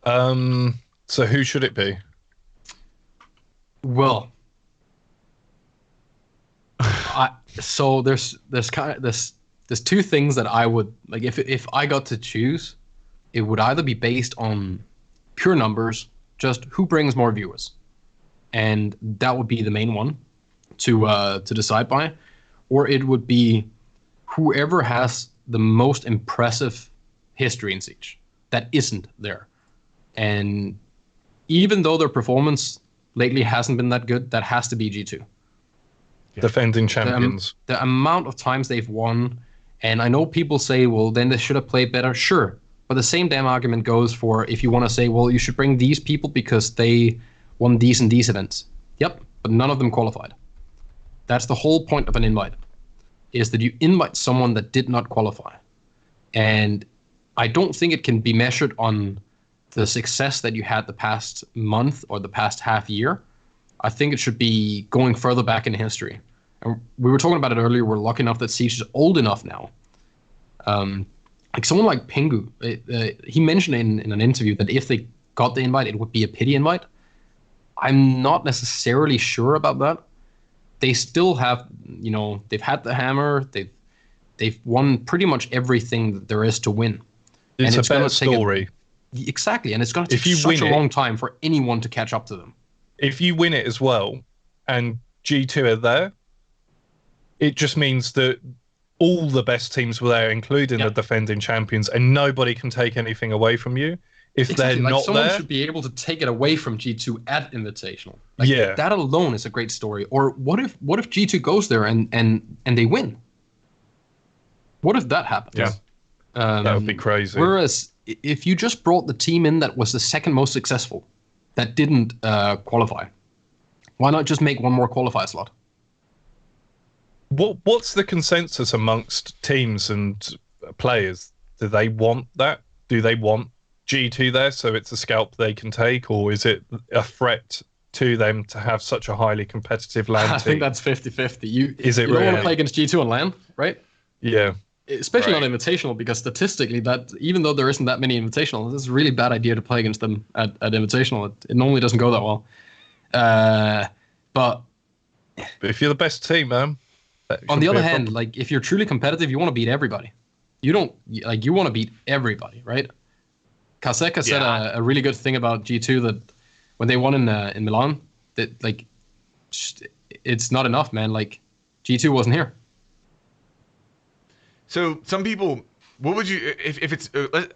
So who should it be? Well, so there's two things that I would like. If I got to choose, it would either be based on pure numbers, just who brings more viewers, and that would be the main one to decide by, or it would be whoever has the most impressive history in Siege that isn't there. And even though their performance lately hasn't been that good, that has to be G2. Defending champions. The amount of times they've won, and I know people say, well, then they should have played better. Sure. But the same damn argument goes for if you want to say, well, you should bring these people because they won these and these events. Yep, but none of them qualified. That's the whole point of an invite, is that you invite someone that did not qualify. And I don't think it can be measured on the success that you had the past month or the past half year. I think it should be going further back in history. And we were talking about it earlier. We're lucky enough that Siege is old enough now. Like someone like Pingu, he mentioned in an interview that if they got the invite, it would be a pity invite. I'm not necessarily sure about that. They still have, they've had the hammer. They've won pretty much everything that there is to win. It's a better story. Exactly, and it's going to take such a long time for anyone to catch up to them. If you win it as well, and G2 are there, it just means that all the best teams were there, including the defending champions, and nobody can take anything away from you. If they're not someone there, should be able to take it away from G2 at Invitational. That alone is a great story. Or what if G2 goes there and they win? What if that happens? Yeah, that would be crazy. Whereas if you just brought the team in that was the second most successful, that didn't qualify, why not just make one more qualifier slot? What's the consensus amongst teams and players? Do they want that? Do they want G2 there so it's a scalp they can take, or is it a threat to them to have such a highly competitive LAN team? I think that's 50-50. You don't want to play against G2 on LAN, right? Yeah. Especially not Invitational, because statistically, that even though there isn't that many Invitationals, it's a really bad idea to play against them at Invitational. It normally doesn't go that well. But if you're the best team, man. On the other hand, like if you're truly competitive, you want to beat everybody. You want to beat everybody, right? Kaseka said a really good thing about G2 that when they won in Milan, that it's not enough, man. Like G2 wasn't here. So some people, what would you, if it's,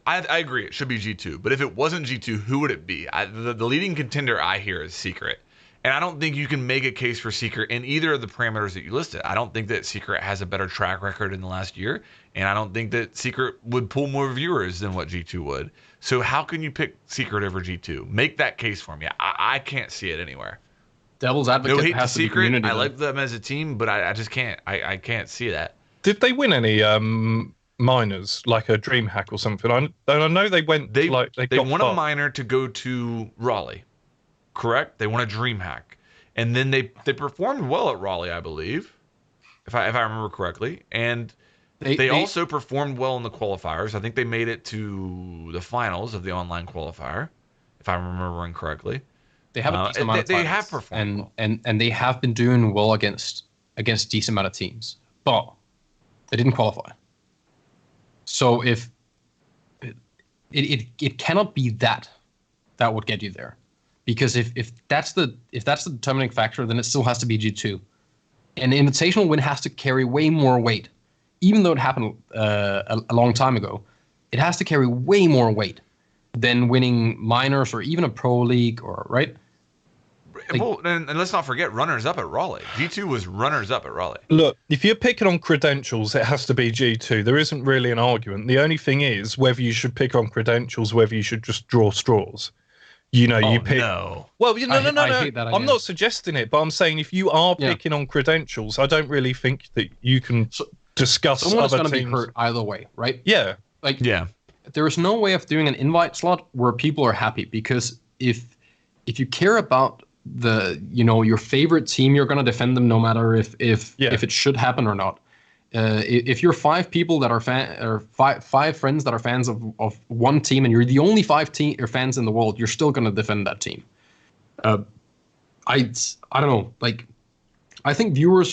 I agree, it should be G2, but if it wasn't G2, who would it be? The leading contender I hear is Secret. And I don't think you can make a case for Secret in either of the parameters that you listed. I don't think that Secret has a better track record in the last year, and I don't think that Secret would pull more viewers than what G2 would. So how can you pick Secret over G2? Make that case for me. I can't see it anywhere. Devil's advocate no hate has to to be Secret. community. I like them as a team, but I just can't. I can't see that. Did they win any minors, like a DreamHack or something? I know they went. They won a minor to go to Raleigh. Correct? They won a DreamHack. and then they performed well at Raleigh, I believe, if I remember correctly, and they also performed well in the qualifiers. I think they made it to the finals of the online qualifier, if I'm remembering correctly. They have a decent amount of titles, they have performed well. and they have been doing well against decent amount of teams, but they didn't qualify. So if it cannot be that would get you there, because if that's the determining factor, then it still has to be G2. An invitational win has to carry way more weight, even though it happened a long time ago. It has to carry way more weight than winning minors or even a pro league, or right. Well, and let's not forget runners-up at Raleigh. G2 was runners-up at Raleigh. Look, if you're picking on credentials, it has to be G2. There isn't really an argument. The only thing is whether you should pick on credentials, whether you should just draw straws. You pick. No. Well, no. I hate that idea. I'm not suggesting it, but I'm saying if you are picking on credentials, I don't really think that you can discuss someone's other going to teams. be hurt either way, right? Yeah. There is no way of doing an invite slot where people are happy, because if you care about your favorite team, you're going to defend them no matter if it should happen or not. If you're five people that are five friends that are fans of one team, and you're the only fans in the world, you're still going to defend that team. I don't know. Like, I think viewer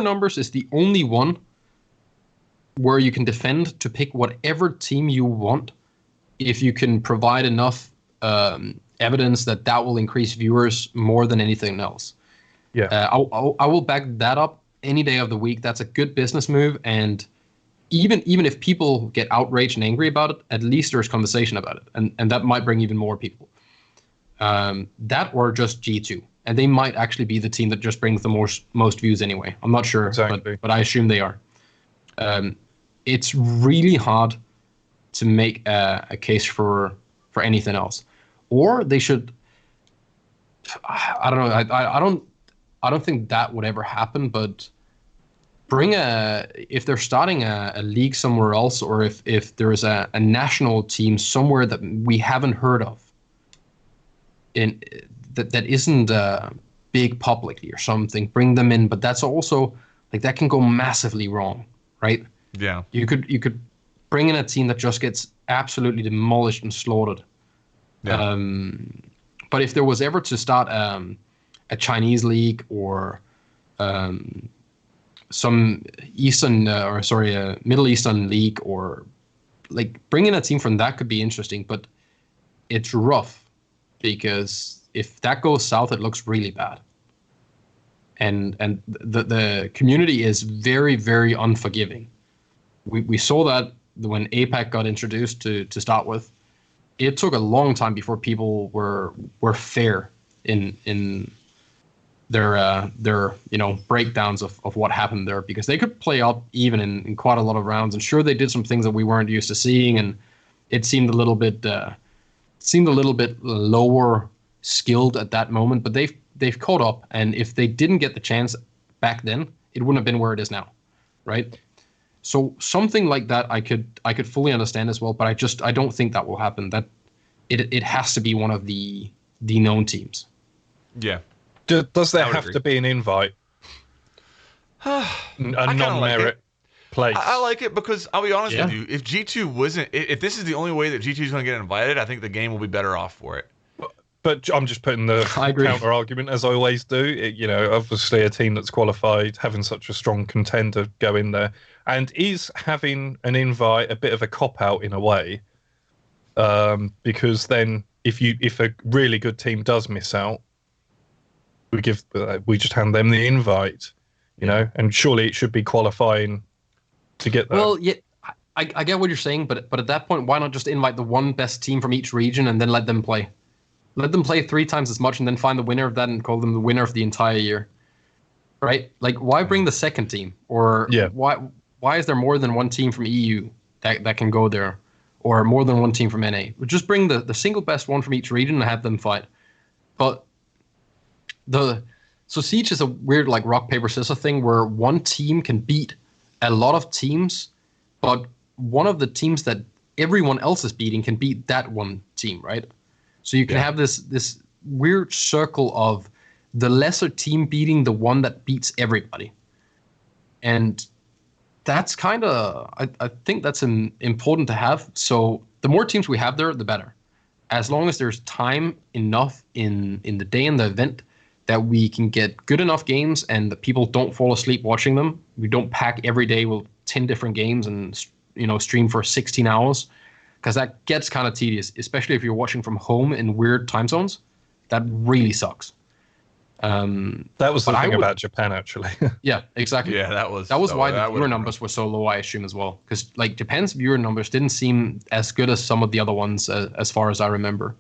numbers is the only one where you can defend to pick whatever team you want, if you can provide enough evidence that will increase viewers more than anything else. Yeah, I will back that up any day of the week. That's a good business move, and even if people get outraged and angry about it, at least there's conversation about it, and that might bring even more people. That or just G2, and they might actually be the team that just brings the most views anyway. I'm not sure, exactly. but I assume they are. It's really hard to make a case for anything else, or they should. I don't know. I don't think that would ever happen, but if they're starting a league somewhere else, or if there is a national team somewhere that we haven't heard of, that isn't big publicly or something, bring them in. But that's also, like, that can go massively wrong, right? Yeah. You could bring in a team that just gets absolutely demolished and slaughtered. Yeah. But if there was ever to start a Chinese league, or some Middle Eastern league, or like bringing a team from that could be interesting, but it's rough, because if that goes south, it looks really bad. And the community is very, very unforgiving. We saw that when APAC got introduced to start with. It took a long time before people were fair in their breakdowns of what happened there, because they could play up even in quite a lot of rounds, and sure, they did some things that we weren't used to seeing, and it seemed a little bit lower skilled at that moment, but they've caught up, and if they didn't get the chance back then, it wouldn't have been where it is now, right? So something like that I could fully understand as well, but I don't think that will happen. That it has to be one of the known teams. Yeah. Does there have to be an invite? A non-merit place? I like it, because I'll be honest with you. If G2 wasn't, if this is the only way that G2 is going to get invited, I think the game will be better off for it. But I'm just putting the counter argument, as I always do. Obviously a team that's qualified, having such a strong contender go in there, and is having an invite a bit of a cop-out in a way, because then if a really good team does miss out, we just hand them the invite, and surely it should be qualifying to get there. Well, yeah, I get what you're saying, but at that point, why not just invite the one best team from each region and then let them play? Let them play 3 times as much, and then find the winner of that and call them the winner of the entire year, right? Like, why bring the second team? Or why is there more than one team from EU that can go there, or more than one team from NA? Just bring the single best one from each region and have them fight. But so Siege is a weird, like, rock paper scissors thing, where one team can beat a lot of teams, but one of the teams that everyone else is beating can beat that one team, right? So you can have this weird circle of the lesser team beating the one that beats everybody. And that's kind of, I think that's important to have. So the more teams we have there, the better. As long as there's time enough in the day in the event that we can get good enough games and that people don't fall asleep watching them. We don't pack every day with 10 different games and stream for 16 hours, because that gets kind of tedious, especially if you're watching from home in weird time zones. That really sucks. That was the thing about Japan, actually. Yeah, exactly. Yeah, that was why the viewer numbers were so low, I assume, as well. Because like Japan's viewer numbers didn't seem as good as some of the other ones, as far as I remember.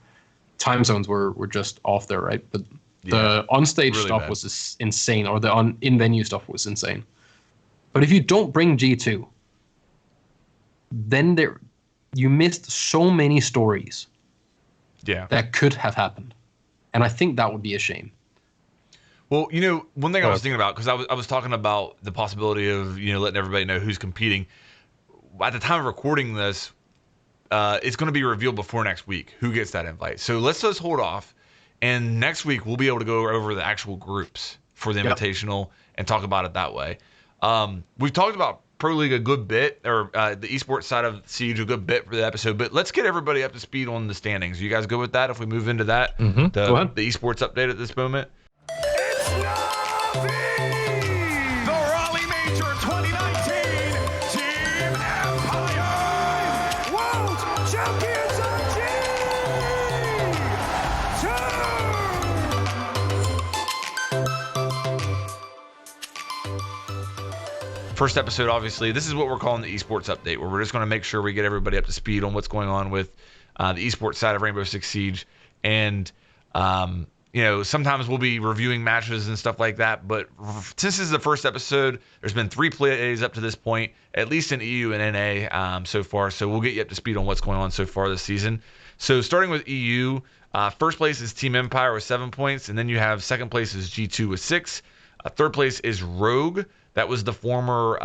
Time zones were just off there, right? But the on-stage really stuff bad. was insane, or the in-venue stuff was insane. But if you don't bring G2, then you missed so many stories that could have happened. And I think that would be a shame. Well, one thing I was thinking about, because I was talking about the possibility of, letting everybody know who's competing. At the time of recording this, it's going to be revealed before next week who gets that invite. So let's just hold off. And next week, we'll be able to go over the actual groups for the Invitational and talk about it that way. We've talked about Pro League a good bit, or the esports side of Siege a good bit for the episode, but let's get everybody up to speed on the standings. You guys go with that if we move into that? Mm-hmm. Go ahead. The esports update at this moment? It's Navi! The Raleigh Major 2019 Team Empire World Champions of G2! First episode, obviously, this is what we're calling the esports update, where we're just going to make sure we get everybody up to speed on what's going on with the esports side of Rainbow Six Siege. And, sometimes we'll be reviewing matches and stuff like that. But since this is the first episode, there's been 3 plays up to this point, at least in EU and NA so far. So we'll get you up to speed on what's going on so far this season. So starting with EU, first place is Team Empire with 7 points. And then you have second place is G2 with 6. Third place is Rogue. That was the former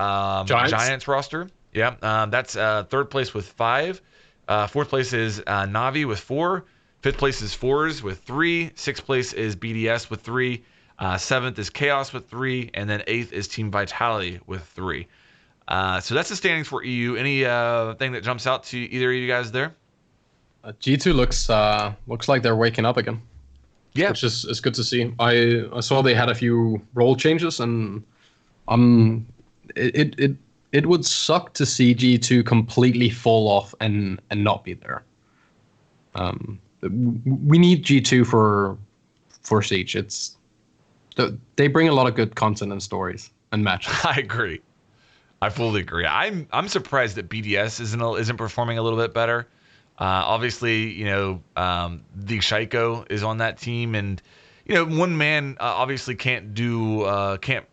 Giants roster. Yeah, that's third place with 5. Fourth place is Navi with 4. Fifth place is Fours with 3. Sixth place is BDS with 3. Seventh is Chaos with 3. And then eighth is Team Vitality with 3. So that's the standings for EU. Any thing that jumps out to either of you guys there? G2 looks like they're waking up again. Yeah, which is good to see. I saw they had a few role changes, and it would suck to see G2 completely fall off and not be there. We need G2 for Siege. They bring a lot of good content and stories and matches. I agree. I fully agree. I'm surprised that BDS isn't performing a little bit better. Obviously, the Shaiko is on that team, and one man obviously can't win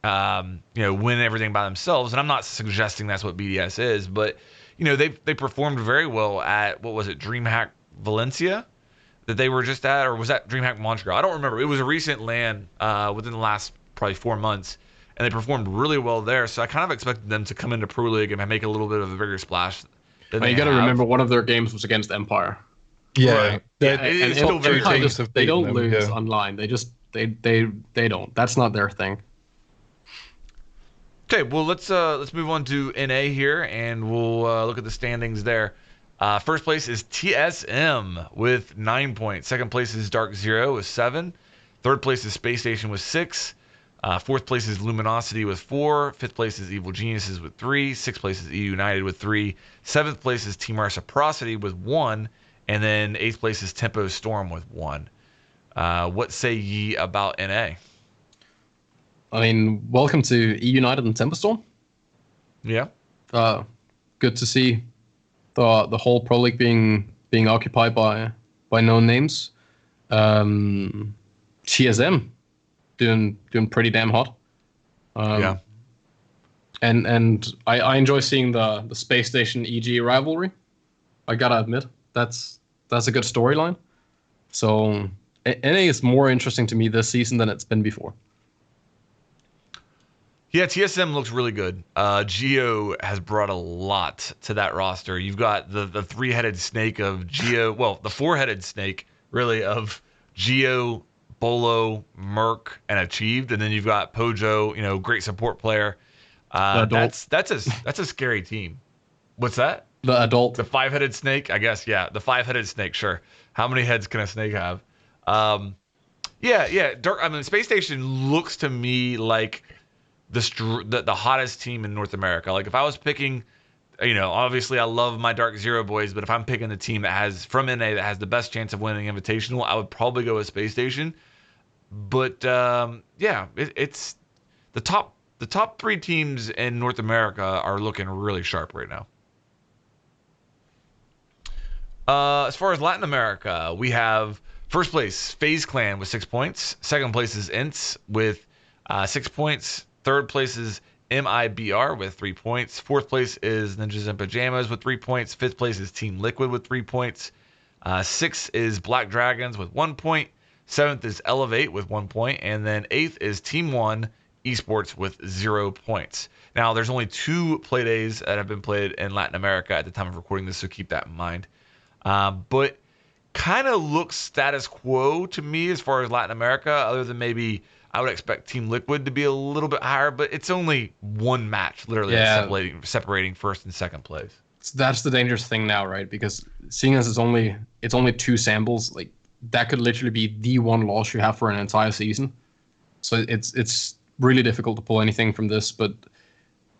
everything by themselves. And I'm not suggesting that's what BDS is, but they performed very well at, what was it, DreamHack Valencia that they were just at, or was that DreamHack Montreal? I don't remember. It was a recent LAN within the last probably 4 months, and they performed really well there. So I kind of expected them to come into Pro League and make a little bit of a bigger splash. You got to remember, one of their games was against Empire. Yeah, right. It's still very teams have they don't beaten lose them, online. They just they don't. That's not their thing. Okay, well let's move on to NA here, and we'll look at the standings there. First place is TSM with 9 points. Second place is Dark Zero with 7. Third place is Space Station with 6. Fourth place is Luminosity with 4. Fifth place is Evil Geniuses with 3. Sixth place is EU United with 3. Seventh place is Team Reciprocity with 1. And then eighth place is Tempo Storm with 1. What say ye about NA? I mean, welcome to EU United and Tempo Storm. Yeah. Good to see the whole Pro League being occupied by known names. TSM doing pretty damn hot. Yeah. And I enjoy seeing the Space Station EG rivalry. I gotta admit, that's a good storyline. So NA is more interesting to me this season than it's been before. Yeah, TSM looks really good. Geo has brought a lot to that roster. You've got the three-headed snake of Geo, well, the four-headed snake, really, of Geo, Bolo, Merc, and Achieved, and then you've got Pojo, great support player. The adult. That's a scary team. What's that? The adult. The five-headed snake, I guess. Yeah, the five-headed snake. Sure. How many heads can a snake have? Yeah. Space Station looks to me like the hottest team in North America. Like if I was picking, obviously I love my Dark Zero boys, but if I'm picking the team from NA that has the best chance of winning Invitational, I would probably go with Space Station. But it's the top 3 teams in North America are looking really sharp right now. As far as Latin America, we have first place FaZe Clan with 6 points. Second place is Ints with 6 points. Third place is MIBR with 3 points. Fourth place is Ninjas in Pajamas with 3 points. Fifth place is Team Liquid with 3 points. Sixth is Black Dragons with 1 point. Seventh is Elevate with 1 point. And then eighth is Team One Esports with 0 points. Now, there's only 2 play days that have been played in Latin America at the time of recording this, so keep that in mind. But kind of looks status quo to me as far as Latin America, other than maybe I would expect Team Liquid to be a little bit higher, but it's only one match, literally, that's separating first and second place. That's the dangerous thing now, right? Because seeing as it's only 2 samples, like that could literally be the one loss you have for an entire season. So it's really difficult to pull anything from this. But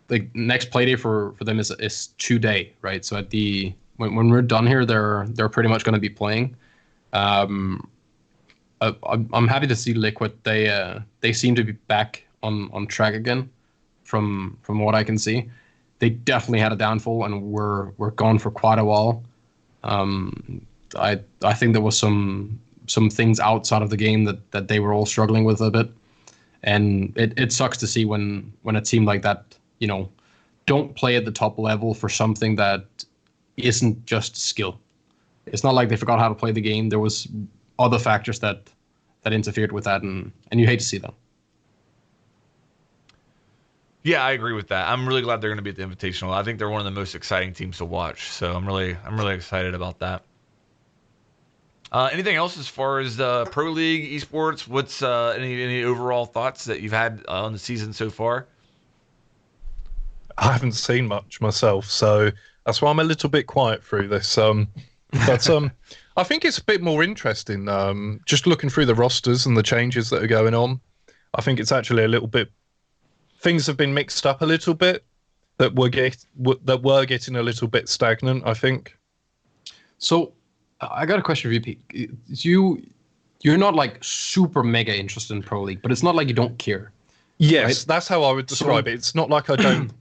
the next playday for them is today, right? So when we're done here, they're pretty much going to be playing. I'm happy to see Liquid. They seem to be back on track again, from what I can see. They definitely had a downfall and were gone for quite a while. I think there was some things outside of the game that they were all struggling with a bit, and it sucks to see when a team like that don't play at the top level for something that isn't just skill. It's not like they forgot how to play the game. There was other factors that interfered with that, and you hate to see that. Yeah, I agree with that. I'm really glad they're going to be at the Invitational. I think they're one of the most exciting teams to watch, so I'm really excited about that. Anything else as far as Pro League esports? What's any overall thoughts that you've had on the season so far? I haven't seen much myself, so that's why I'm a little bit quiet through this. But I think it's a bit more interesting. Just looking through the rosters and the changes that are going on, I think it's actually a little bit. Things have been mixed up a little bit. That were getting a little bit stagnant, I think. So, I got a question for you, Pete. You're not like super mega interested in Pro League, but it's not like you don't care. Yes, right? That's how I would describe it. It's not like I don't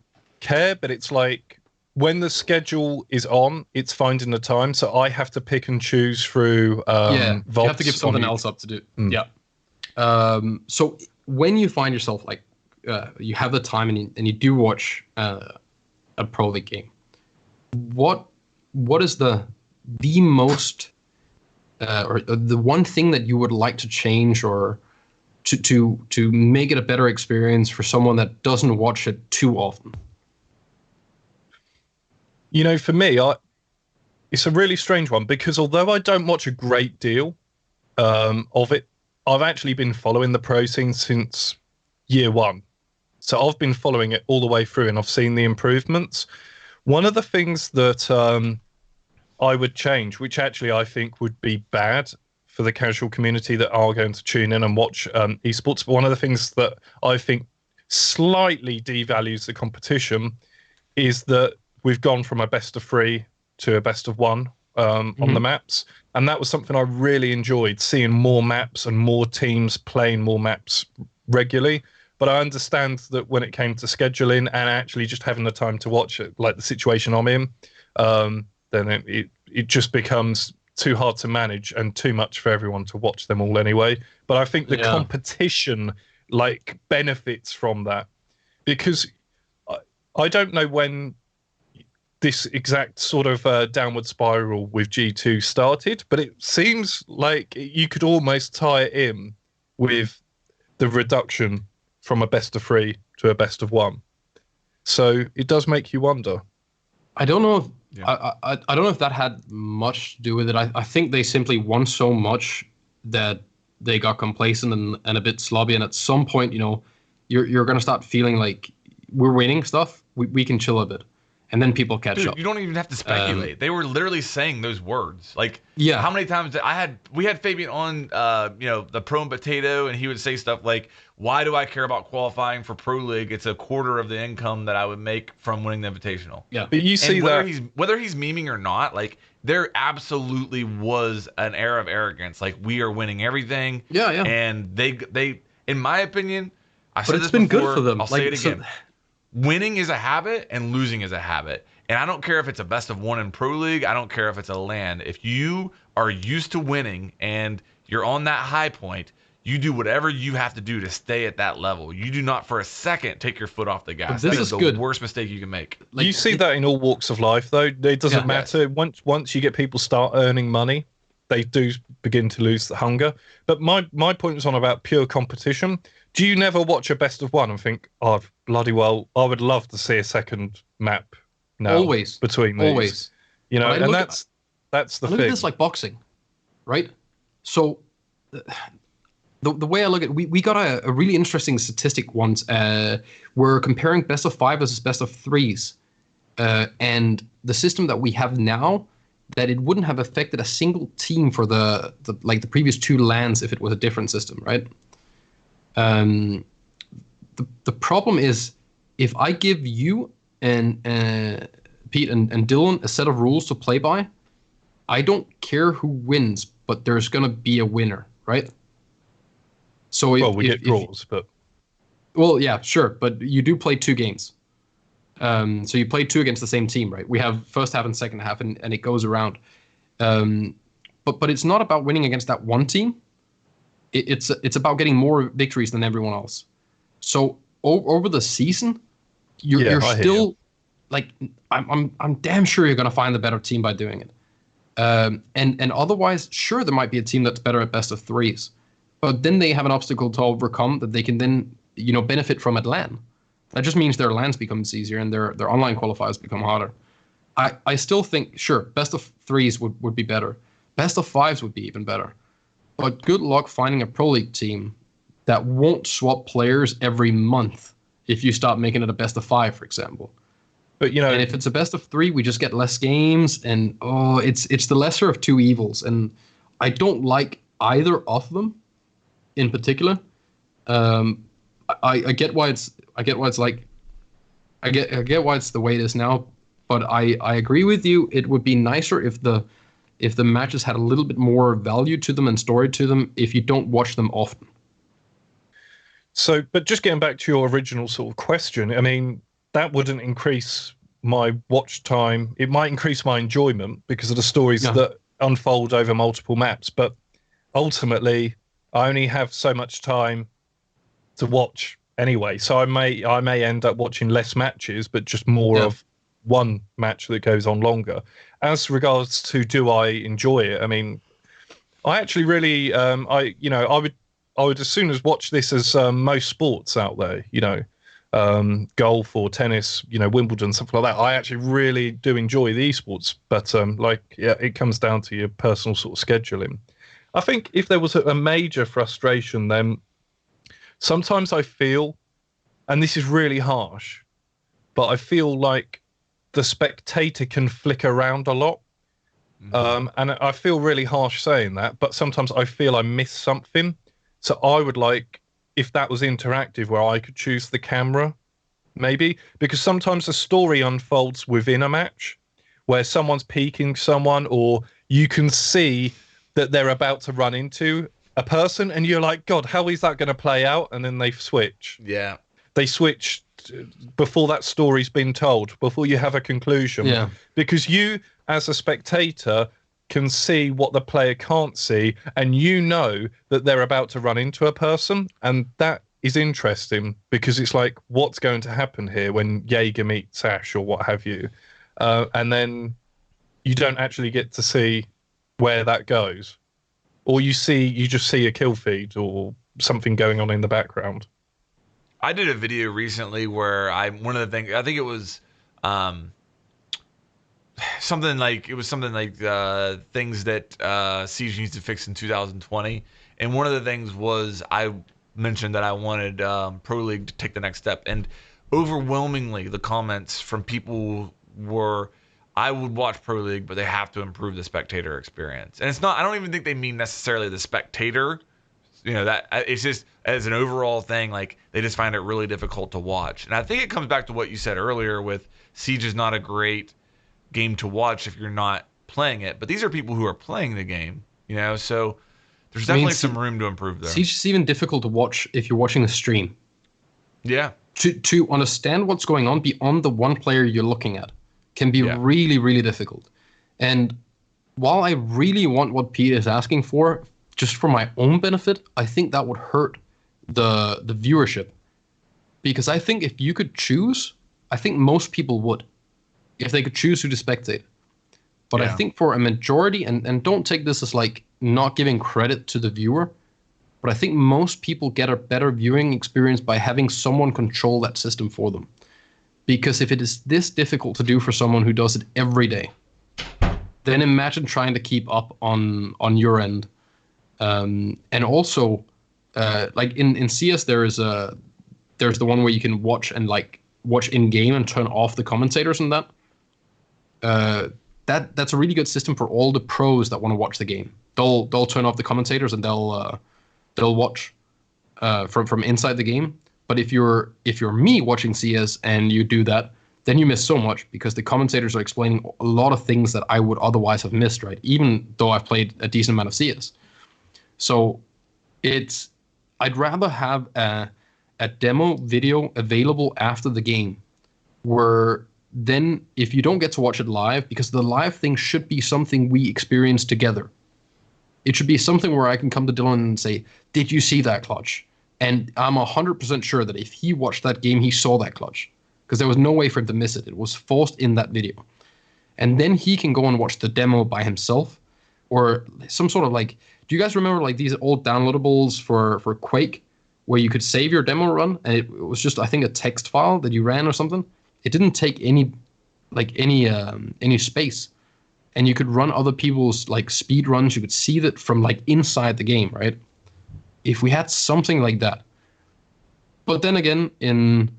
care, but it's like when the schedule is on, it's finding the time. So I have to pick and choose through. You have to give something else up to do. Yeah. So when you find yourself like you have the time and you do watch a Pro League game, what is the most or the one thing that you would like to change or to make it a better experience for someone that doesn't watch it too often? For me, it's a really strange one because although I don't watch a great deal of it, I've actually been following the pro scene since year one. So I've been following it all the way through and I've seen the improvements. One of the things that I would change, which actually I think would be bad for the casual community that are going to tune in and watch esports, but one of the things that I think slightly devalues the competition is that we've gone from a best of 3 to a best of 1 on the maps. And that was something I really enjoyed, seeing more maps and more teams playing more maps regularly. But I understand that when it came to scheduling and actually just having the time to watch it, like the situation I'm in, then it just becomes too hard to manage and too much for everyone to watch them all anyway. But I think the competition benefits from that, because I don't know when this exact sort of downward spiral with G2 started, but it seems like you could almost tie it in with the reduction from a best of 3 to a best of 1. So it does make you wonder. I don't know if I don't know if that had much to do with it. I think they simply won so much that they got complacent and a bit slobby. And at some point, you're gonna start feeling like we're winning stuff. We can chill a bit, and then people catch Dude, up. you don't even have to speculate. They were literally saying those words. Like, Yeah. how many times we had Fabian on, the Pro and Potato, and he would say stuff like, "Why do I care about qualifying for Pro League? It's a quarter of the income that I would make from winning the Invitational." Yeah. But you see And that whether he's memeing or not, like, there absolutely was an air of arrogance. Like, we are winning everything. Yeah, yeah. And they, in my opinion, I But said it's this been before, good for them. I'll say it So- again. Winning is a habit and losing is a habit. And I don't care if it's a best of one in Pro League. I don't care if it's a LAN. If you are used to winning and you're on that high point, you do whatever you have to do to stay at that level. You do not for a second take your foot off the gas. this That is the good. worst mistake you can make. you see that in all walks of life, though. It doesn't Yeah. matter. Once you get people start earning money, they do begin to lose the hunger. But my point was on about pure competition. Do you never watch a best of one and think, "Oh, bloody well, I would love to see a second map now Always. between these." Always. You know, But I and look at- that's the Look thing. at this like boxing, right? So the way I look at we got a really interesting statistic once. We're comparing best of 5 versus best of 3s, and the system that we have now, that it wouldn't have affected a single team for the previous 2 LANs if it was a different system, right? The problem is, if I give you and Pete and Dylan a set of rules to play by, I don't care who wins, but there's gonna be a winner, right? So well, we get draws, but well, yeah, sure, but you do play 2 games. So you play 2 against the same team, right? We have first half and second half, and it goes around. But it's not about winning against that one team. It's about getting more victories than everyone else. So over the season, you're I hear still you. like I'm damn sure you're gonna find the better team by doing it. And otherwise, sure, there might be a team that's better at best of 3s, but then they have an obstacle to overcome that they can then benefit from at LAN. That just means their LANs becomes easier and their online qualifiers become harder. I still think, sure, best of 3s would be better. Best of 5s would be even better. But good luck finding a Pro League team that won't swap players every month if you start making it a best of 5, for example. but And if it's a best of 3, we just get less games, and it's the lesser of 2 evils. And I don't like either of them in particular. I get why it's like I get why it's the way it is now, but I agree with you. It would be nicer if the matches had a little bit more value to them and story to them if you don't watch them often. So, but just getting back to your original sort of question, I mean, that wouldn't increase my watch time. It might increase my enjoyment because of the stories Yeah. that unfold over multiple maps. But ultimately, I only have so much time to watch anyway. So I may end up watching less matches, but just more Yeah. of one match that goes on longer. As regards to do I enjoy it, I mean, I actually really, I would as soon as watch this as most sports out there, golf or tennis, Wimbledon, stuff like that. I actually really do enjoy the esports, but it comes down to your personal sort of scheduling. I think if there was a major frustration, then sometimes I feel, and this is really harsh, but I feel like the spectator can flick around a lot. And I feel really harsh saying that, but sometimes I feel I miss something. So I would like if that was interactive where I could choose the camera, maybe, because sometimes a story unfolds within a match where someone's peeking someone, or you can see that they're about to run into a person and you're like, God, how is that going to play out? And then they switch. Yeah. They switch before that story's been told, before you have a conclusion. Yeah. Because you, as a spectator, can see what the player can't see, and you know that they're about to run into a person, and that is interesting because it's like, what's going to happen here when Jaeger meets Ash or what have you? And then you don't actually get to see where that goes. Or you just see a kill feed or something going on in the background. I did a video recently where one of the things, I think it was something like things that Siege needs to fix in 2020, And one of the things was I mentioned that I wanted Pro League to take the next step, and overwhelmingly the comments from people were, I would watch Pro League, but they have to improve the spectator experience. And it's not, I don't even think they mean necessarily the spectator, that it's just as an overall thing, like they just find it really difficult to watch. And I think it comes back to what you said earlier with Siege is not a great game to watch if you're not playing it, but these are people who are playing the game, so there's definitely some room to improve there. Siege is even difficult to watch if you're watching a stream. Yeah. To understand what's going on beyond the one player you're looking at can be really, really difficult. And while I really want what Pete is asking for, just for my own benefit, I think that would hurt the viewership. Because I think if you could choose, I think most people would. If they could choose who to spectate. But I think for a majority, and don't take this as like not giving credit to the viewer, but I think most people get a better viewing experience by having someone control that system for them. Because if it is this difficult to do for someone who does it every day, then imagine trying to keep up on your end. And also, like in CS, there's the one where you can watch and like watch in game and turn off the commentators and that. That's a really good system for all the pros that want to watch the game. They'll turn off the commentators and they'll watch from inside the game. But if you're me watching CS and you do that, then you miss so much because the commentators are explaining a lot of things that I would otherwise have missed, right? Even though I've played a decent amount of CS. So I'd rather have a demo video available after the game where then if you don't get to watch it live, because the live thing should be something we experience together. It should be something where I can come to Dylan and say, did you see that clutch? And I'm 100% sure that if he watched that game, he saw that clutch. Because there was no way for him to miss it. It was forced in that video. And then he can go and watch the demo by himself. Or some sort of like, do you guys remember like these old downloadables for Quake? Where you could save your demo run, and it was just, I think, a text file that you ran or something. It didn't take any space. And you could run other people's like speed runs. You could see that from like inside the game, right? If we had something like that. But then again, in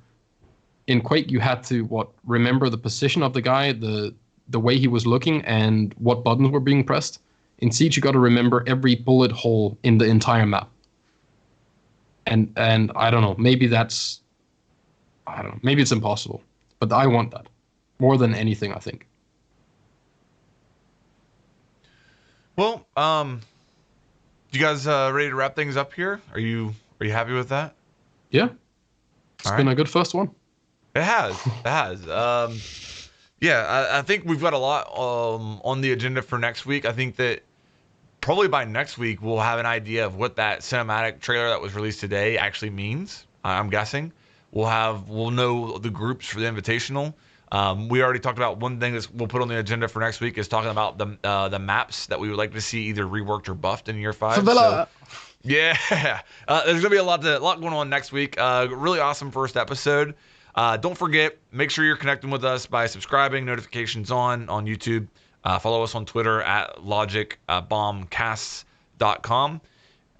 Quake, you had to remember the position of the guy, the way he was looking, and what buttons were being pressed. In Siege, you got to remember every bullet hole in the entire map. And I don't know, maybe it's impossible. But I want that more than anything, I think. Well, you guys ready to wrap things up here? Are you happy with that? Yeah. It's been a good first one. It has. Yeah, I think we've got a lot on the agenda for next week. I think that probably by next week we'll have an idea of what that cinematic trailer that was released today actually means. I'm guessing we'll know the groups for the Invitational. We already talked about one thing that we'll put on the agenda for next week is talking about the maps that we would like to see either reworked or buffed in year 5. So, yeah, there's gonna be a lot going on next week. Really awesome first episode. Don't forget, make sure you're connecting with us by subscribing, notifications on YouTube. Follow us on Twitter at logicbombcasts.com.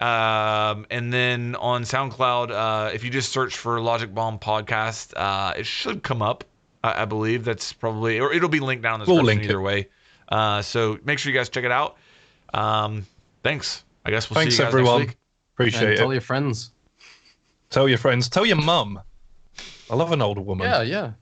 And then on SoundCloud, if you just search for Logic Bomb Podcast, it should come up. I believe that's probably, or it'll be linked down in the description either way. So make sure you guys check it out. Thanks. I guess we'll see you guys everyone. next week. Appreciate it. Tell your friends. Tell your friends. Tell your mum. I love an older woman. Yeah.